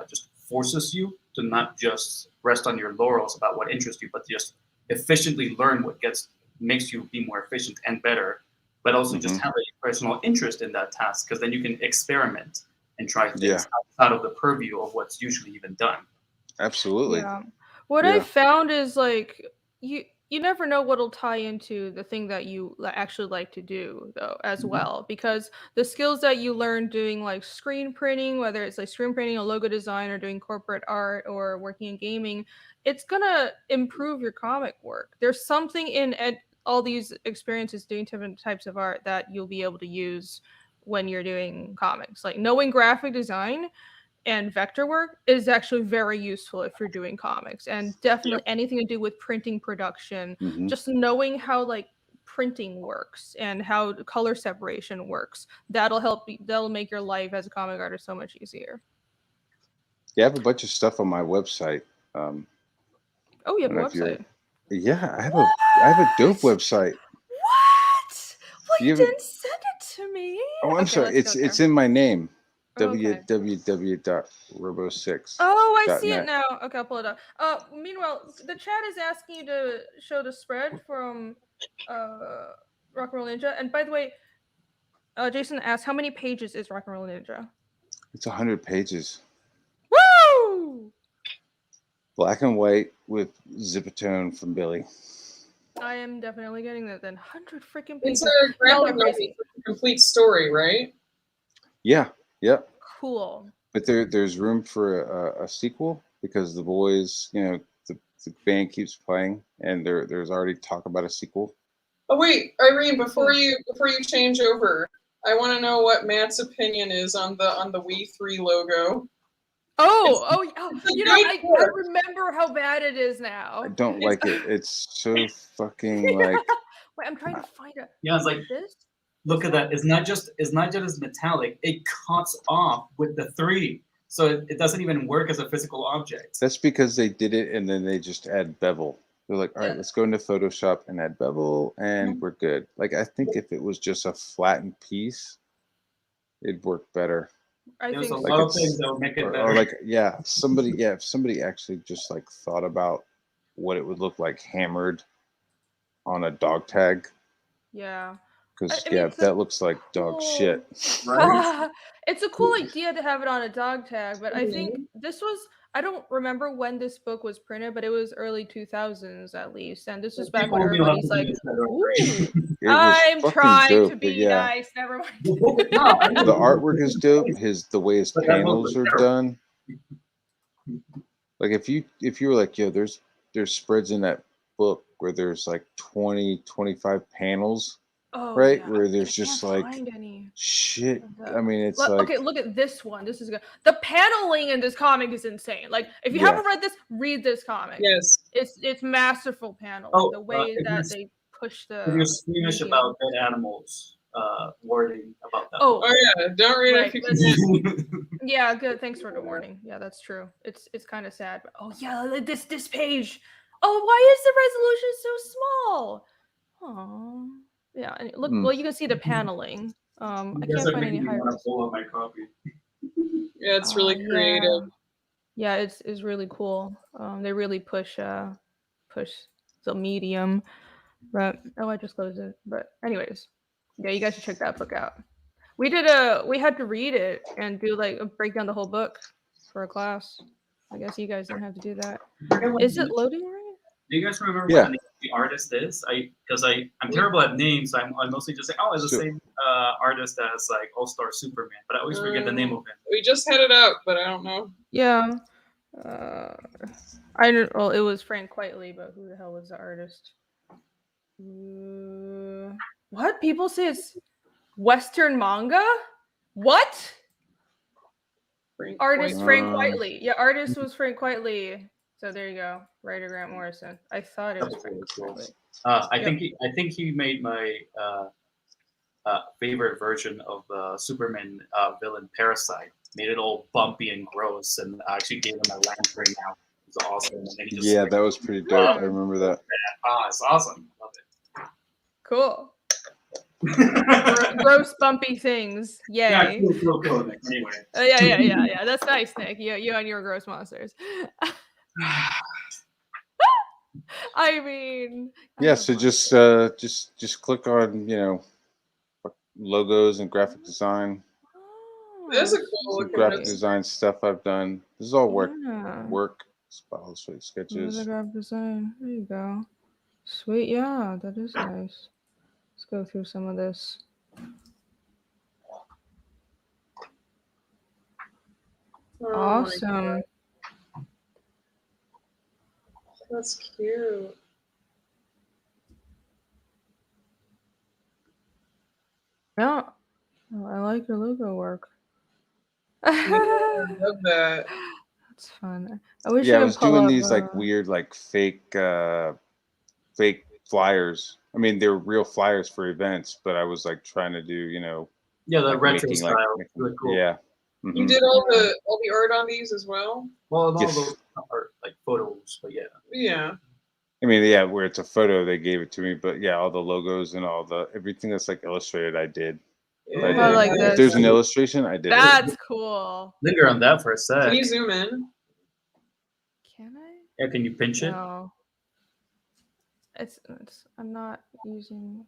just forces you to not just rest on your laurels about what interests you, but just efficiently learn what makes you be more efficient and better, but also just have a personal interest in that task, because then you can experiment and try things outside of the purview of what's usually even done. Absolutely. Yeah. What I found is like you never know what'll tie into the thing that you actually like to do though as well, because the skills that you learn doing like screen printing, whether it's like screen printing, a logo design, or doing corporate art, or working in gaming, it's gonna improve your comic work. There's something in all these experiences doing different types of art that you'll be able to use when you're doing comics. Like knowing graphic design and vector work is actually very useful if you're doing comics, and definitely anything to do with printing production. Just knowing how like printing works and how color separation works. That'll make your life as a comic artist so much easier. Yeah, I have a bunch of stuff on my website. Oh, you have a website? Yeah, I have a dope website. What? Well, you haven't- didn't send it to me. Oh, I'm sorry. It's in my name. Okay. www.robo6. Oh, I see it now. Okay, I'll pull it up. Meanwhile, the chat is asking you to show the spread from Rock and Roll Ninja. And by the way, Jason asked, how many pages is Rock and Roll Ninja? It's 100 pages. Woo! Black and white with Zipatone from Billy. I am definitely getting that then. 100 freaking pages. It's a graphic novel for the complete story, right? Yeah. Yep. Cool. But there's room for a sequel because the boys, the band keeps playing, and there's already talk about a sequel. Oh wait, Irene, before you change over, I want to know what Matt's opinion is on the We 3 logo. I remember how bad it is now. I don't like it. It's so fucking like. Wait, I'm trying to find it. Yeah, it's like this. Look at that. It's not just metallic. It cuts off with the 3, so it doesn't even work as a physical object. That's because they did it and then they just add bevel. They're like, all right, let's go into Photoshop and add bevel, and we're good. Like, I think if it was just a flattened piece, it'd work better. There's a lot of things that would make it better. Or like, if somebody actually just like thought about what it would look like hammered on a dog tag. Yeah. Because that looks like dog shit. Right? It's a cool idea to have it on a dog tag, but I think this was, I don't remember when this book was printed, but it was early 2000s at least, and this was back when everybody's like, I'm trying to be nice, never mind. The artwork is dope. The way his panels are done. Like if you were like, there's spreads in that book where there's like 20, 25 panels. Right, yeah. Where there's just like shit. I mean, it's okay. Look at this one. This is good. The paneling in this comic is insane. Like, if you haven't read this, read this comimic. Yes, it's masterful paneling. The way that they push the. You're squeamish about dead animals. Wording about that. Oh yeah, don't read it if you can. Yeah, good. Thanks for the warning. Yeah, that's true. It's kind of sad. But, this page. Oh, why is the resolution so small? Oh. Yeah, and look. Well, you can see the paneling. I can't find any higher. Pull up my copy. Yeah, it's really creative. Yeah, it's really cool. They really push the medium. But I just closed it. But anyways, yeah, you guys should check that book out. We had to read it and do like a breakdown the whole book for a class. I guess you guys didn't have to do that. Is it loading right? Do you guys remember what the name of the artist is? Because I'm terrible at names. I mostly just say, it's the same artist as like All-Star Superman, but I always forget the name of him. We just had it up, but I don't know. Yeah. It was Frank Quitely, but who the hell was the artist? What? People say it's Western manga? What? Frank Quitely. Yeah, artist was Frank Quitely. So there you go, writer Grant Morrison. I thought it was Frank Quitely. I think he made my favorite version of the Superman villain Parasite. Made it all bumpy and gross, and I actually gave him a lantern now. It was awesome. And then he just that was pretty dope. I remember that. It's awesome. Love it. Cool. Gross, bumpy things. Yay. Yeah, cool. Anyway. Yeah. That's nice, Nick. You and your gross monsters. I mean. So just click on logos and graphic design. That's a cool graphic design stuff I've done. This is all work. Sketches. Graphic design. There you go. Sweet, yeah, that is nice. Let's go through some of this. Awesome. That's cute. Yeah, I like your logo work. I love that. That's fun. I wish I was doing these like weird, like fake flyers. I mean, they were real flyers for events, but I was like trying to do, you know, Yeah, the like retro making, style. like, Really cool. yeah. You did all the art on these as well? Well, all Yes. those are like photos, but yeah. Yeah. I mean, yeah, where it's a photo, they gave it to me, but yeah, all the logos and all the everything that's like illustrated, I did. Yeah. I did. I like If this. there's an illustration, I did. That's cool. Linger on that for a sec. Can you zoom in? Can I? Yeah, can you pinch it? No. It's I'm not using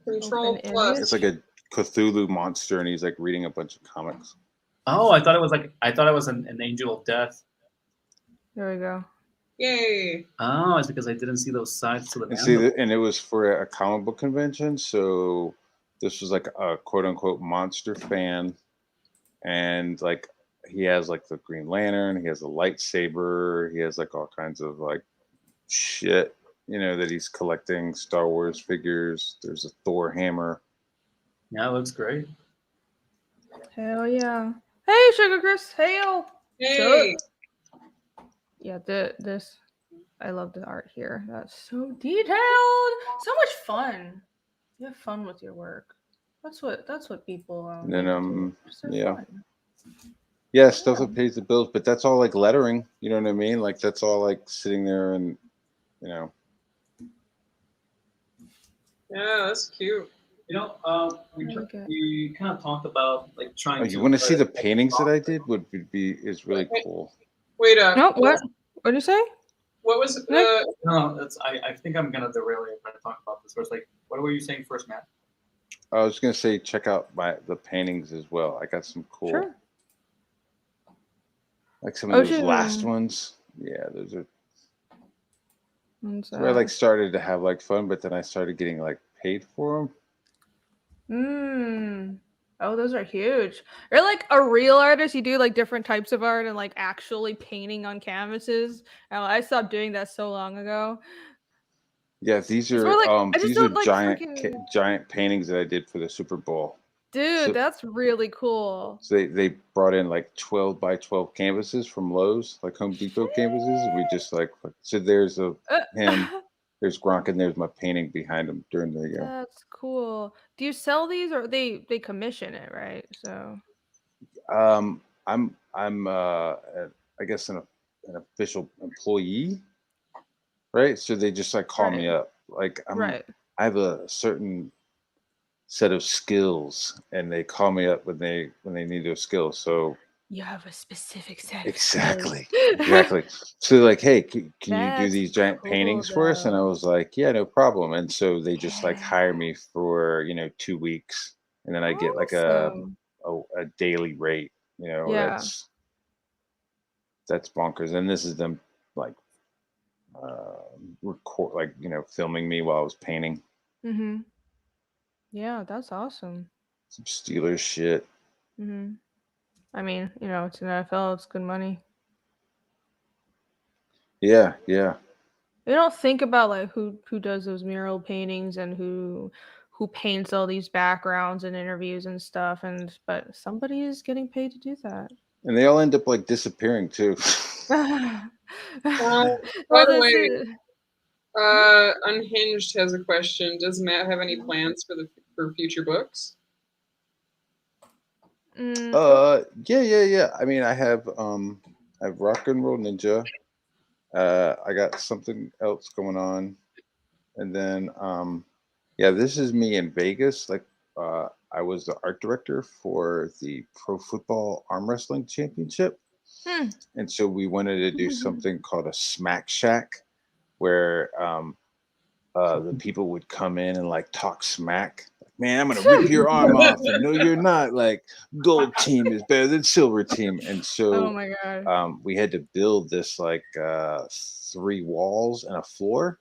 Control Open plus. image? It's like a Cthulhu monster, and he's like reading a bunch of comics. Oh, I thought it was an angel of death. There we go. Yay. Oh, it's because I didn't see those sides to the And see, mandible. and it was for a comic book convention, so this was like a quote unquote monster fan, and like he has like the Green Lantern, he has a lightsaber, he has like all kinds of like shit, you know, that he's collecting Star Wars figures. There's a Thor hammer. Yeah, it looks great. Hell yeah. Hey, Sugar Chris. Hail. Yay. Yeah, this I love the art here. That's so detailed. So much fun. You have fun with your work. That's what people And then do. So yeah. fun. Yeah, stuff that pays the bills, but that's all like lettering, you know what I mean? Like that's all like sitting there and, you know. Yeah, that's cute. You know, we kind of talked about like trying Oh, to. you want to see the paintings that I did? Is really cool. Wait No, what? What did you say? What was No, that's. I think I'm gonna derail you if I talk about this. First, like, what were you saying first, Matt? I was gonna say check out the paintings as well. I got some cool, Sure. like some of those last ones. Yeah, those are. So I like started to have like fun, but then I started getting like paid for them. Oh, those are huge. You're like a real artist. You do like different types of art and like actually painting on canvases. I stopped doing that so long ago. Yeah, these are giant paintings that I did for the Super Bowl. Dude, that's really cool. So they brought in like 12 by 12 canvases from Lowe's, like Home Depot canvases. We just like so there's him, there's Gronk, and there's my painting behind him during the year. That's cool. Do you sell these or they commission it, right? So I'm I guess an official employee, right? So they just like call me up. Like I have a certain set of skills, and they call me up when they need those skills. So you have a specific set. Exactly. So like, hey, can you do these giant paintings for us? And I was like, yeah, no problem. And so they just like hire me for 2 weeks, and then I get like a daily rate. That's bonkers. And this is them like record, like filming me while I was painting. Yeah, that's awesome. Some Steelers shit. I mean, it's an NFL. It's good money. Yeah. You don't think about like who does those mural paintings and who paints all these backgrounds and interviews and stuff, but somebody is getting paid to do that. And they all end up like disappearing too. By the way, Unhinged has a question. Does Matt have any plans for future books? Yeah. I mean, I have Rock and Roll Ninja. I got something else going on, and then this is me in Vegas. Like I was the art director for the Pro Football Arm Wrestling Championship, and so we wanted to do something called a Smack Shack, where the people would come in and like talk smack. Man, I'm gonna rip your arm off, and no, you're not. Like, gold team is better than silver team, and so oh my God. We had to build this like 3 walls and a floor,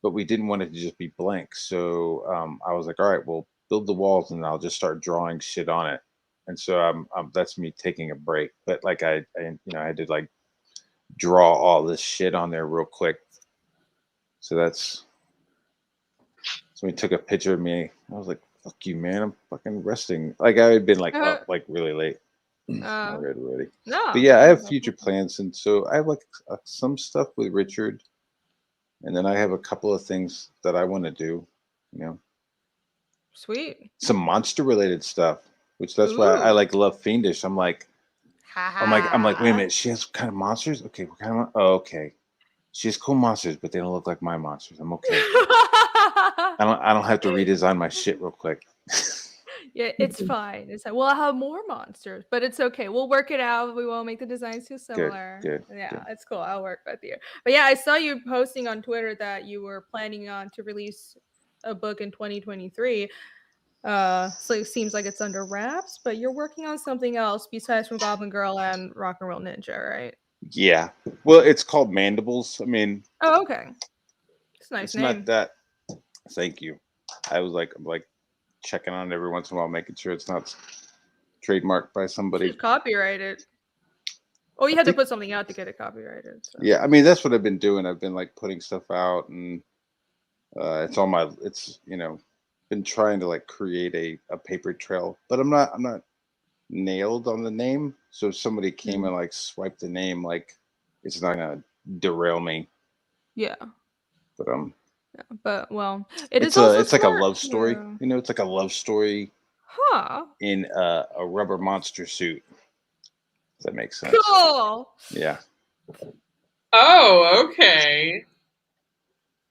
but we didn't want it to just be blank. So I was like, all right, well, build the walls, and I'll just start drawing shit on it. And so that's me taking a break. But like I had to like draw all this shit on there real quick. So we took a picture of me. I was like, fuck you, man. I'm fucking resting. Like I had been like up like really late. Already. No. But yeah, I have future plans. And so I have like some stuff with Richard. And then I have a couple of things that I want to do, you know, Sweet. some monster related stuff, which that's why I like love Fiendish. I'm like, wait a minute. She has kind of monsters. Okay, what kind of? Oh, okay. She has cool monsters, but they don't look like my monsters. I'm okay. I don't have to redesign my shit real quick. Yeah, it's fine. It's like, well, I'll have more monsters, but it's okay. We'll work it out. We won't make the designs too similar. Good. Yeah, it's cool. I'll work with you. But yeah, I saw you posting on Twitter that you were planning on to release a book in 2023. So it seems like it's under wraps, but you're working on something else besides from Goblin Girl and Rock and Roll Ninja, right? Yeah. Well, it's called Mandibles. I mean, oh, okay. It's a nice it's name. not that. Thank you. I'm like checking on it every once in a while, making sure it's not trademarked by somebody. It's copyrighted. Oh, you had to put something out to get it copyrighted. So. Yeah, I mean that's what I've been doing. I've been like putting stuff out, and it's been trying to like create a paper trail, but I'm not nailed on the name. So if somebody came and like swiped the name, like it's not gonna derail me. Yeah. But yeah, but well, it's like a love story. You know, it's like a love story. Huh. In a rubber monster suit. Does that make sense? Cool. Yeah. Oh, okay.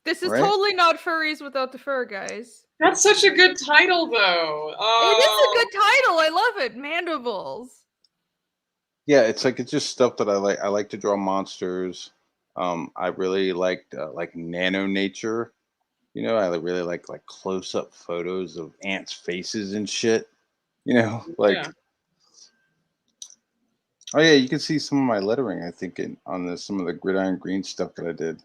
This is totally not furries without the fur, guys. That's such a good title, though. Oh. It is a good title. I love it. Mandibles. Yeah, it's just stuff that I like. I like to draw monsters. I really liked like nano nature. You know, I really like close up photos of ants' faces and shit. You know, like. Yeah. Oh yeah, you can see some of my lettering. I think on some of the gridiron green stuff that I did.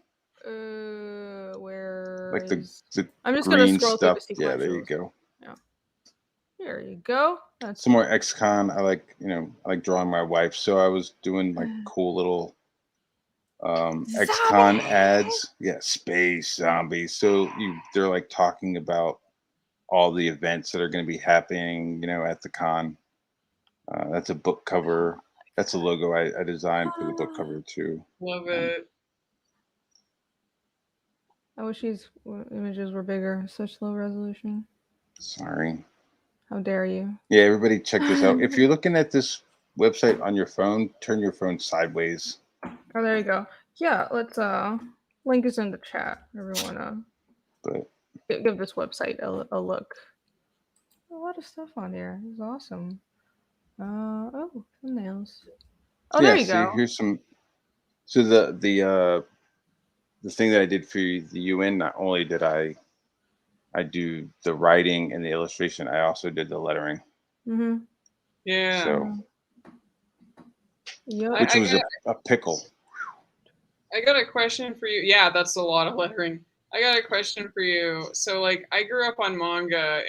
Where? Like the I'm just green gonna scroll stuff. through the Yeah, there you go. Yeah. There you go. That's some more ex-con. I like drawing my wife, so I was doing like cool little ex-con ads. Yeah, space zombies. So they're like talking about all the events that are going to be happening, at the con. That's a book cover. That's a logo I designed for the book cover too. Love it. I wish these images were bigger. Such low resolution. Sorry. How dare you? Yeah, everybody check this out. If you're looking at this website on your phone, turn your phone sideways. Oh, there you go. Yeah, let's link is in the chat. Everyone give this website a look. A lot of stuff on there. It's awesome. Oh, thumbnails. Oh, yeah, there you go. Here's some. So the thing that I did for the UN, not only did I do the writing and the illustration, I also did the lettering. Mm-hmm. Yeah. So. Yep. Which was a pickle. I got a question for you. Yeah, that's a lot of lettering. I got a question for you. So like I grew up on manga,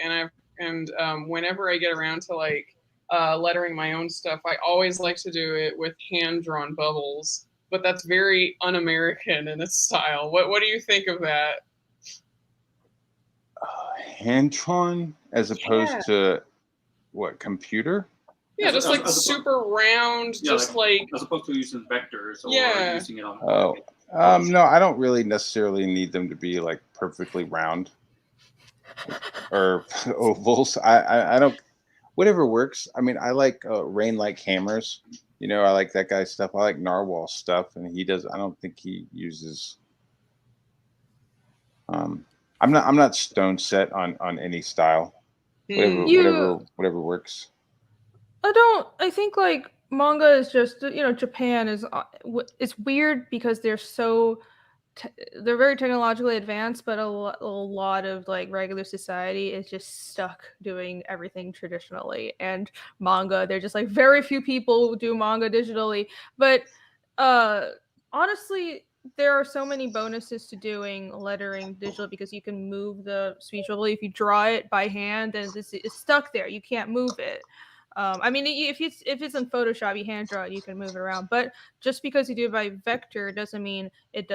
and whenever I get around to like lettering my own stuff, I always like to do it with hand-drawn bubbles. But that's very un-American in its style. What do you think of that? Hand-drawn as opposed to what, computer? Yeah, just like super round, just like as opposed to using vectors or using it on. No, I don't really necessarily need them to be like perfectly round or ovals. I don't. Whatever works. I mean, I like Rain-like hammers. I like that guy's stuff. I like Narwhal stuff, and he does. I don't think he uses. I'm not stone set on any style. Whatever works. I think like manga is just, Japan is, it's weird because they're very technologically advanced, but a lot of like regular society is just stuck doing everything traditionally. And manga, they're just like very few people do manga digitally. But honestly, there are so many bonuses to doing lettering digital because you can move the speech bubble. If you draw it by hand, then it's stuck there. You can't move it. I mean, if it's in Photoshop, you hand draw it, you can move it around. But just because you do it by vector doesn't mean it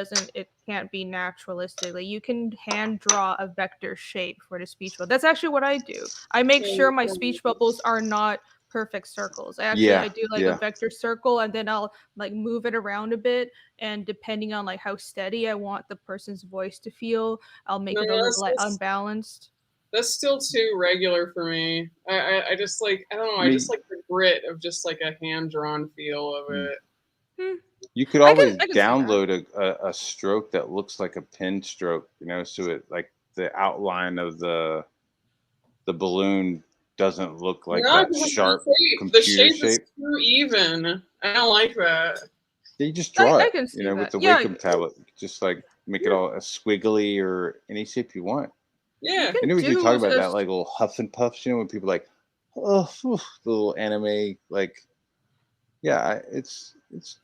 can't be naturalistic. Like you can hand draw a vector shape for the speech bubble. That's actually what I do. I make sure my speech bubbles are not perfect circles. I do like yeah. a vector circle, and then I'll like move it around a bit, and depending on like how steady I want the person's voice to feel, I'll make it a little like unbalanced. That's still too regular for me. I just like, I don't know, I just like the grit of just like a hand-drawn feel of it. You could always download a stroke that looks like a pen stroke, you know, so it like the outline of the balloon doesn't look like that sharp computer the shape shape. is too even. I don't like that. Yeah, you just draw it, can see you know, that. with the Wacom tablet. Just like make it all a squiggly or any shape you want. Yeah. And we talk about that like little huff and puffs, you know, when people like, oh, the little anime, like, yeah, it's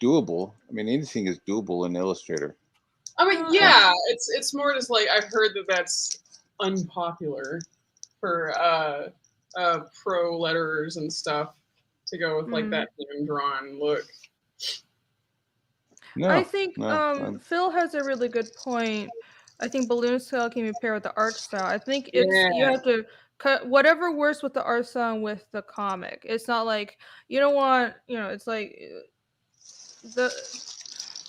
doable. I mean, anything is doable in Illustrator. I mean, yeah, it's more just like I've heard that that's unpopular for pro letterers and stuff to go with like that hand-drawn look. No, I think Phil has a really good point. I think balloon style can be paired with the art style. I think it's you have to cut whatever works with the art style and with the comic. It's not like you don't want, you know, it's like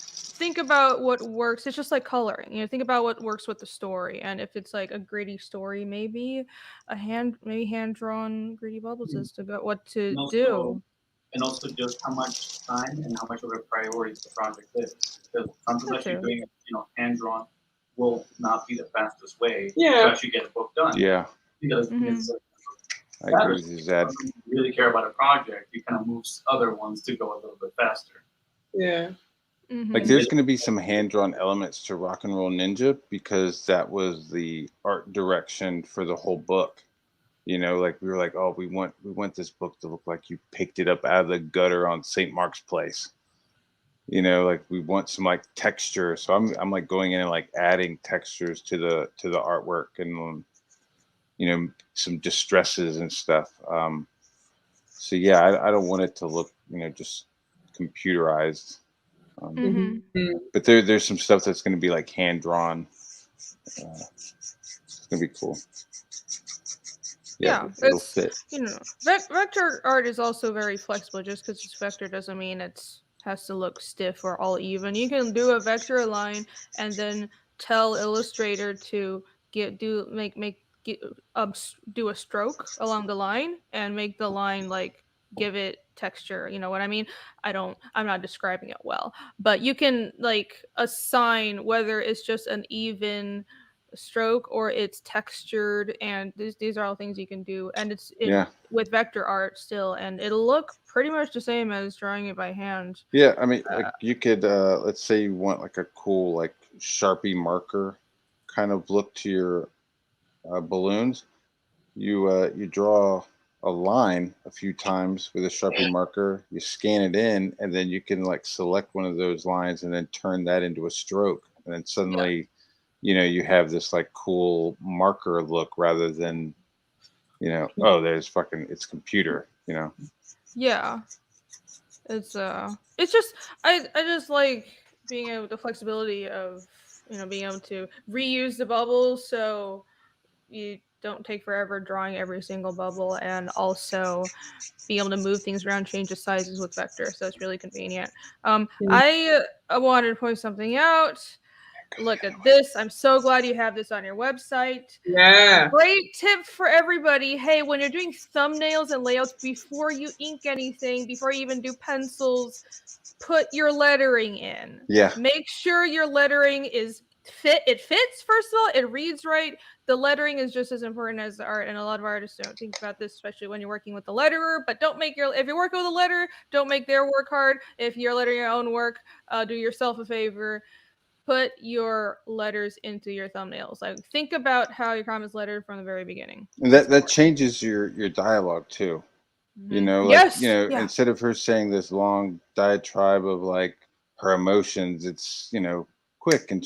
think about what works. It's just like coloring. You know, think about what works with the story. And if it's like a gritty story, maybe hand drawn gritty bubbles is to go what to do. And also just how much time and how much of a priority the project is. Because something that you're doing, you know, hand drawn will not be the fastest way to actually get a book done. Yeah. Because it's I agree with you, Zad. If you really care about a project, you kind of move other ones to go a little bit faster. Yeah. Like there's going to be some hand-drawn elements to Rock and Roll Ninja because that was the art direction for the whole book. You know, like we were like, oh, we want this book to look like you picked it up out of the gutter on St. Mark's Place. You know, like we want some like texture. So I'm like going in and like adding textures to the artwork and you know, some distresses and stuff. So yeah, I don't want it to look, you know, just computerized. But there's some stuff that's going to be like hand drawn. It's going to be cool. Yeah, it'll fit. You know, vector art is also very flexible. Just because it's vector doesn't mean it has to look stiff or all even. You can do a vector line and then tell Illustrator to do a stroke along the line and make the line like give it texture. You know what I mean? I'm not describing it well, but you can like assign whether it's just an even stroke or it's textured, and these are all things you can do, and it's with vector art still, and it'll look pretty much the same as drawing it by hand. Yeah, I mean, like you could let's say you want like a cool like Sharpie marker kind of look to your balloons. You draw a line a few times with a Sharpie marker, you scan it in, and then you can like select one of those lines and then turn that into a stroke, and then suddenly you know, you have this like cool marker look rather than, you know, oh, it's computer, you know. Yeah. It's just I just like being able the flexibility of, you know, being able to reuse the bubbles so you don't take forever drawing every single bubble, and also being able to move things around, change the sizes with vector. So it's really convenient. I wanted to point something out. Look at this. I'm so glad you have this on your website. Yeah. Great tip for everybody. Hey, when you're doing thumbnails and layouts, before you ink anything, before you even do pencils, put your lettering in. Yeah. Make sure your lettering is it fits, first of all, it reads right. The lettering is just as important as the art, and a lot of artists don't think about this, especially when you're working with the letterer. But if you're working with a letterer, don't make their work hard. If you're lettering your own work, do yourself a favor. Put your letters into your thumbnails. Like think about how your comments lettered from the very beginning. And that changes your dialogue too. You know, like instead of her saying this long diatribe of like her emotions, it's, you know, quick and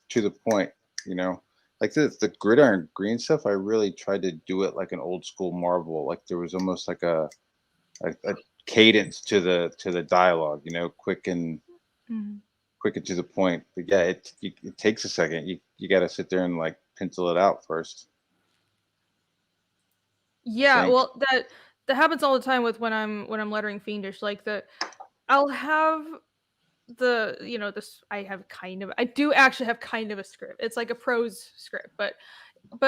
to the point. You know, like the gridiron green stuff, I really tried to do it like an old school Marvel. Like there was almost like a cadence to the dialogue. You know, quick and to the point. But yeah, it takes a second. You got to sit there and like pencil it out first. Yeah, well, that happens all the time with when I'm lettering Fiendish. Like I'll have this. I do actually have kind of a script. It's like a prose script, but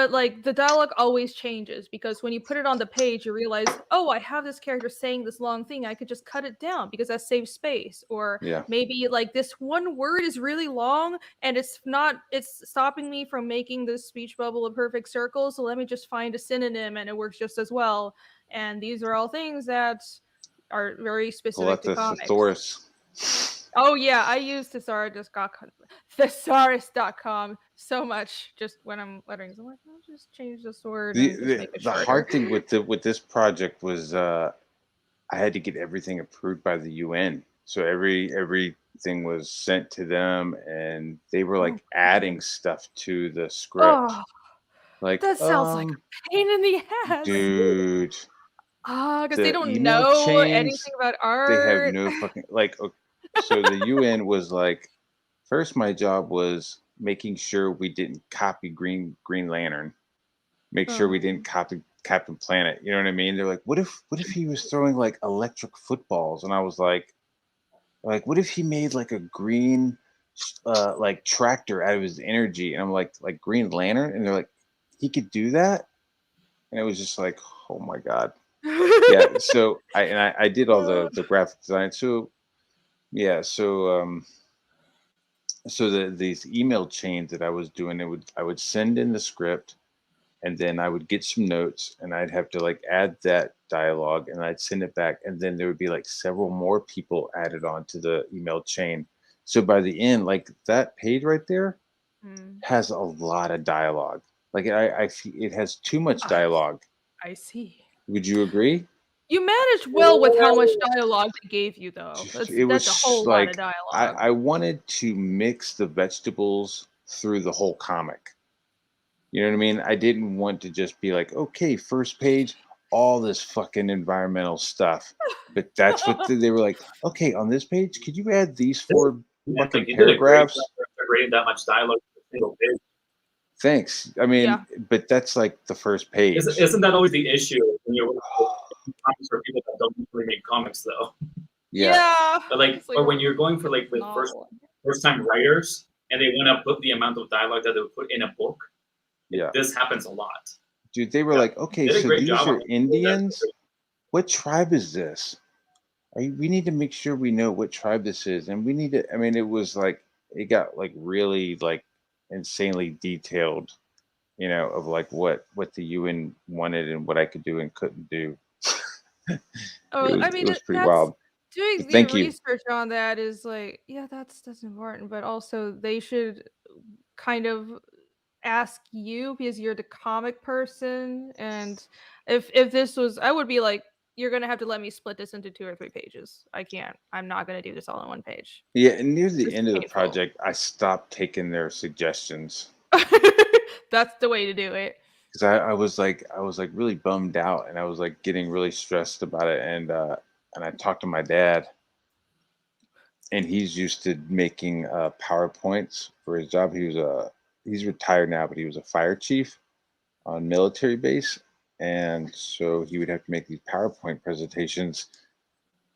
like the dialogue always changes because when you put it on the page, you realize, oh, I have this character saying this long thing. I could just cut it down because that saves space. Or maybe like this one word is really long and it's stopping me from making this speech bubble a perfect circle. So let me just find a synonym and it works just as well. And these are all things that are very specific to comics. Thesaurus. Oh yeah, I use thesaurus.com so much just when I'm lettering. I'm like, I'll just change this word and just make it The shorter. hard thing with this project was I had to get everything approved by the UN. So everything was sent to them, and they were like adding stuff to the script. Oh, like that sounds like a pain in the ass, dude. Because they don't email know chains, anything about art. They have no fucking like. So the UN was like, first my job was making sure we didn't copy Green Lantern, make sure we didn't copy Captain Planet. You know what I mean? They're like, what if he was throwing like electric footballs? And I was like, what if he made like a green like tractor out of his energy? And I'm like Green Lantern? And they're like, he could do that? And it was just like, oh my God. Yeah. So I did all the graphic design. So yeah. So these email chains that I was doing, I would send in the script, and then I would get some notes, and I'd have to like add that dialogue, and I'd send it back, and then there would be like several more people added on to the email chain. So by the end, like that page right there has a lot of dialogue. Like it has too much dialogue. I see. Would you agree? You managed well with how much dialogue they gave you, though. That's a whole lot of dialogue. I wanted to mix the vegetables through the whole comic. You know what I mean? I didn't want to just be like, okay, first page, all this fucking environmental stuff. But that's what they were like, okay, on this page, could you add these 4 fucking paragraphs? Reading that much dialogue in a single page. Thanks. I mean, but that's like the first page. Isn't that always the issue when you're comics for people that don't really make comics, though? Yeah. But when you're going for like with first time writers and they want to put the amount of dialogue that they would put in a book, this happens a lot. Dude, they were like, okay, so these are Indians. What tribe is this? We need to make sure we know what tribe this is, and we need to. I mean, it was like it got like really like insanely detailed, you know, of like what the UN wanted and what I could do and couldn't do. It was pretty wild. Doing the research on that is like, that's important, but also they should kind of ask you because you're the comic person, and if this was, I would be like, you're gonna have to let me split this into 2 or 3 pages. I'm not gonna do this all in 1 page. Yeah, and near the end of the project, I stopped taking their suggestions. That's the way to do it. Because I was like really bummed out, and I was like getting really stressed about it, and I talked to my dad, and he's used to making PowerPoints for his job. He's retired now, but he was a fire chief on military base, and so he would have to make these PowerPoint presentations,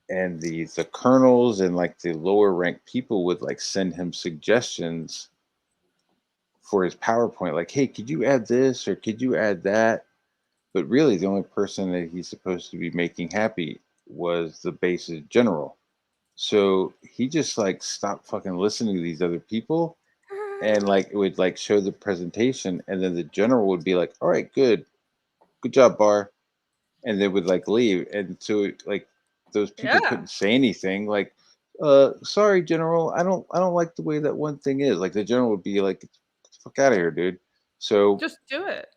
and the colonels and like the lower ranked people would like send him suggestions for his PowerPoint, like, hey, could you add this or could you add that? But really, the only person that he's supposed to be making happy was the base's general. So he just like stopped fucking listening to these other people, and like it would like show the presentation, and then the general would be like, all right, good job, Bahr, and they would like leave. And so like those people couldn't say anything, like, sorry, general, I don't like the way that one thing is. Like the general would be like, get the fuck out of here, dude. So just do it.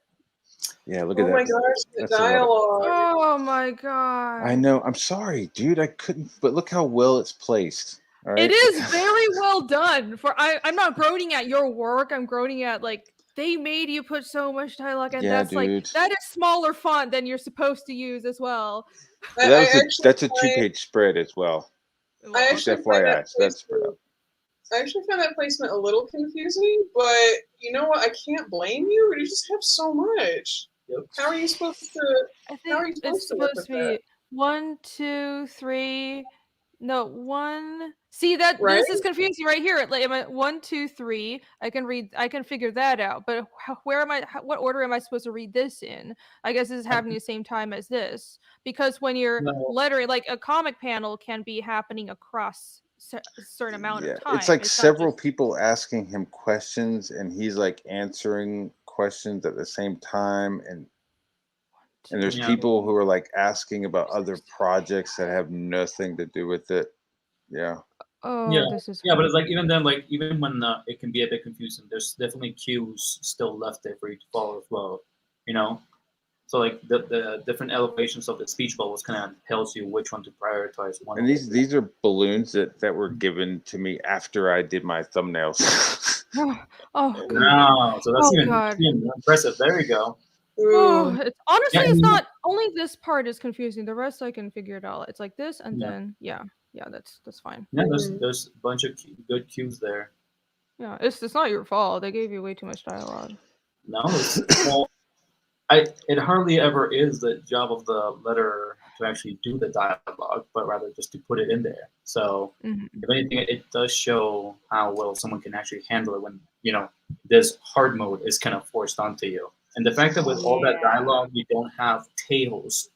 Yeah, look at that. Oh my gosh, the dialogue. Oh my god. I know. I'm sorry, dude. I couldn't, but look how well it's placed. All right? It is very well done. I'm not groaning at your work. I'm groaning at like they made you put so much dialogue, and that's dude. Like that is smaller font than you're supposed to use as well. That's a 2-page spread as well. I actually FYI, so that's spread out. I actually found that placement a little confusing, but you know what? I can't blame you. You just have so much. How are you supposed to? I think it's supposed to be 1, 2, 3. No, 1. See that right? This is confusing right here. Like, am I 1, 2, 3? I can figure that out. But what order am I supposed to read this in? I guess this is happening at the same time as this, because when you're lettering, like a comic panel can be happening across a certain amount of time. It's like several people asking him questions, and he's like answering questions at the same time, and there's people who are like asking about other projects that have nothing to do with it. Yeah. Oh, this is but it's like even then, like even when it can be a bit confusing, there's definitely cues still left there for you to follow the flow, you know. So like the different elevations of the speech bubbles kind of tells you which one to prioritize. One. And these are balloons that were given to me after I did my thumbnails. Oh, no, so that's even impressive. There we go. Oh, it's honestly it's not only this part is confusing. The rest I can figure it out. It's like this, and then that's fine. Yeah, there's a bunch of good cues there. Yeah, it's not your fault. They gave you way too much dialogue. No, well, it hardly ever is the job of the letterer to actually do the dialogue, but rather just to put it in there. So if anything, it does show how well someone can actually handle it when this hard mode is kind of forced onto you. And the fact that with all that dialogue, you don't have tails,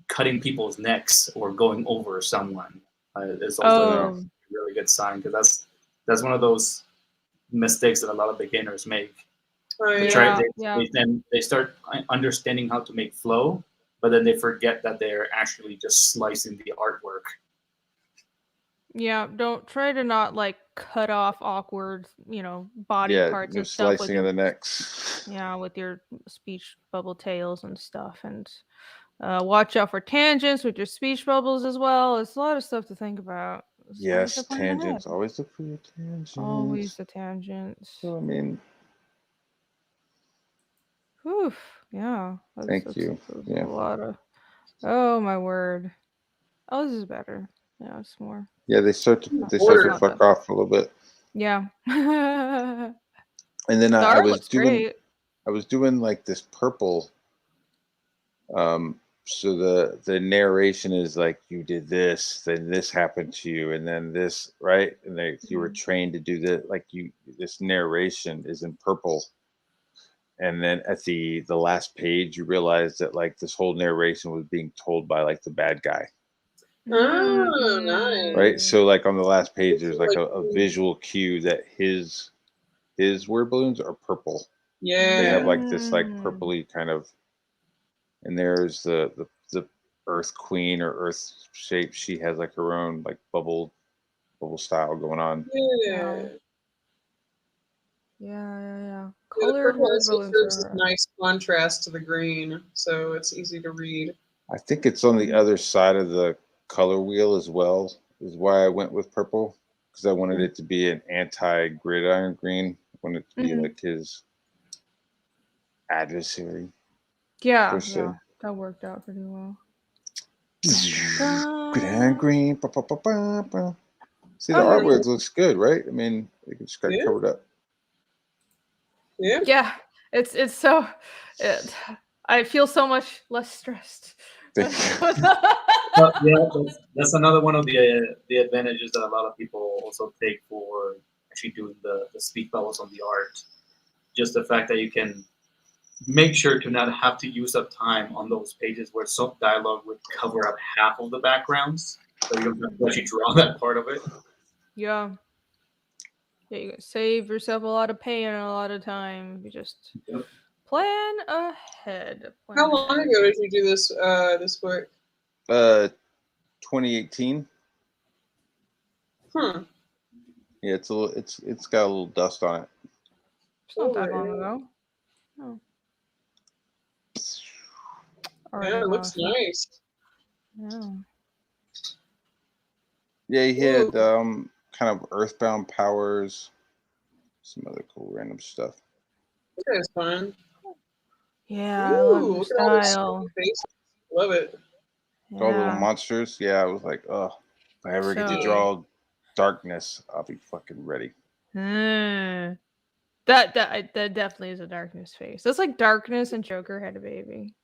cutting people's necks or going over someone is also a really good sign, because that's one of those mistakes that a lot of beginners make. They start understanding how to make flow, but then they forget that they're actually just slicing the artwork. Yeah, don't try to not like cut off awkward, body parts and stuff. Slicing of the necks. Yeah, with your speech bubble tails and stuff, and watch out for tangents with your speech bubbles as well. It's a lot of stuff to think about. Yes, tangents. Always look for your tangents. Always the tangents. So I mean. Whew, yeah. Thank you. A lot of. Oh my word. Oh, this is better. Yeah, it's more. Yeah, they start to fuck off a little bit. Yeah. And then I was doing like this purple. So the narration is like, you did this, then this happened to you, and then this, right? And you were trained to do that. Like this narration is in purple. And then at the last page, you realize that like this whole narration was being told by like the bad guy. Oh, nice. Right. So like on the last page, there's like a visual cue that his word balloons are purple. Yeah. They have like this like purpley kind of, and there's the Earth Queen or Earth shape. She has like her own like bubble style going on. Yeah. Yeah. Color also serves a nice contrast to the green, so it's easy to read. I think it's on the other side of the color wheel as well, is why I went with purple, because I wanted it to be an anti-gridiron green. I wanted it to be like his adversary. Yeah, that worked out pretty well. Gridiron green. See, the artwork looks good, right? I mean, it just got covered up. Yeah, it's so. I feel so much less stressed. That's another one of the advantages that a lot of people also take for actually doing the speak bubbles on the art. Just the fact that you can make sure to not have to use up time on those pages where some dialogue would cover up half of the backgrounds, so you don't have to actually draw that part of it. Yeah, you save yourself a lot of pain and a lot of time. You just plan ahead. How long ago did you do this work? 2018. Yeah, it's got a little dust on it. It's not that long ago. No. Yeah, it looks nice. Yeah, he had kind of earthbound powers, some other cool random stuff. That is fun. Yeah, I love your style. Love it. All the little monsters. Yeah, I was like, oh, if I ever get to draw darkness, I'll be fucking ready. The That definitely is a Darkness face. That's like Darkness and Joker had a baby.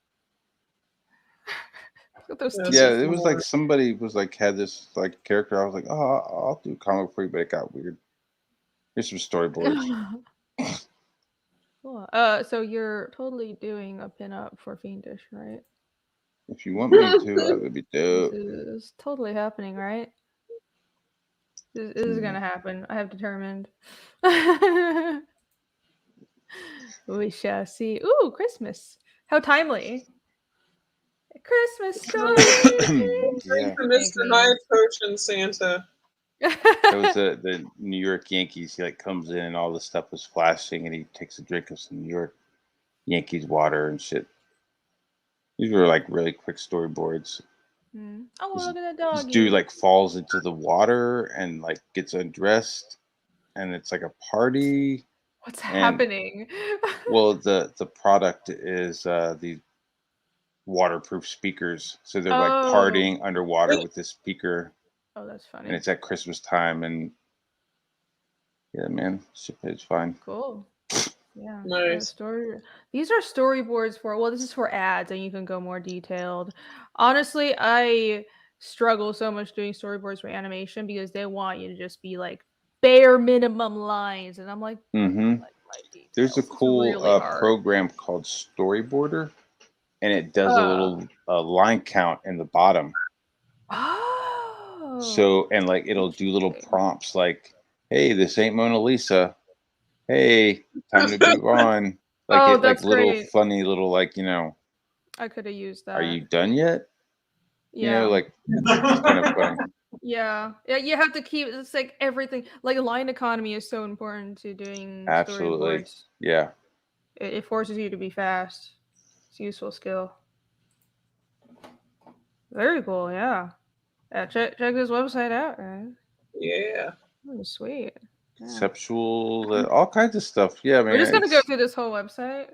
Yeah, it was like somebody was like had this like character. I was like, oh, I'll do a comic for you, but it got weird. Here's some storyboards. Cool. So you're totally doing a pinup for Fiendish, right? If you want me to, that would be dope. This is totally happening, right? This is gonna happen. I have determined. We shall see. Ooh, Christmas! How timely! Christmas story. Yeah. Mr. High Potion Santa. That was the New York Yankees. He like comes in and all the stuff was flashing, and he takes a drink of some New York Yankees water and shit. These were like really quick storyboards. Oh, look at that dog! This dude like falls into the water and like gets undressed, and it's like a party. What's happening? Well, the product is these waterproof speakers, so they're like partying underwater with this speaker. Oh, that's funny. And it's at Christmas time, and yeah, man, it's fine. Cool. Yeah. Nice. These are storyboards for. Well, this is for ads, and you can go more detailed. Honestly, I struggle so much doing storyboards for animation because they want you to just be like bare minimum lines, and I'm like, there's a cool program called Storyboarder, and it does a little line count in the bottom. Oh. So, and like it'll do little prompts like, "Hey, this ain't Mona Lisa. Hey, time to move on." Like that's like little great. funny little like, you know. I could have used that. Are you done yet? Yeah. You know, like it's kind of funny. Yeah, you have to keep. It's like everything. Like line economy is so important to doing Absolutely. storyboards. Yeah. It forces you to be fast. It's a useful skill. Very cool. Yeah. Check this website out, right? Yeah. Oh, sweet. Yeah. Conceptual, all kinds of stuff. Yeah, man. We're just gonna go through this whole website.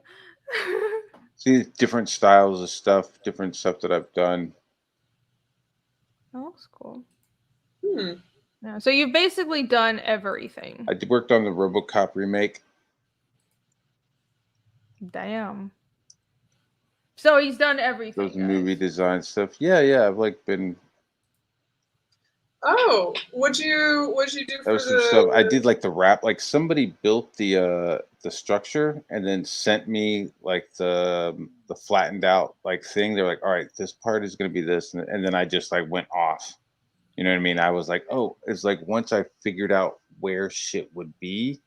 See different styles of stuff, different stuff that I've done. Oh, that's cool. Yeah, so you've basically done everything. I worked on the RoboCop remake. Damn. So he's done everything. Those movie design stuff. Yeah. I've like been. Oh, what'd you do That was some stuff. I did like the wrap. Like somebody built the structure and then sent me like the flattened out like thing. They're like, all right, this part is gonna be this, and then I just like went off. You know what I mean? I was like, oh, it's like once I figured out where shit would be,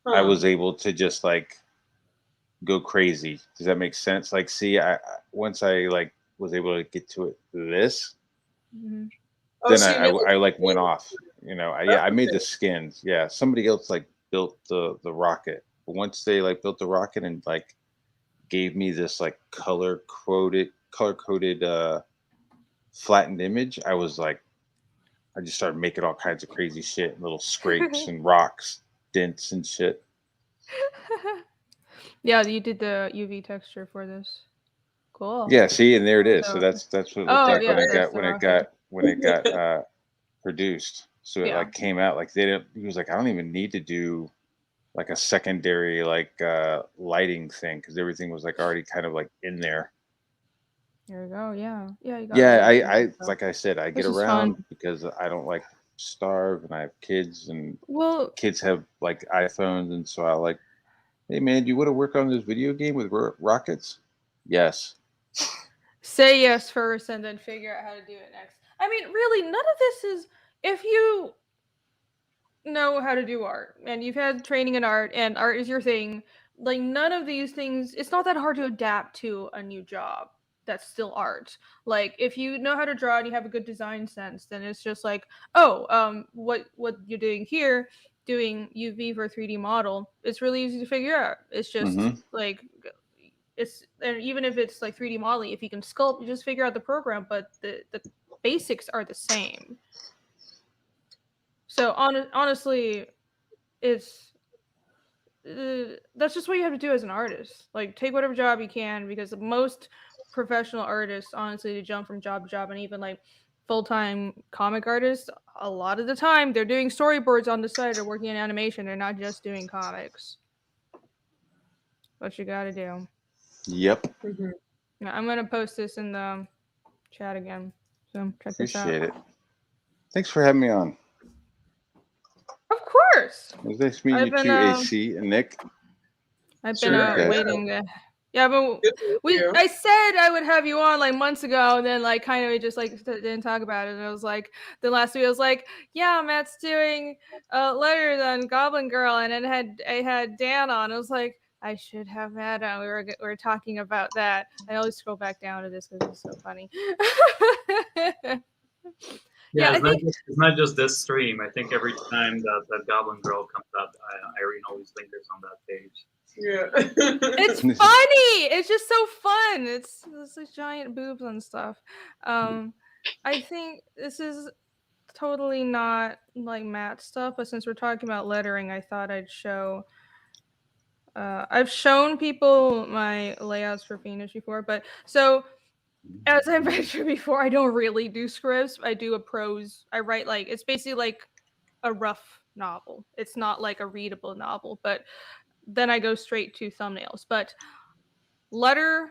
I was able to just like go crazy. Does that make sense? Like, see, once I like was able to get to it this, then I like went off. You know, I made the skins. Yeah, somebody else like built the rocket. But once they like built the rocket and like gave me this like color coded flattened image, I was like, I just started making all kinds of crazy shit, little scrapes and rocks, dents and shit. Yeah, you did the UV texture for this. Cool. Yeah, see, and there it is. So that's what it looked like when it got produced. So it like came out like he was like, I don't even need to do like a secondary like lighting thing because everything was like already kind of like in there. There you go. Yeah. I like I said, I get around because I don't like starve and I have kids and kids have like iPhones, and so I like, hey man, do you want to work on this video game with rockets? Yes. Say yes first and then figure out how to do it next. I mean, really, none of this is, if you know how to do art and you've had training in art and art is your thing, like none of these things, it's not that hard to adapt to a new job that's still art. Like if you know how to draw and you have a good design sense, then it's just like, what you're doing here, doing UV for a 3D model, it's really easy to figure out. It's just like, and even if it's like 3D modeling, if you can sculpt, you just figure out the program, but the basics are the same. So honestly, it's that's just what you have to do as an artist. Like take whatever job you can, because most professional artists, honestly, to jump from job to job, and even like full-time comic artists, a lot of the time they're doing storyboards on the side or working in animation. They're not just doing comics. what you gotta do. Yep. Yeah, I'm gonna post this in the chat again. So check this out. Appreciate it. Thanks for having me on. Of course. It was nice meeting you too, AC and Nick. I've been waiting to. Yeah, but Yeah. I said I would have you on like months ago, and then like kind of just like didn't talk about it. And I was like, the last week I was like, yeah, Matt's doing letters on Goblin Girl, and then I had Dan on. I was like, I should have Matt on. We were talking about that. I always scroll back down to this because it's so funny. Yeah, it's not just this stream. I think every time that Goblin Girl comes up, Irene always lingers on that page. Yeah. It's funny. It's just so fun. It's like giant boobs and stuff. I think this is totally not like Matt stuff, but since we're talking about lettering, I thought I'd show. I've shown people my layouts for Phoenix before, but so as I mentioned before, I don't really do scripts. I do a prose. I write like it's basically like a rough novel. It's not like a readable novel, but then I go straight to thumbnails. But letter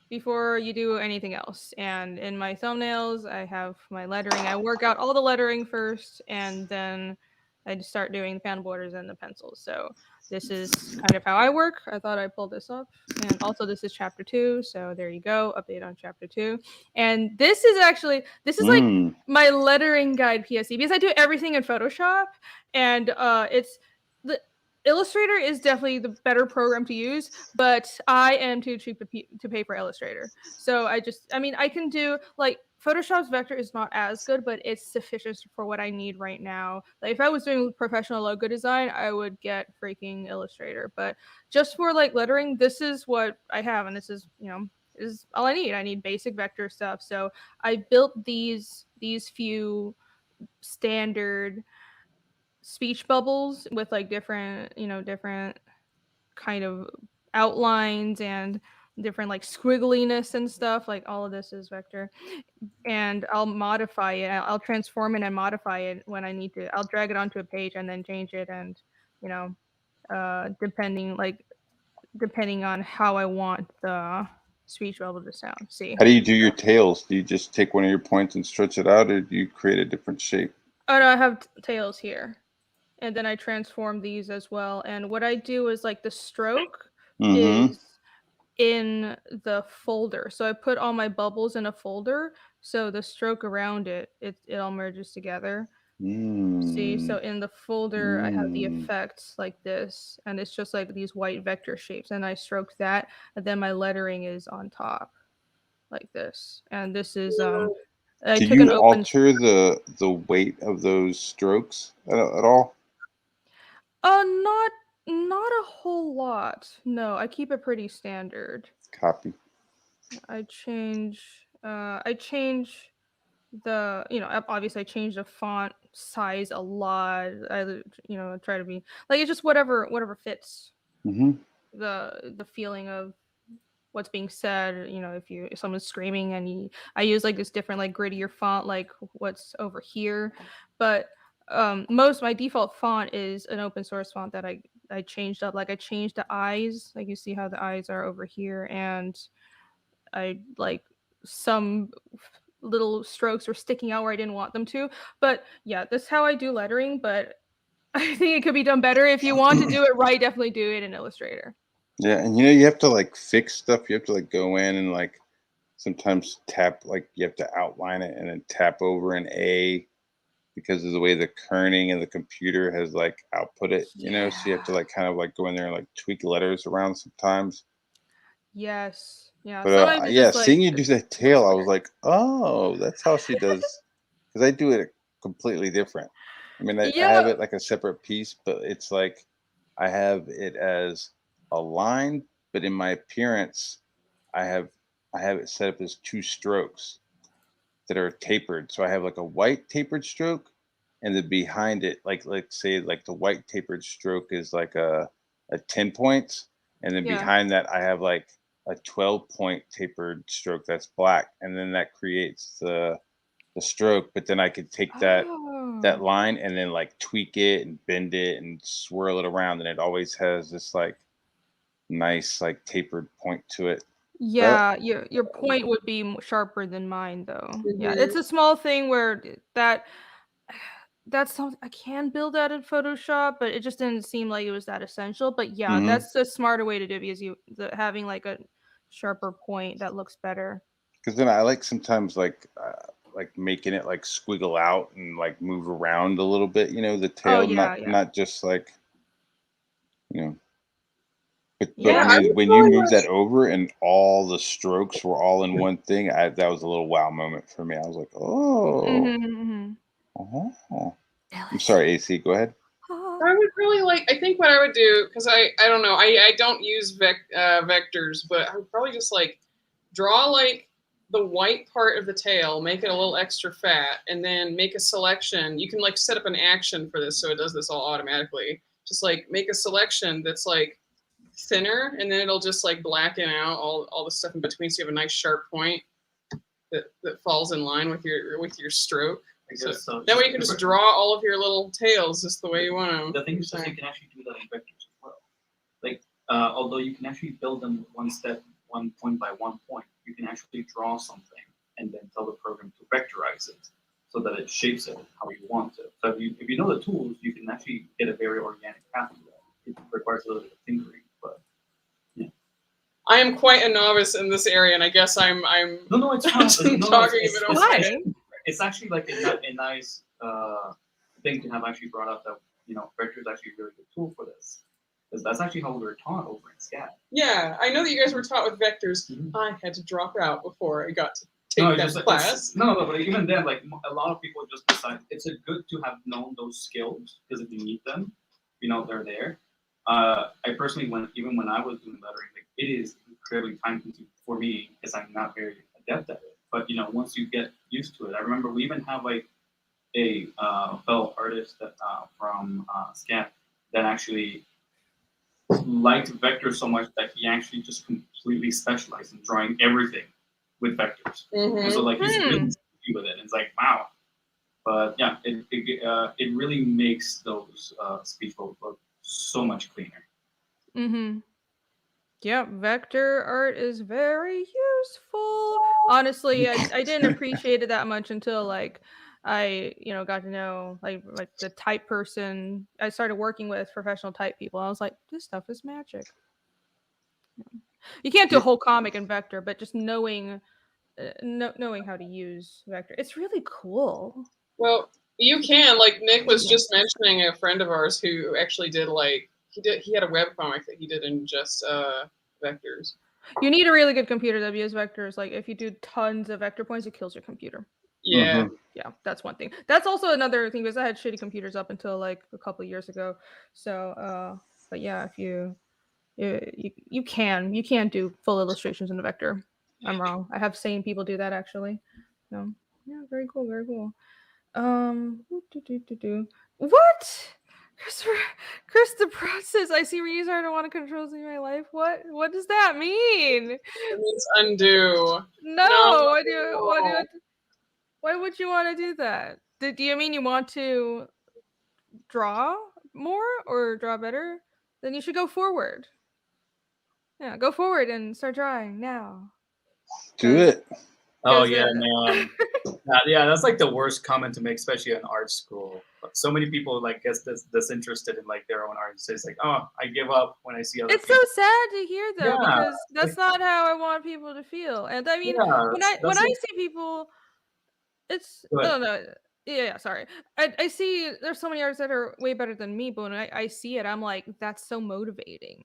before you do anything else. And in my thumbnails, I have my lettering. I work out all the lettering first, and then I just start doing the panel borders and the pencils. So this is kind of how I work. I thought I'd pull this up. And also this is chapter 2. So there you go. Update on chapter 2. And this is like my lettering guide PSE because I do everything in Photoshop. And it's the Illustrator is definitely the better program to use, but I am too cheap to pay for Illustrator. So I can do like Photoshop's vector is not as good, but it's sufficient for what I need right now. Like if I was doing professional logo design, I would get freaking Illustrator. But just for like lettering, this is what I have, and this is is all I need. I need basic vector stuff. So I built these few standard speech bubbles with like different kind of outlines and different like squiggliness and stuff. Like all of this is vector, and I'll modify it. I'll transform it and modify it when I need to. I'll drag it onto a page and then change it, and depending on how I want the speech bubble to sound. See, how do you do your tails? Do you just take one of your points and stretch it out, or do you create a different shape? Oh no, I have tails here. And then I transform these as well. And what I do is like the stroke is in the folder. So I put all my bubbles in a folder. So the stroke around it all merges together. See, so in the folder, I have the effects like this. And it's just like these white vector shapes. And I stroke that. And then my lettering is on top like this. And this is do you alter the weight of those strokes at all? Not a whole lot. No, I keep it pretty standard. Copy. I change the obviously I change the font size a lot. I try to be like it's just whatever fits the feeling of what's being said. If someone's screaming and I use like this different like grittier font like what's over here, but my default font is an open source font that I changed up. Like I changed the eyes, like you see how the eyes are over here, and I like some little strokes were sticking out where I didn't want them to. But yeah, that's how I do lettering, but I think it could be done better. If you want to do it right, definitely do it in Illustrator. Yeah, and you have to like fix stuff. You have to like go in and like sometimes tap, like you have to outline it and then tap over an A because of the way the kerning of the computer has like output it, so you have to like kind of like go in there and like tweak letters around sometimes. Yes. Yeah. But seeing you do that tail, I was like, oh, that's how she does, because I do it completely different. I mean, I have it like a separate piece, but it's like I have it as a line, but in my appearance, I have it set up as 2 strokes that are tapered. So I have like a white tapered stroke, and then behind it, like say like the white tapered stroke is like a 10 points, and then behind that I have like a 12-point tapered stroke that's black, and then that creates the stroke. But then I could take that line and then like tweak it and bend it and swirl it around, and it always has this like nice like tapered point to it. Yeah, your point would be sharper than mine, though. Yeah, it's a small thing where that's something I can build out in Photoshop, but it just didn't seem like it was that essential. But yeah, that's a smarter way to do it because having like a sharper point that looks better. Because then I like sometimes like making it like squiggle out and like move around a little bit, you know, the tail, not just like, you know. But I mean, when you move that over and all the strokes were all in one thing, that was a little wow moment for me. I was like, oh. I'm sorry, AC, go ahead. I would really I think what I would do, because I don't know, I don't use vectors, but I would probably just like draw like the white part of the tail, make it a little extra fat, and then make a selection. You can like set up an action for this so it does this all automatically. Just like make a selection that's like thinner, and then it'll just like blacken out all the stuff in between, so you have a nice sharp point that falls in line with your stroke. So that way you can just draw all of your little tails just the way you want them. The thing is that you can actually do that in vectors as well. Like, although you can actually build them one step, one point by one point, you can actually draw something and then tell the program to vectorize it so that it shapes it how you want it. So if you know the tools, you can actually get a very organic path to that. It requires a little bit of tinkering, but yeah. I am quite a novice in this area, and I guess I'm no, it's fine. It's actually like a nice thing to have actually brought up that, you know, vector is actually a really good tool for this. Because that's actually how we were taught over in SCAD. Yeah, I know that you guys were taught with vectors. I had to drop out before I got to take that class. No, but even then, like a lot of people just decide it's good to have known those skills, because if you need them, you know, they're there. I personally, even when I was doing lettering, like, it is incredibly time consuming for me because I'm not very adept at it. But you know, once you get used to it, I remember we even have like a fellow artist that from SCAD that actually liked vectors so much that he actually just completely specialized in drawing everything with vectors. And so like he's really easy with it. And it's like, wow. But yeah, it really makes those speech bubbles look so much cleaner. Yeah, vector art is very useful. Honestly, I didn't appreciate it that much until like I, you know, got to know like the type person. I started working with professional type people. I was like, this stuff is magic. You can't do a whole comic in vector, but just knowing how to use vector, it's really cool. Well, you can, like Nick was just mentioning a friend of ours who actually did like he had a webcomic that he did in just vectors. You need a really good computer that uses vectors. Like if you do tons of vector points, it kills your computer. Yeah. Yeah, that's one thing. That's also another thing, because I had shitty computers up until like a couple of years ago. So but yeah, if you can do full illustrations in a vector. I'm wrong. I have seen people do that actually. So yeah, very cool, very cool. What? Chris, the process. I see reason I don't want to control my life. What does that mean? It means undo. No. Why would you want to do that? Do you mean you want to draw more or draw better? Then you should go forward. Yeah, go forward and start drawing now. Do it. Oh yeah, man. Yeah, that's like the worst comment to make, especially in art school. So many people like get disinterested in like their own art. So it's like, oh, I give up when I see other people. So sad to hear though, because that's not how I want people to feel. And I mean, when I see people, it's I don't know. Yeah, sorry. I see there's so many artists that are way better than me, but when I see it, I'm like, that's so motivating.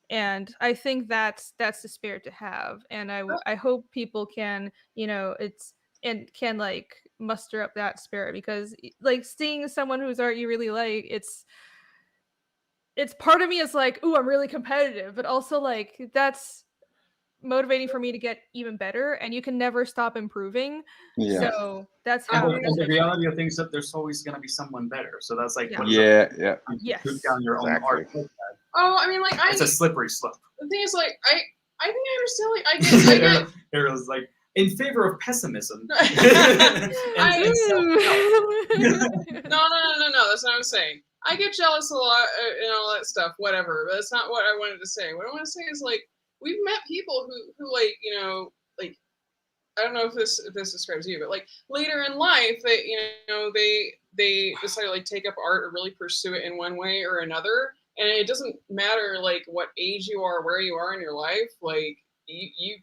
And I think that's the spirit to have. And I hope people can, you know, can like muster up that spirit, because like seeing someone whose art you really like, it's part of me is like, ooh, I'm really competitive, but also like that's motivating for me to get even better, and you can never stop improving. So that's how. And the reality of things is that there's always going to be someone better. So that's like, yes. Put down your own art. Oh, I mean, like it's a slippery slope. The thing is, like, I think I understand. Like, I get. It was like in favor of pessimism. No. That's not what I'm saying. I get jealous a lot and all that stuff, whatever. But that's not what I wanted to say. What I want to say is like we've met people who like, you know, like I don't know if this describes you, but like later in life that, you know, they decide to like take up art or really pursue it in one way or another. And it doesn't matter like what age you are, where you are in your life, like you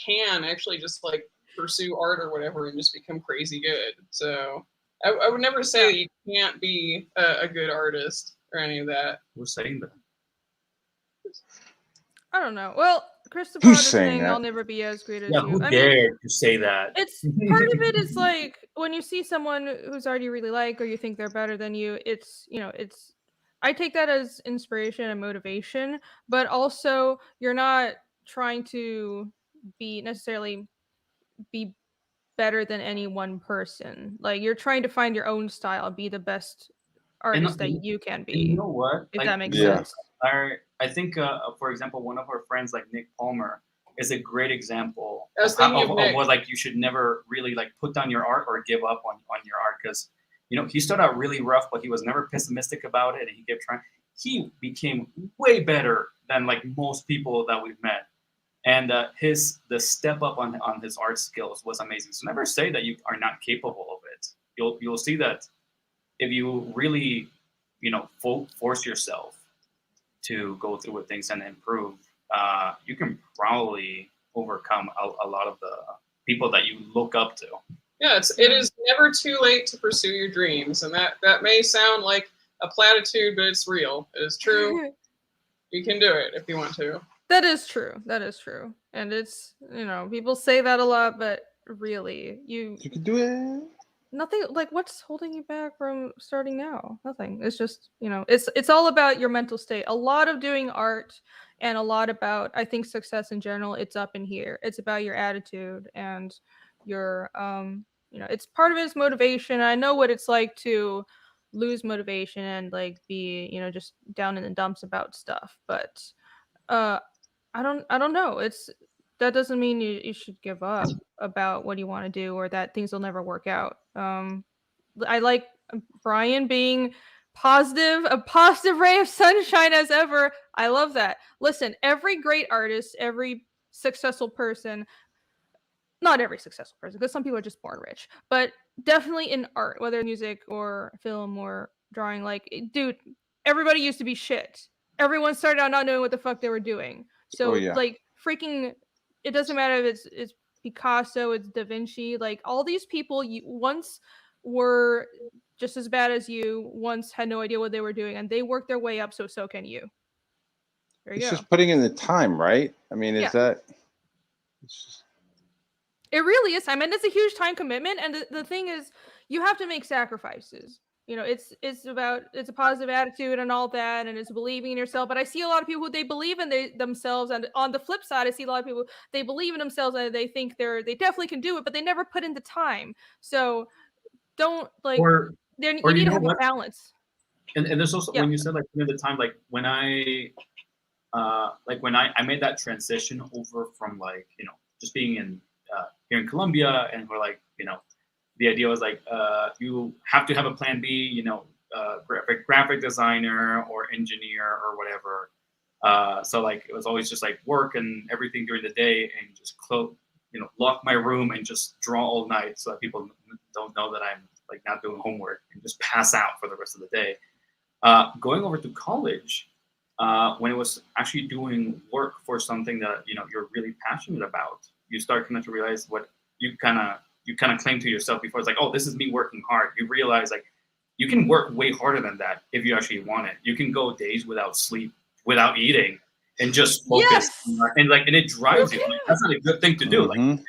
can actually just like pursue art or whatever and just become crazy good. So I would never say that you can't be a good artist or any of that. Who's saying that? I don't know. Well, Christopher Who's is saying saying that? I'll never be as great as Yeah, you. who I mean, dared to say that? it's part of it is like when you see someone who's already really like or you think they're better than you, it's, you know, it's I take that as inspiration and motivation, but also you're not trying to be necessarily be better than any one person. Like you're trying to find your own style, be the best artist that you can And you be. know what? If Like, that makes Yeah. sense. I think, for example, one of our friends, like Nick Palmer, is a great example I was thinking of Nick. what like you should never really like put down your art or give up on your art, because you know he started out really rough, but he was never pessimistic about it, and he kept trying. He became way better than like most people that we've met, and the step up on his art skills was amazing. So never say that you are not capable of it. You'll see that if you really, you know, force yourself to go through with things and improve, you can probably overcome a lot of the people that you look up to. Yeah, it is never too late to pursue your dreams, and that may sound like a platitude, but it's real. It is true. You can do it if you want to. That is true. That is true. And it's, you know, people say that a lot, but really, you can do it. Nothing, like what's holding you back from starting now? Nothing. It's just, you know, it's all about your mental state. A lot of doing art and a lot about, I think, success in general, it's up in here. It's about your attitude and your you know, it's part of it is motivation. I know what it's like to lose motivation and like be, you know, just down in the dumps about stuff, but I don't know. It's that doesn't mean you should give up about what you want to do or that things will never work out. I like Brian being positive, a positive ray of sunshine as ever. I love that. Listen, every great artist, every successful person, not every successful person, because some people are just born rich, but definitely in art, whether music or film or drawing, like, dude, everybody used to be shit. Everyone started out not knowing what the fuck they were doing. Oh So, yeah. like, freaking, it doesn't matter if it's Picasso, it's Da Vinci, like, all these people you once were just as bad as you, once had no idea what they were doing, and they worked their way up, so can you. There you It's go. just putting in the time, right? I mean, is that? It's just... It really is. I mean, it's a huge time commitment, and the thing is, you have to make sacrifices. You know, it's about it's a positive attitude and all that, and it's believing in yourself. But I see a lot of people who they believe in themselves, and on the flip side, I see a lot of people they believe in themselves and they think they definitely can do it, but they never put in the time. So don't like. Or You need to have a balance. And there's also when you said like at the time, like when I made that transition over from like, you know, just being in here in Colombia, and we're like, you know, the idea was like you have to have a plan B, you know, graphic designer or engineer or whatever. So like it was always just like work and everything during the day, and just lock my room and just draw all night so that people don't know that I'm like not doing homework, and just pass out for the rest of the day. Going over to college, when it was actually doing work for something that, you know, you're really passionate about, you start kind of to realize what you kind of claim to yourself before. It's like, oh, this is me working hard. You realize like you can work way harder than that if you actually want it. You can go days without sleep, without eating, and just focus. Yes! And it drives you. Like, that's not a good thing to do. Mm-hmm.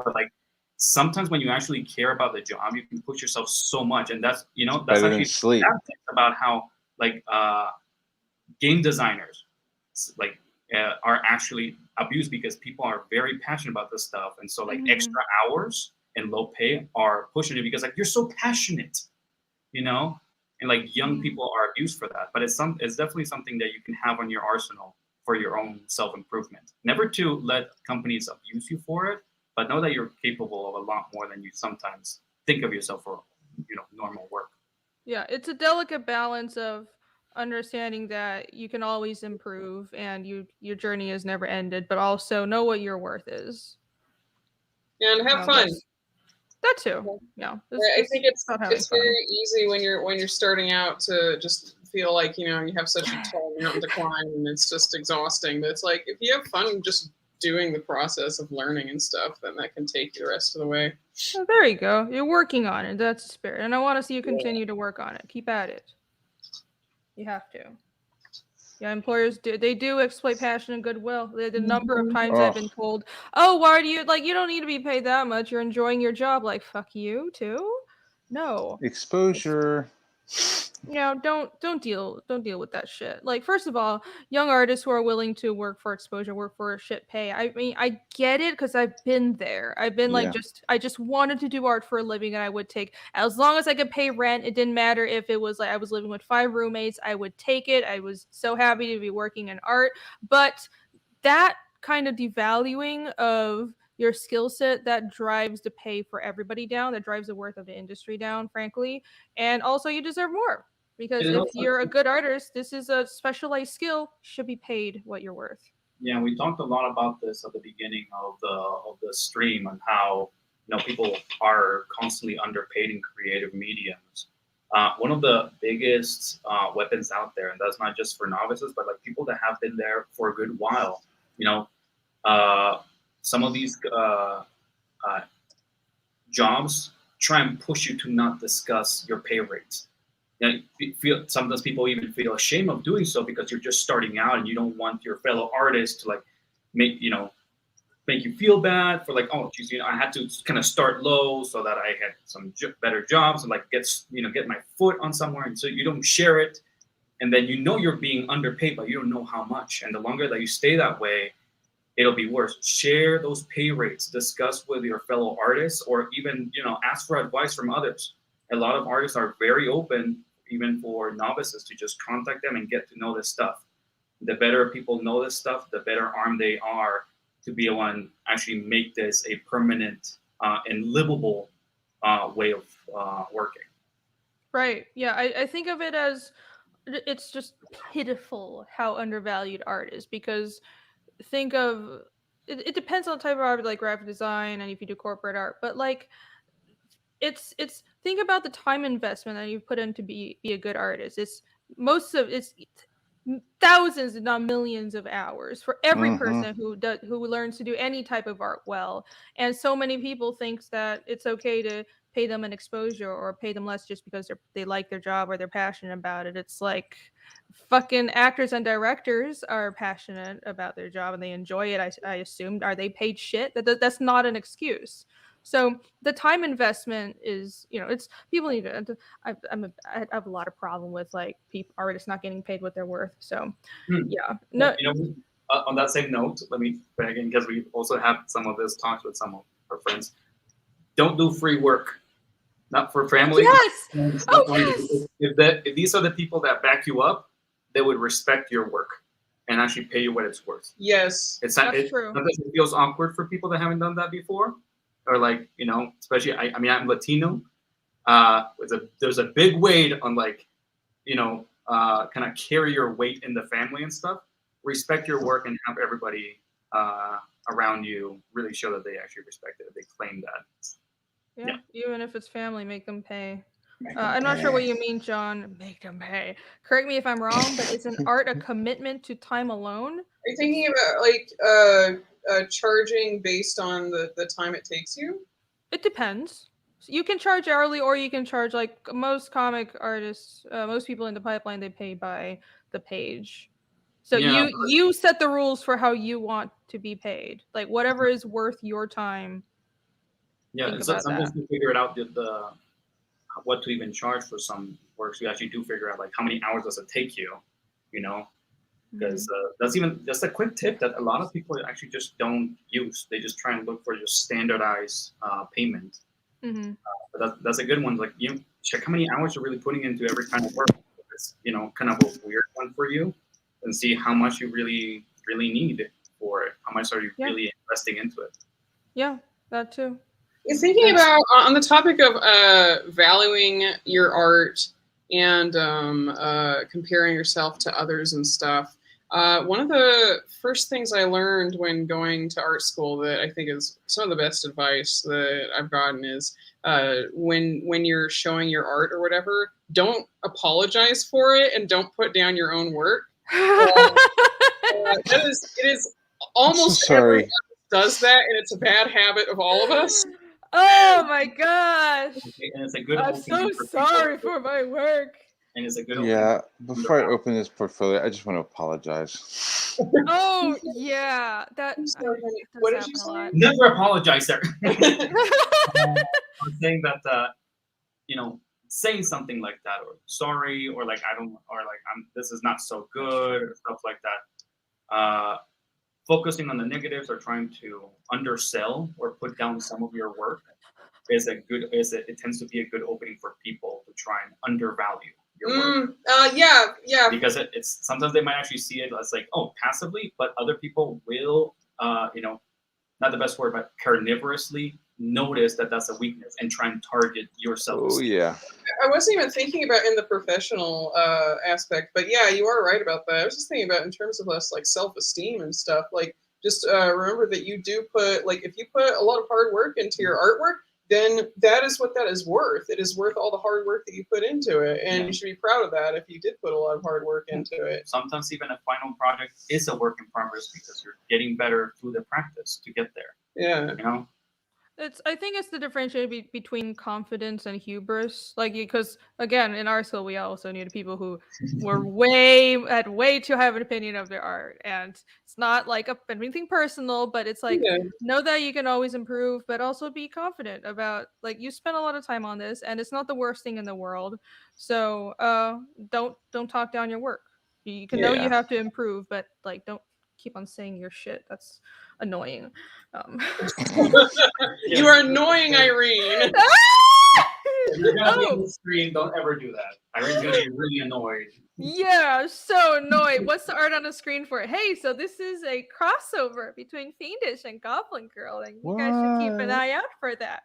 But like sometimes when you actually care about the job, you can push yourself so much, and that's that's better actually than sleep. About how like game designers like are actually abused because people are very passionate about this stuff, and so like extra hours and low pay are pushing it because like you're so passionate, you know, and like young people are abused for that. But it's definitely something that you can have on your arsenal for your own self-improvement. Never to let companies abuse you for it, but know that you're capable of a lot more than you sometimes think of yourself for, you know, normal work. Yeah, it's a delicate balance of understanding that you can always improve and your journey is never ended, but also know what your worth is. And have fun. That too. Yeah. I think it's very easy when you're starting out to just feel like, you have such a tall mountain to climb and it's just exhausting. But it's like, if you have fun just doing the process of learning and stuff, then that can take you the rest of the way. Oh, there you go. You're working on it. That's the spirit. And I want to see you continue to work on it. Keep at it. You have to. Yeah, employers do exploit passion and goodwill. The number of times I've been told, "Oh, why do you you don't need to be paid that much. You're enjoying your job." Like, fuck you too. No. Exposure. Don't deal with that shit. Like, first of all, young artists who are willing to work for exposure, work for shit pay. I mean, I get it because I've been there. I've been I just wanted to do art for a living, and I would take, as long as I could pay rent. It didn't matter if it was like I was living with 5 roommates. I would take it. I was so happy to be working in art. But that kind of devaluing of your skill set, that drives the pay for everybody down, that drives the worth of the industry down, frankly. And also, you deserve more, because if you're a good artist, this is a specialized skill, should be paid what you're worth. Yeah, we talked a lot about this at the beginning of the stream, and how people are constantly underpaid in creative mediums. One of the biggest weapons out there, and that's not just for novices, but like people that have been there for a good while. Some of these jobs try and push you to not discuss your pay rates. Sometimes people even feel ashamed of doing so because you're just starting out and you don't want your fellow artists to make you feel bad for oh geez, I had to kind of start low so that I had some better jobs and get my foot on somewhere, and so you don't share it, and then you're being underpaid, but you don't know how much, and the longer that you stay that way, it'll be worse. Share those pay rates, discuss with your fellow artists, or even, ask for advice from others. A lot of artists are very open, even for novices, to just contact them and get to know this stuff. The better people know this stuff, the better armed they are to be able to actually make this a permanent and livable way of working. Right. Yeah, I think of it as, it's just pitiful how undervalued art is, because think of it depends on the type of art, like graphic design and if you do corporate art, but it's think about the time investment that you put in to be a good artist. It's thousands, if not millions of hours for every person who learns to do any type of art well. And so many people think that it's okay to pay them an exposure or pay them less just because they like their job or they're passionate about it. It's like fucking actors and directors are passionate about their job and they enjoy it. I assumed. Are they paid shit? That's not an excuse. So the time investment is, it's people need to. I have a lot of problem with artists not getting paid what they're worth. So yeah, no. On that same note, let me again, because we also have some of this talks with some of our friends. Don't do free work. Not for family. Yes. Yes. If these are the people that back you up, they would respect your work and actually pay you what it's worth. Yes. That's true. Sometimes it feels awkward for people that haven't done that before, or especially I'm Latino. There's a big weight on kind of carry your weight in the family and stuff. Respect your work and have everybody around you really show that they actually respect it. They claim that. Yeah, even if it's family, make them pay. I'm not sure what you mean, John. Make them pay. Correct me if I'm wrong, but is an art a commitment to time alone? Are you thinking about charging based on the time it takes you? It depends. So you can charge hourly, or you can charge most comic artists. Most people in the pipeline, they pay by the page. So you set the rules for how you want to be paid. Whatever is worth your time. Yeah, sometimes you figure it out what to even charge for some works. You actually do figure out how many hours does it take you, because that's a quick tip that a lot of people actually just don't use. They just try and look for just standardized payment. But that's a good one. You check how many hours you're really putting into every kind of work. It's kind of a weird one for you, and see how much you really need for it. How much are you really investing into it? Yeah, that too. You're thinking about, on the topic of valuing your art, and comparing yourself to others and stuff. One of the first things I learned when going to art school that I think is some of the best advice that I've gotten is when you're showing your art or whatever, don't apologize for it and don't put down your own work. It is almost so everyone does that, and it's a bad habit of all of us. Oh my gosh! And it's a good. I'm so sorry for my work. And it's a good. Yeah. Before I open this portfolio, I just want to apologize. Oh yeah, that. What did you say? Never apologize, sir. I'm saying that saying something like that, or sorry, or like I don't, or like this is not so good, or stuff like that. Focusing on the negatives or trying to undersell or put down some of your work it tends to be a good opening for people to try and undervalue your work. Yeah. Because it's sometimes they might actually see it as like, oh, passively, but other people will, not the best word, but carnivorously notice that that's a weakness and try and target yourself. Oh yeah. I wasn't even thinking about in the professional aspect, but yeah, you are right about that. I was just thinking about in terms of us like self-esteem and stuff. Like, just remember that you do put, like, if you put a lot of hard work into your artwork, then that is what that is worth. It is worth all the hard work that you put into it, and you should be proud of that if you did put a lot of hard work into it. Sometimes even a final project is a work in progress because you're getting better through the practice to get there. Yeah. I think it's the differentiation between confidence and hubris. Like, because again, in our school, we also needed people who were had way too high of an opinion of their art, and it's not like anything personal, but it's like know that you can always improve, but also be confident about like you spent a lot of time on this, and it's not the worst thing in the world. So don't talk down your work. You can know you have to improve, but like don't keep on saying your shit. That's annoying. You are annoying, Irene. If you're gonna be on the screen, don't ever do that. Irene's gonna be really annoyed. Yeah, so annoyed. What's the art on the screen for? Hey, so this is a crossover between Fiendish and Goblin Girl, and you guys should keep an eye out for that.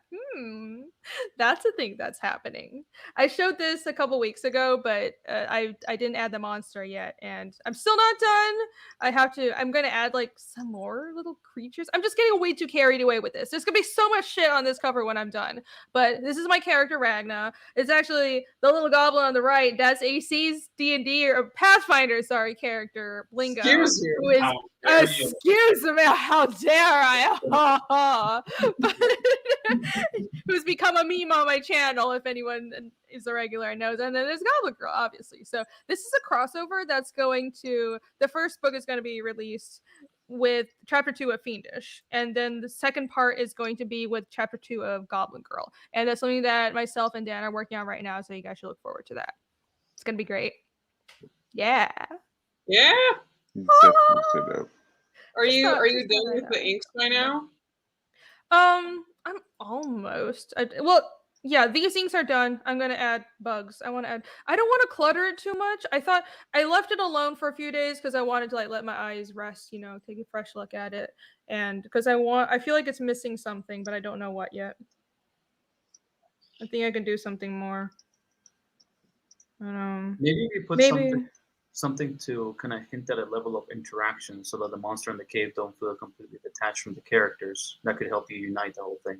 That's a thing that's happening. I showed this a couple weeks ago, but I didn't add the monster yet, and I'm still not done. I'm gonna add like some more little creatures. I'm just getting way too carried away with this. There's gonna be so much shit on this cover when I'm done. But this is my character Ragna. It's actually the little goblin on the right. That's AC's D&D or Pathfinder, character Blingo. Excuse you. Who is excuse me, how dare I? Who's become a meme on my channel, if anyone is a regular and knows. And then there's Goblin Girl, obviously. So this is a crossover that's going to, the first book is going to be released with chapter 2 of Fiendish, and then the second part is going to be with chapter 2 of Goblin Girl, and that's something that myself and Dan are working on right now, so you guys should look forward to that. It's gonna be great. Yeah. Are you done with the inks by now? I'm almost. Yeah, these inks are done. I'm gonna add bugs. I don't want to clutter it too much. I thought I left it alone for a few days because I wanted to like let my eyes rest, take a fresh look at it, and because I feel like it's missing something, but I don't know what yet. I think I can do something more. Maybe we put something to kind of hint at a level of interaction so that the monster in the cave don't feel completely detached from the characters. That could help you unite the whole thing.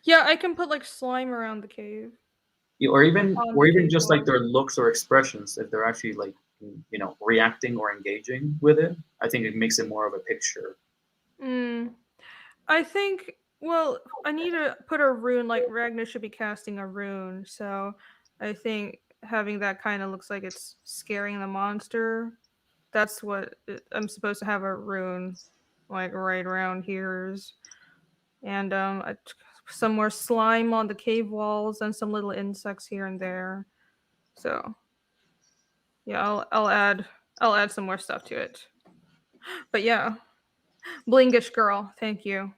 Yeah, I can put like slime around the cave. Yeah, or even just like their looks or expressions, if they're actually like reacting or engaging with it. I think it makes it more of a picture. I think I need to put a rune, like Ragnar should be casting a rune, so I think having that kind of looks like it's scaring the monster. That's what I'm supposed to have a rune like right around here, and some more slime on the cave walls and some little insects here and there. So yeah, I'll add some more stuff to it. But yeah, Blingish Girl, thank you.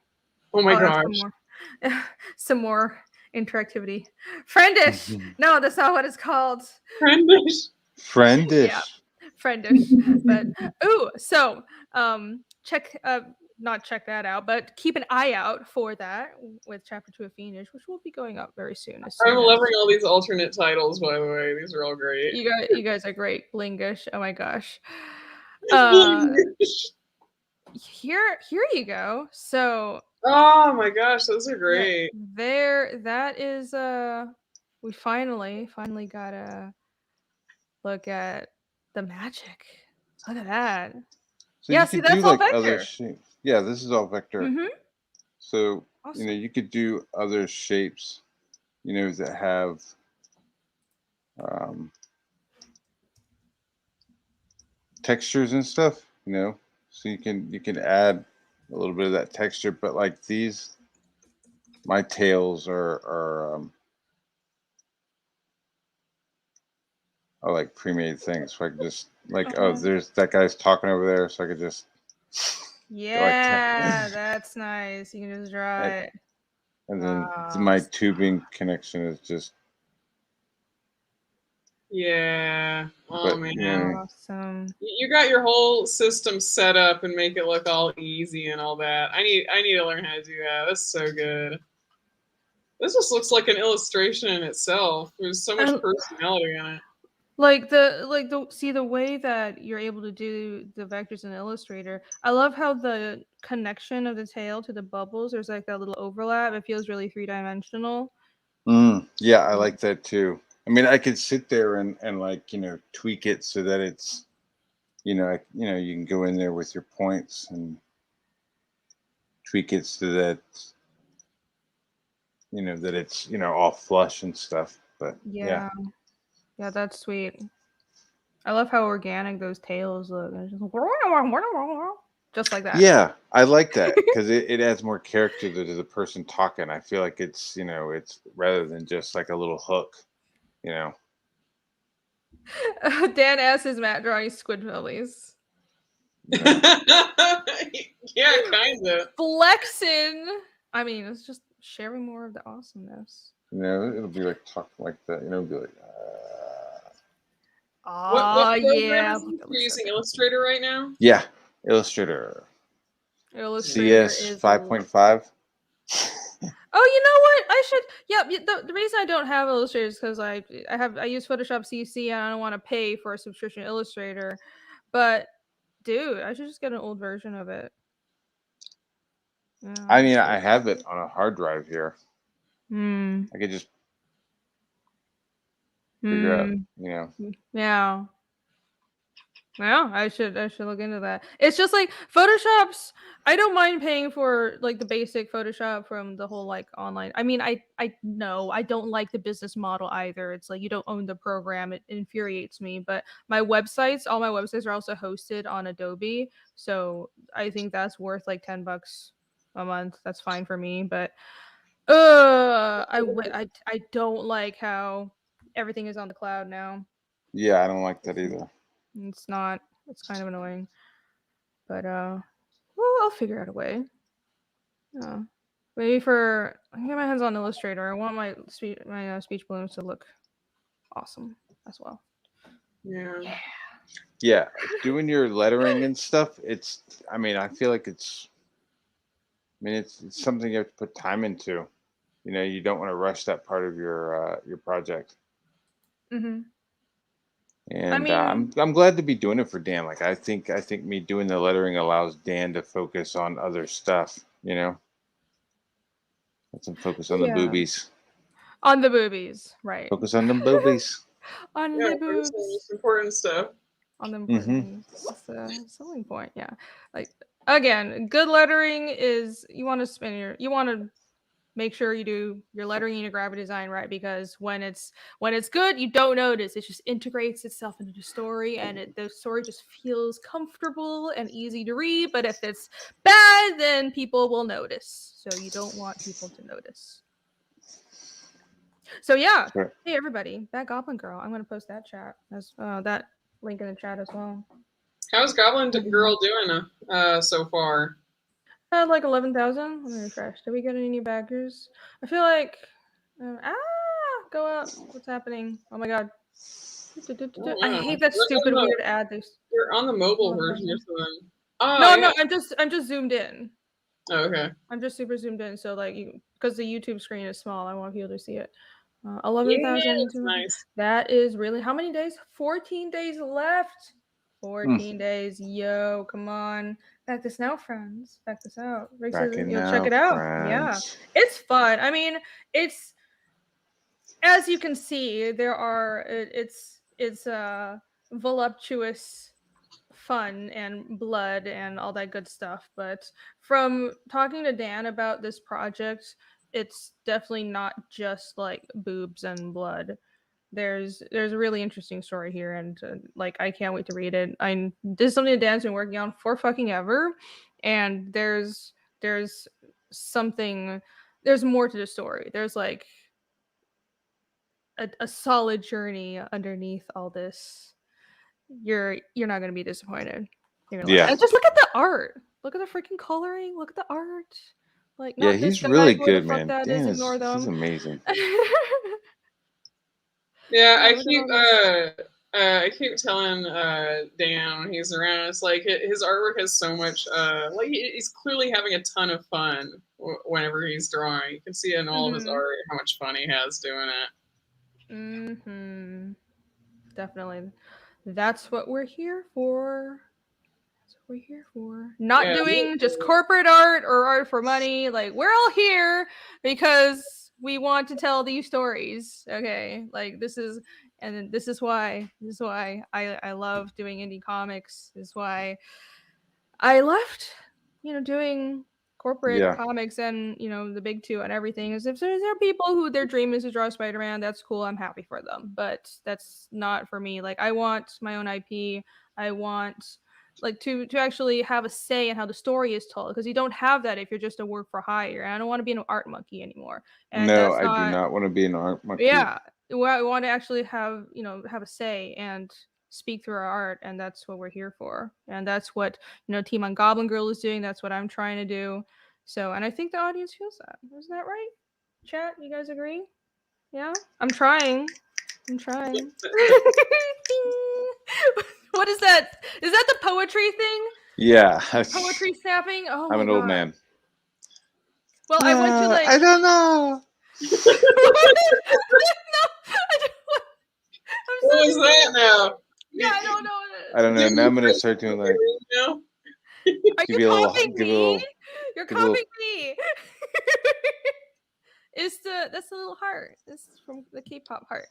Oh my gosh. Some more interactivity. Friendish. No, that's not what it's called. Friendish. Yeah, Friendish. But so check not check that out, but keep an eye out for that with Chapter 2 of Fiendish, which will be going up very soon. I'm loving all these alternate titles, by the way. These are all great. You guys are great. Blingish. Oh my gosh. Here you go. So. Oh my gosh, those are great. That is we finally got to look at the magic. Look at that. So yeah, you see, could that's do all like vector. other shapes. Yeah, this is all vector. Mm-hmm. So awesome. you could do other shapes, that have textures and stuff. So you can add a little bit of that texture, but like these, my tails are like pre-made things, so I could just there's that guy's talking over there, so I could just that's nice. You can just draw it. And then my tubing connection is just Oh man, awesome. You got your whole system set up and make it look all easy and all that. I need to learn how to do that. That's so good. This just looks like an illustration in itself. There's so much personality in it. Like the way that you're able to do the vectors in Illustrator. I love how the connection of the tail to the bubbles, there's like that little overlap. It feels really 3-dimensional. Yeah, I like that too. I mean, I could sit there and like, tweak it so that it's, you can go in there with your points and tweak it so that, that it's, all flush and stuff. But yeah, that's sweet. I love how organic those tails look. Just like that. Yeah, I like that because it adds more character to the person talking. I feel like it's, it's rather than just like a little hook, Dan asks, is Matt drawing Squidbillies? Yeah, kind of. Flexing. I mean, it's just sharing more of the awesomeness. It'll be like talk like that. It'll be like. What program is you're using Illustrator right now? Yeah, Illustrator. CS 5.5. Oh, you know what? I should. Yeah, the reason I don't have Illustrator is because I use Photoshop CC and I don't want to pay for a subscription to Illustrator. But dude, I should just get an old version of it. Yeah, I mean, I have it on a hard drive here. I could just figure out, Yeah. Well, I should look into that. It's just like Photoshop's. I don't mind paying for like the basic Photoshop from the whole like online. I mean, I know I don't like the business model either. It's like you don't own the program. It infuriates me. But all my websites are also hosted on Adobe, so I think that's worth like $10 a month. That's fine for me. But I don't like how everything is on the cloud now. Yeah, I don't like that either. It's kind of annoying. But well, I'll figure out a way. Maybe I get my hands on Illustrator. I want my speech balloons to look awesome as well. Yeah, doing your lettering and stuff, I feel like it's something you have to put time into. You don't want to rush that part of your project. And I'm glad to be doing it for Dan. Like I think me doing the lettering allows Dan to focus on other stuff. Let him focus on the boobies. On the boobies, right? Focus on the boobies. On the boobs. Most important stuff. On the important That's the selling point. Yeah. Like again, good lettering is you want to make sure you do your lettering and your graphic design right, because when it's good, you don't notice. It just integrates itself into the story, and the story just feels comfortable and easy to read. But if it's bad, then people will notice. So you don't want people to notice. So yeah, sure. Hey everybody, that Goblin Girl. I'm gonna post that chat as that link in the chat as well. How's Goblin Girl doing so far? I had like 11,000. Let me refresh. Did we get any new backers? I feel like go up. What's happening? Oh my god. I hate that stupid weird ad. You're on the mobile version or something. No, I'm just zoomed in. Oh, okay. I'm just super zoomed in, so like because the YouTube screen is small, I want people to see it. 11,000. Nice. That is really how many days? 14 days left. 14 days. Yo, come on. Back this now, friends. Back this out. Check it out. Friends. Yeah. It's fun. I mean, it's as you can see, it's voluptuous fun and blood and all that good stuff. But from talking to Dan about this project, it's definitely not just like boobs and blood. There's a really interesting story here, and like I can't wait to read it. This is something that Dan's been working on for fucking ever, and there's something, there's more to the story. There's like a solid journey underneath all this. You're not gonna be disappointed. And just look at the art. Look at the freaking coloring. Look at the art. Like, yeah, he's really good, man. Dan ignore them. He's amazing. Yeah, I keep telling Dan when he's around, it's like his artwork has so much. Like he's clearly having a ton of fun whenever he's drawing. You can see in all of his art how much fun he has doing it. Definitely. That's what we're here for. Not doing just corporate art or art for money. Like, we're all here because we want to tell these stories. Okay. Like, this is why I love doing indie comics. This is why I left, doing corporate comics and, the big two and everything. Is if there are people who their dream is to draw Spider-Man, that's cool. I'm happy for them. But that's not for me. Like, I want my own IP. I want like to actually have a say in how the story is told, because you don't have that if you're just a work for hire. And I don't want to be an art monkey anymore. And no, I do not want to be an art monkey. Yeah, I want to actually have have a say and speak through our art, and that's what we're here for. And that's what Team on Goblin Girl is doing. That's what I'm trying to do. So, and I think the audience feels that. Isn't that right? Chat, you guys agree? Yeah, I'm trying. What is that? Is that the poetry thing? Yeah. Poetry snapping? Oh my God. I'm an old man. Well, I went to like... I don't know. What was that now? Yeah, I don't know. I don't know. Now I'm gonna start doing like... Are you copying me? You're copying me. That's the little heart. This is from the K-pop heart.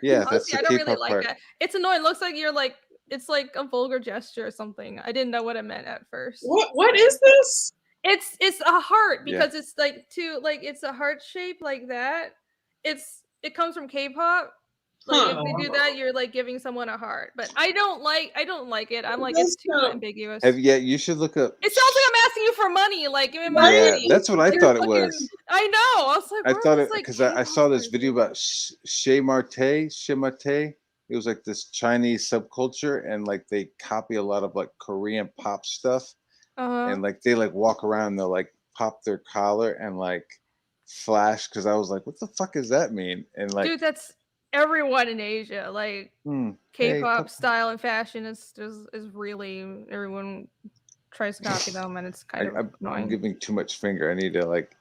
Yeah, that's the K-pop heart. That. It's annoying. It looks like you're like, it's like a vulgar gesture or something. I didn't know what it meant at first. What is this? It's a heart because it's like it's a heart shape like that. It comes from K-pop. Like if they do that, you're like giving someone a heart. But I don't like it. I'm like, it's too ambiguous. You should look up. It sounds like I'm asking you for money. Like, give me my money. That's what I thought it was. I know. I was like, I thought it because I saw this video about Chez Marte. It was like this Chinese subculture, and like they copy a lot of like Korean pop stuff, and like they like walk around, and they'll like pop their collar and like flash. Because I was like, what the fuck does that mean? And like, dude, that's everyone in Asia. Like K-pop style and fashion is really, everyone tries to copy them, and it's kind of annoying. I'm giving too much finger. I need to like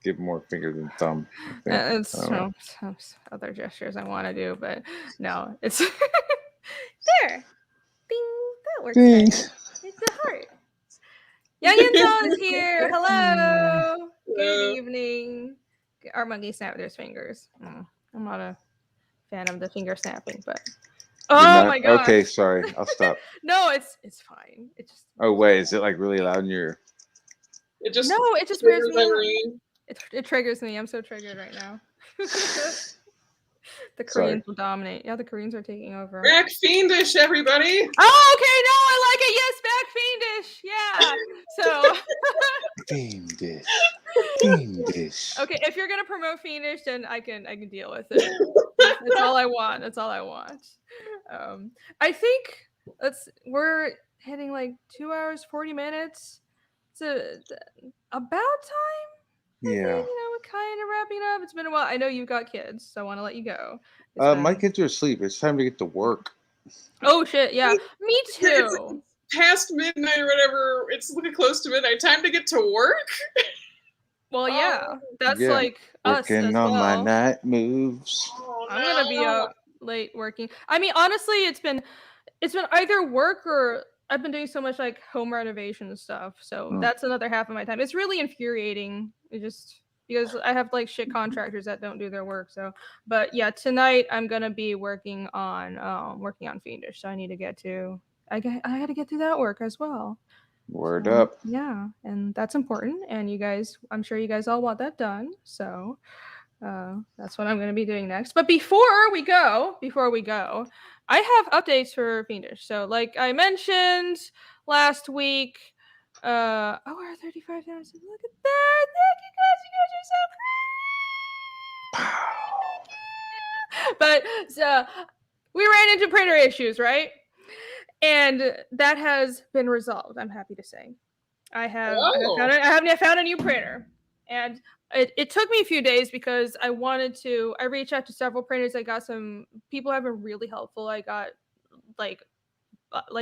give more finger than thumb. It's other gestures I want to do, but no, it's there. Bing, that works. It's a heart. Young Zone is here. Hello. Good evening. Our monkey snapped their fingers. I'm not a fan of the finger snapping, but my god. Okay, sorry. I'll stop. No, it's fine. It just. Oh wait, is it like really loud in your? It just wears me. It triggers me. I'm so triggered right now. The Koreans will dominate. Yeah, the Koreans are taking over. Back Fiendish, everybody. Oh, okay. No, I like it. Yes, back Fiendish. Yeah. So. Fiendish. Okay, if you're gonna promote Fiendish, then I can deal with it. That's all I want. I think we're hitting like 2 hours 40 minutes. It's about time. Yeah. We're kind of wrapping up. It's been a while. I know you've got kids, so I want to let you go. My kids are asleep. It's time to get to work. Oh shit! Yeah, me too. Past past midnight or whatever. It's looking close to midnight. Time to get to work. Well, yeah, that's like us working as on my well. night moves. Oh, I'm gonna be late working. I mean, honestly, it's been either work or I've been doing so much like home renovation and stuff. So that's another half of my time. It's really infuriating. It just because I have like shit contractors that don't do their work. So, but yeah, tonight I'm gonna be working on Fiendish. So I need to get to. I had to get through that work as well. Word up. Yeah, and that's important. And you guys, I'm sure you guys all want that done. So that's what I'm going to be doing next. But before we go, I have updates for Fiendish. So, like I mentioned last week, we're 35,000. Look at that! Thank you guys. You guys are so great. But so we ran into printer issues, right? And that has been resolved. I'm happy to say. I have found a new printer, and it took me a few days because I reached out to several printers. I got some people have been really helpful. I got like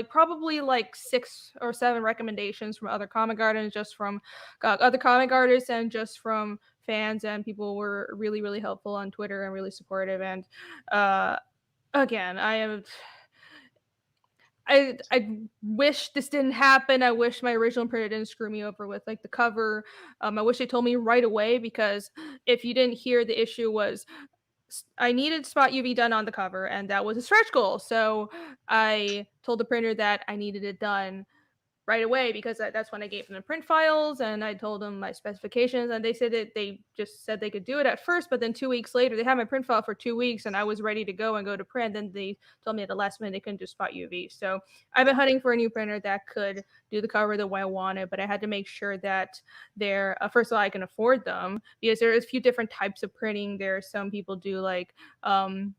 probably like 6 or 7 recommendations from other comic artists, just from other comic artists, and just from fans, and people were really, really helpful on Twitter and really supportive. And again, I wish this didn't happen. I wish my original printer didn't screw me over with like the cover. I wish they told me right away, because if you didn't hear, the issue was I needed spot UV done on the cover, and that was a stretch goal. So I told the printer that I needed it done right away, because that's when I gave them the print files and I told them my specifications, and they said that they just said they could do it at first, but then 2 weeks later they had my print file for 2 weeks and I was ready to go to print. Then they told me at the last minute they couldn't do spot UV. So I've been hunting for a new printer that could do the cover the way I wanted, but I had to make sure that they're first of all I can afford them, because there's a few different types of printing. There's some people do like the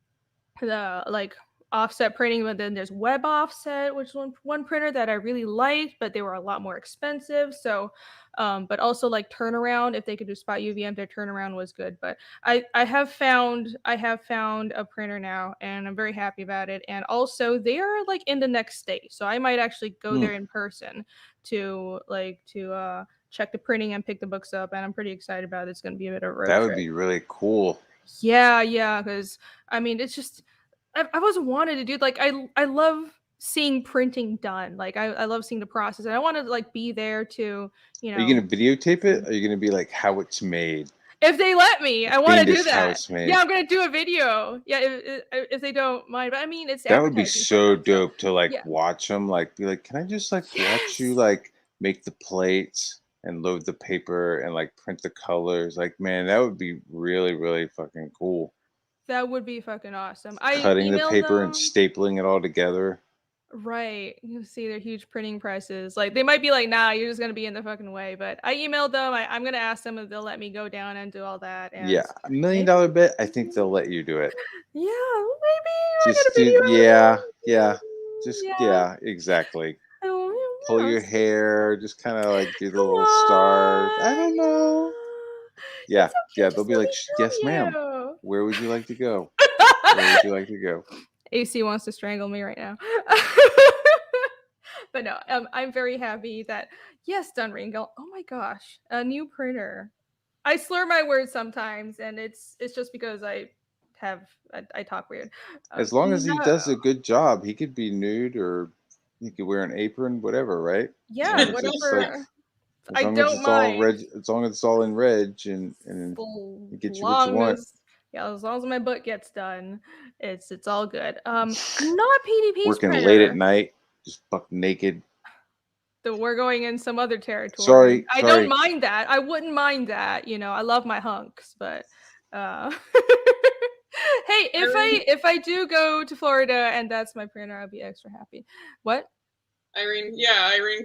like offset printing, but then there's web offset, which is one printer that I really liked, but they were a lot more expensive. So but also like turnaround, if they could do spot UVM, their turnaround was good. But I have found a printer now, and I'm very happy about it. And also they are like in the next state, so I might actually go there in person to check the printing and pick the books up, and I'm pretty excited about it. It's going to be a bit of a road That would trip. be really cool. Yeah, because I mean, it's just I've always wanted to do, like, I love seeing printing done. Like I love seeing the process, and I want to like be there to, Are you gonna videotape it? Or are you gonna be like how it's made? If they let me, I want to do that. How it's made. Yeah, I'm gonna do a video. Yeah, if they don't mind. But I mean, it's that would be so dope to like yeah. watch them. Like be like, can I just like watch you like make the plates and load the paper and like print the colors? Like, man, that would be really, really fucking cool. That would be fucking awesome. Cutting the paper and stapling it all together. Right. You see their huge printing presses. Like they might be like, nah, you're just gonna be in the fucking way. But I emailed them. I'm gonna ask them if they'll let me go down and do all that. And yeah, $1 million bet. I think they'll let you do it. Yeah, maybe. Just do, yeah, exactly. Pull your hair, just kind of like do the little stars. I don't know. Yeah, they'll be like, yes, ma'am. Where would you like to go? Where would you like to go? AC wants to strangle me right now. But no, I'm very happy that, yes, Dunringle. Oh my gosh, a new printer. I slur my words sometimes, and it's just because I talk weird. As long as he does a good job, he could be nude, or he could wear an apron, whatever, right? Yeah, whatever. I don't mind. As long as it's all in reg, and get you what you want. As long as my book gets done, it's all good. Not PDP's working printer. Late at night, just buck naked. We're going in some other territory. Sorry. I don't mind that. I wouldn't mind that. I love my hunks, but hey, if I do go to Florida and that's my printer, I'll be extra happy. What? Irene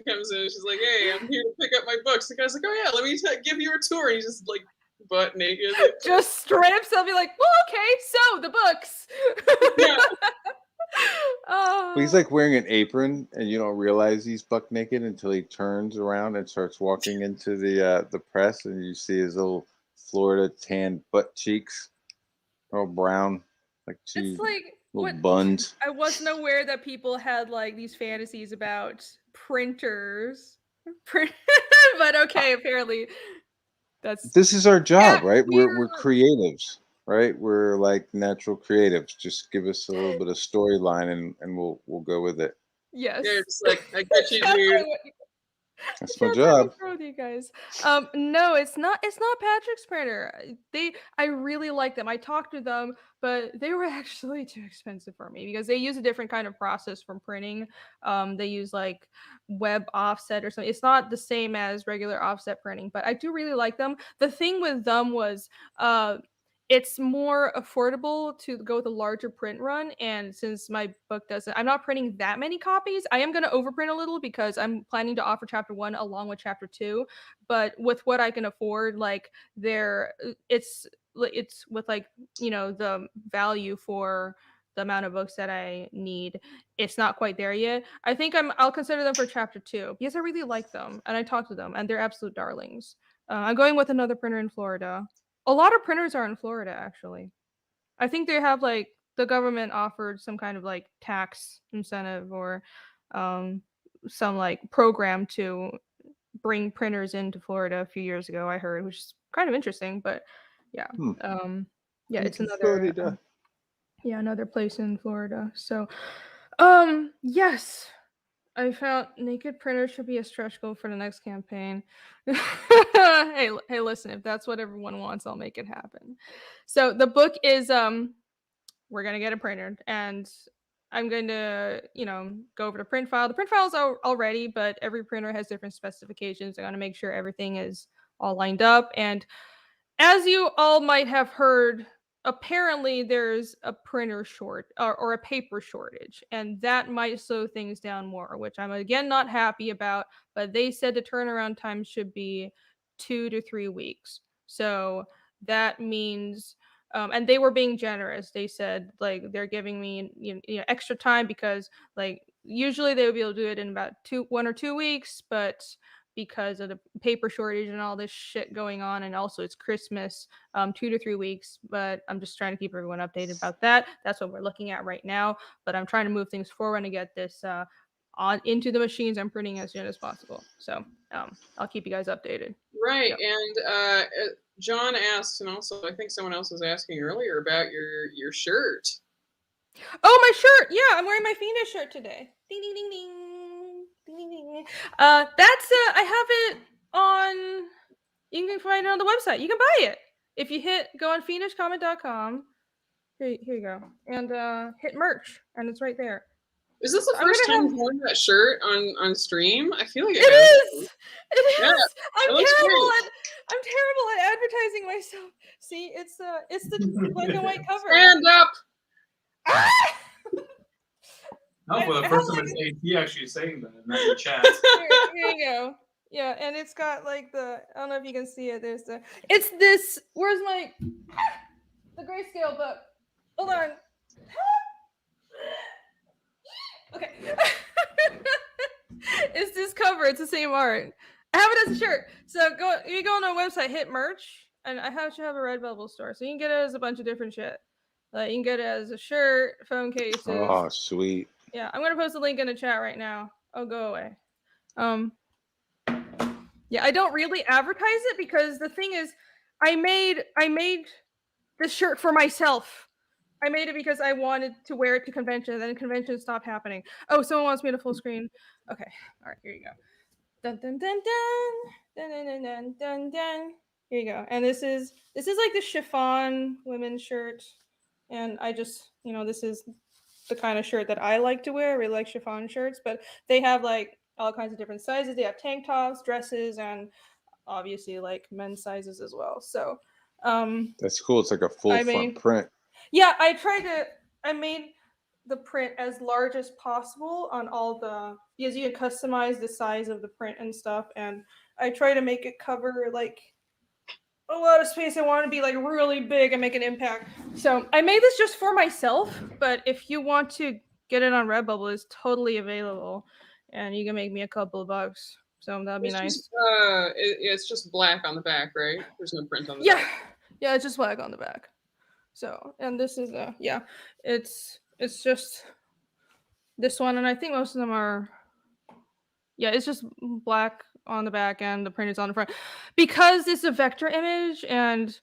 comes in. She's like, "Hey, I'm here to pick up my books." The guy's like, "Oh yeah, let me give you a tour." And he's just like butt naked, just strips. I'll be like, "Well, okay, so the books." Yeah. Well, he's like wearing an apron, and you don't realize he's buck naked until he turns around and starts walking into the press, and you see his little Florida tan butt cheeks, all brown, like cheese. Little buns. I wasn't aware that people had like these fantasies about printers. But okay, apparently that's. This is our job, Yeah, right? We're creatives, right? We're like natural creatives. Just give us a little bit of storyline, and we'll go with it. Yes. They're just like, I get you, dude. That's my job. With you guys. No, it's not Patrick's printer. I really like them. I talked to them, but they were actually too expensive for me because they use a different kind of process from printing. They use like web offset or something. It's not the same as regular offset printing, but I do really like them. The thing with them was it's more affordable to go with a larger print run, and since my book I'm not printing that many copies. I am going to overprint a little because I'm planning to offer chapter 1 along with chapter 2, but with what I can afford, like it's with like, you know, the value for the amount of books that I need, it's not quite there yet. I think I'll consider them for chapter 2 because I really like them and I talked to them and they're absolute darlings. I'm going with another printer in Florida. A lot of printers are in Florida, actually. I think they have like the government offered some kind of like tax incentive or some like program to bring printers into Florida a few years ago. I heard, which is kind of interesting. But yeah, yeah, it's another another place in Florida. So, yes. I found naked printer should be a stretch goal for the next campaign. hey, listen, if that's what everyone wants, I'll make it happen. So the book is we're gonna get a printer, and I'm going to, you know, go over the print file. The print file is all ready, but every printer has different specifications. I want to make sure everything is all lined up. And as you all might have heard, apparently there's a printer short or a paper shortage, and that might slow things down more, which I'm again not happy about. But they said the turnaround time should be 2 to 3 weeks. So that means, and they were being generous. They said like they're giving me extra time because like usually they would be able to do it in about 1 or 2 weeks, but because of the paper shortage and all this shit going on, and also it's Christmas, 2 to 3 weeks. But I'm just trying to keep everyone updated about that. That's what we're looking at right now. But I'm trying to move things forward and get this on into the machines I'm printing as soon as possible. So I'll keep you guys updated. Right, yep. And John asked, and also I think someone else was asking earlier about your shirt. Oh, my shirt! Yeah, I'm wearing my Fiendish shirt today. Ding ding ding ding. That's I have it on. You can find it on the website. You can buy it if you go on fiendishcomic.com. Here you go, and hit merch, and it's right there. Is this the first time you've worn that shirt on stream? I feel like it is. It is. Yeah, I'm terrible at advertising myself. See, it's the black and white cover. Stand up. No, for the first time it's AT actually saying that, not your chat. Here you go. Yeah, and it's got like I don't know if you can see it. It's this. Where's the grayscale book? Hold on. Okay. It's this cover. It's the same art. I have it as a shirt. So you go on our website, hit merch, and I should have a Redbubble store, so you can get it as a bunch of different shit. Like you can get it as a shirt, phone cases. Oh, sweet. Yeah, I'm gonna post a link in the chat right now. Oh, go away. Yeah, I don't really advertise it because the thing is, I made this shirt for myself. I made it because I wanted to wear it to convention, and then convention stopped happening. Oh, someone wants me to full screen. Okay, all right, here you go. Dun dun dun dun dun dun dun dun dun. Here you go. And this is like the chiffon women's shirt, and I just this is the kind of shirt that I like to wear. I really like chiffon shirts, but they have like all kinds of different sizes. They have tank tops, dresses, and obviously like men's sizes as well. So that's cool. It's like a full front print. Yeah, I made the print as large as possible on all because you can customize the size of the print and stuff, and I try to make it cover like a lot of space. I want to be like really big and make an impact. So I made this just for myself, but if you want to get it on Redbubble, it's totally available, and you can make me a couple of bucks. So that'd be nice. It's just black on the back, right? There's no print on the back. Yeah, it's just black on the back. So, and this is it's It's just this one, and I think most of them are. Yeah, it's just black on the back and the print is on the front because it's a vector image, and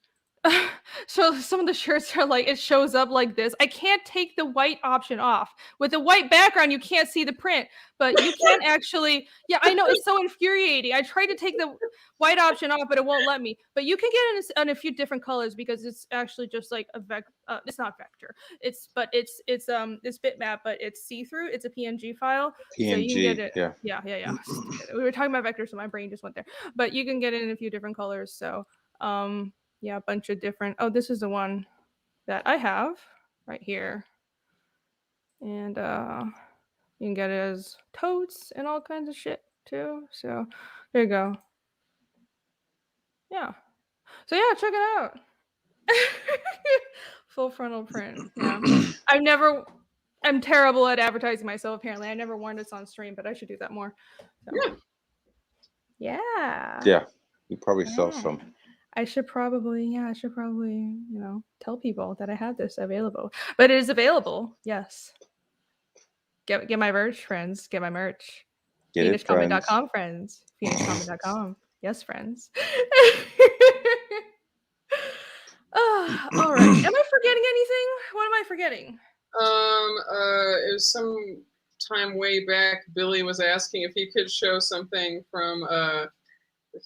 so some of the shirts are like it shows up like this. I can't take the white option off. With the white background, you can't see the print, but you can't actually. Yeah, I know it's so infuriating. I tried to take the white option off, but it won't let me. But you can get it in a few different colors because it's actually just like a vector. It's not vector. It's bitmap, but it's see-through. It's a PNG file, so you can get PNG, it. yeah. Yeah. We were talking about vectors, so my brain just went there. But you can get it in a few different colors. So, yeah, a bunch of different. Oh, this is the one that I have right here, and you can get it as totes and all kinds of shit too. So there you go. Yeah. So yeah, check it out. Full frontal print. Yeah. I'm terrible at advertising myself. Apparently, I never worn this on stream, but I should do that more. So. Yeah. Yeah. You probably sell some. I should probably, tell people that I have this available. But it is available. Yes. Get my merch, friends. Get my merch. Get it, friends. PhoenixComic.com, friends. PhoenixComic.com. Yes, friends. All right. Am I forgetting anything? What am I forgetting? It was some time way back. Billy was asking if he could show something from the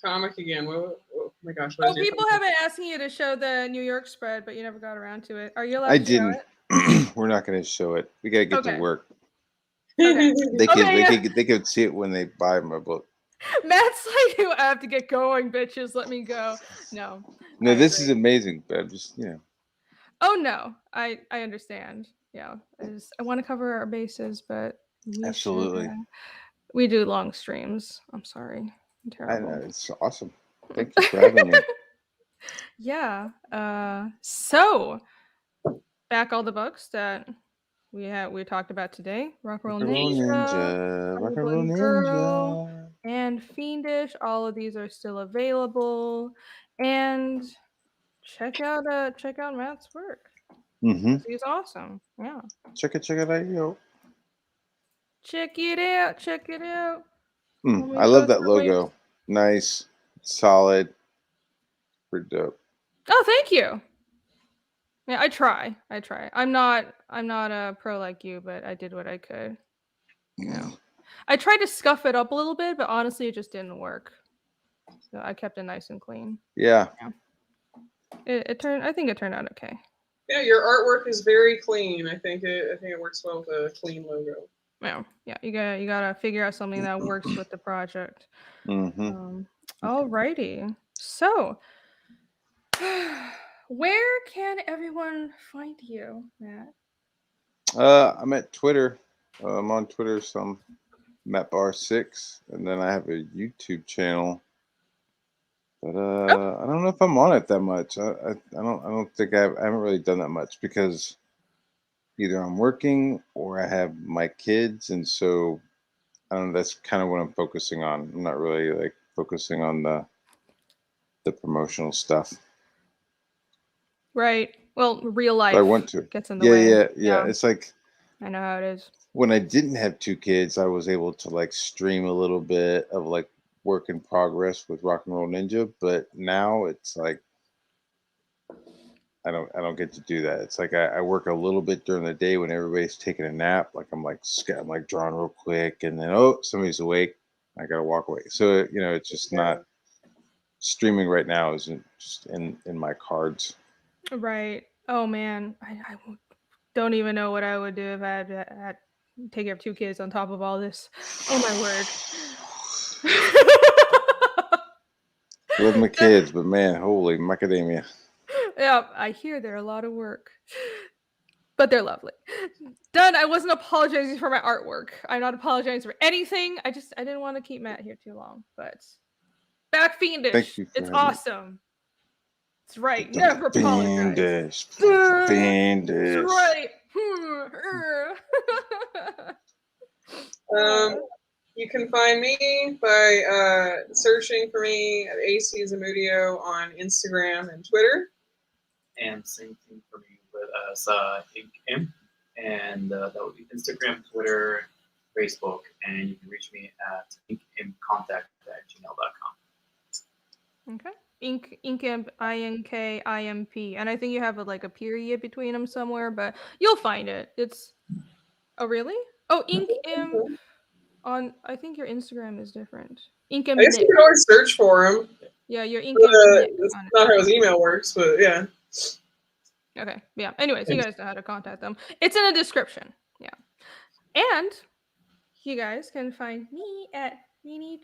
comic again. Oh my gosh! People have been asking you to show the New York spread, but you never got around to it. Are you allowed I to didn't. show it? We're not going to show it. We got to get to work. Okay. They could see it when they buy my book. Matt's like, I have to get going, bitches. Let me go. No, this is amazing, but I'm just, Oh no, I understand. Yeah, I want to cover our bases, but absolutely. We do long streams. I'm sorry. I'm terrible. I know, it's awesome. Thank you for having me. Yeah. So back all the books that we talked about today. Rock and Roll Ninja, Goblin Girl, and Fiendish. All of these are still available, and check out Matt's work. He's awesome. Yeah. Check it out, yo. Check it out. I love that logo. Links. Nice, solid, pretty dope. Oh, thank you. Yeah, I try. I'm not a pro like you, but I did what I could. Yeah. I tried to scuff it up a little bit, but honestly, it just didn't work. So I kept it nice and clean. Yeah. I think it turned out okay. Yeah, your artwork is very clean. I think it works well with a clean logo. Yeah. You gotta figure out something that works with the project. Alrighty. So, where can everyone find you, Matt? I'm at Twitter. I'm on Twitter, so I'm Matt Bahr 6, and then I have a YouTube channel. But I don't know if I'm on it that much. I don't think I haven't really done that much because either I'm working or I have my kids, and so I don't know. That's kind of what I'm focusing on. I'm not really like focusing on the promotional stuff. Right. Well, real life. But I want to. Gets in the way. Yeah. It's like I know how it is. When I didn't have 2 kids, I was able to like stream a little bit of like work in progress with Rock and Roll Ninja, but now it's like I don't get to do that. It's like I work a little bit during the day when everybody's taking a nap. Like I'm drawing real quick, and then somebody's awake. I gotta walk away. So it's just not streaming right now. Isn't just in my cards. Right. Oh man, I don't even know what I would do if I had to take care of 2 kids on top of all this. Oh my word. Love my kids, but man, holy macadamia. Yeah, I hear they're a lot of work, but they're lovely. Done. I wasn't apologizing for my artwork. I'm not apologizing for anything. I didn't want to keep Matt here too long, but back Fiendish. Thank you. It's awesome. It's right. Never apologize. Fiendish. It's right. You can find me by searching for me at AC Zamudio on Instagram and Twitter. And same thing for me with Ink Imp and that would be Instagram, Twitter, Facebook, and you can reach me at inkimp@gmail.com. Okay. Inkimp, INKIMP, and I think you have a period between them somewhere, but you'll find it. It's really? Oh, Inkimp on. I think your Instagram is different. Inkimp. I guess you can always search for him. Yeah, your Inkimp. That's not how his email works, but yeah. Okay. Yeah. Anyways, you guys know how to contact them. It's in the description. Yeah. And you guys can find me at Feeny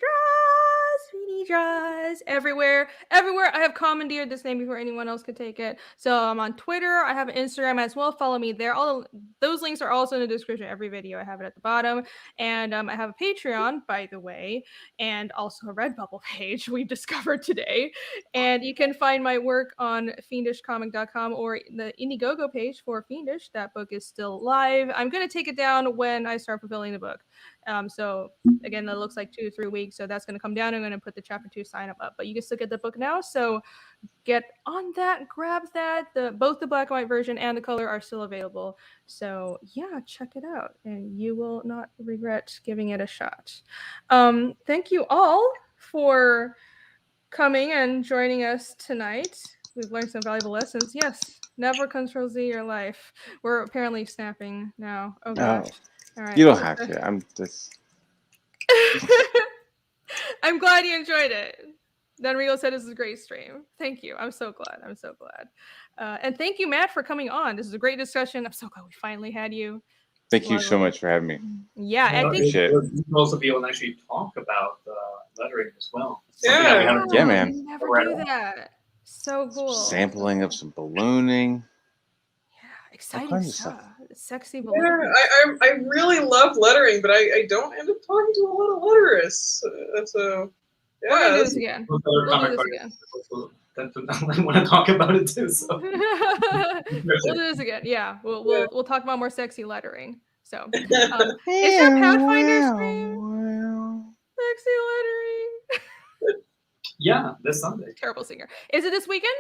Draws everywhere. I have commandeered this name before anyone else could take it. So I'm on Twitter. I have an Instagram as well. Follow me there. All those links are also in the description. Every video I have it at the bottom. And I have a Patreon, by the way, and also a Redbubble page we discovered today. And you can find my work on fiendishcomic.com or the Indiegogo page for Fiendish. That book is still live. I'm going to take it down when I start fulfilling the book. So again, that looks like 2 to 3 weeks. So that's going to come down. I'm going to put the chapter 2 sign up. But you can still get the book now. So get on that, grab that. Both the black and white version and the color are still available. So yeah, check it out and you will not regret giving it a shot. Thank you all for coming and joining us tonight. We've learned some valuable lessons. Yes, never Control Z your life. We're apparently snapping now. Oh gosh. All right. You don't have to. I'm just. I'm glad you enjoyed it. Then Rigo said this is a great stream. Thank you. I'm so glad. And thank you, Matt, for coming on. This is a great discussion. I'm so glad we finally had you. Thank you so much for having me. Yeah, I think you can also be able to actually talk about lettering as well. Yeah, man. We never do that. So cool. Sampling of some ballooning. Exciting stuff. Sexy balloon. Yeah, I really love lettering, but I don't end up talking to a lot of letterists. So yeah. We'll do this again. I want to talk about it too. So we'll do this again. Yeah, we'll talk about more sexy lettering. So is there Pathfinder stream? Sexy lettering. Yeah, this Sunday. Terrible singer. Is it this weekend?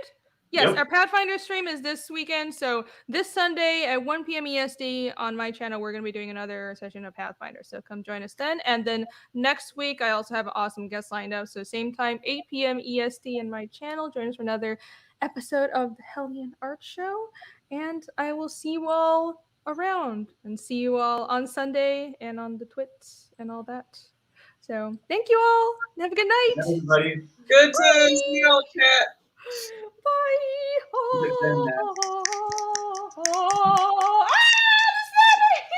Yes, Our Pathfinder stream is this weekend. So this Sunday at 1 p.m. EST on my channel, we're going to be doing another session of Pathfinder. So come join us then. And then next week, I also have an awesome guest lined up. So same time, 8 p.m. EST in my channel. Join us for another episode of the Hellion Art Show. And I will see you all around and see you all on Sunday and on the twits and all that. So thank you all. Have a good night. Everybody. Good to see you all, chat. Bye.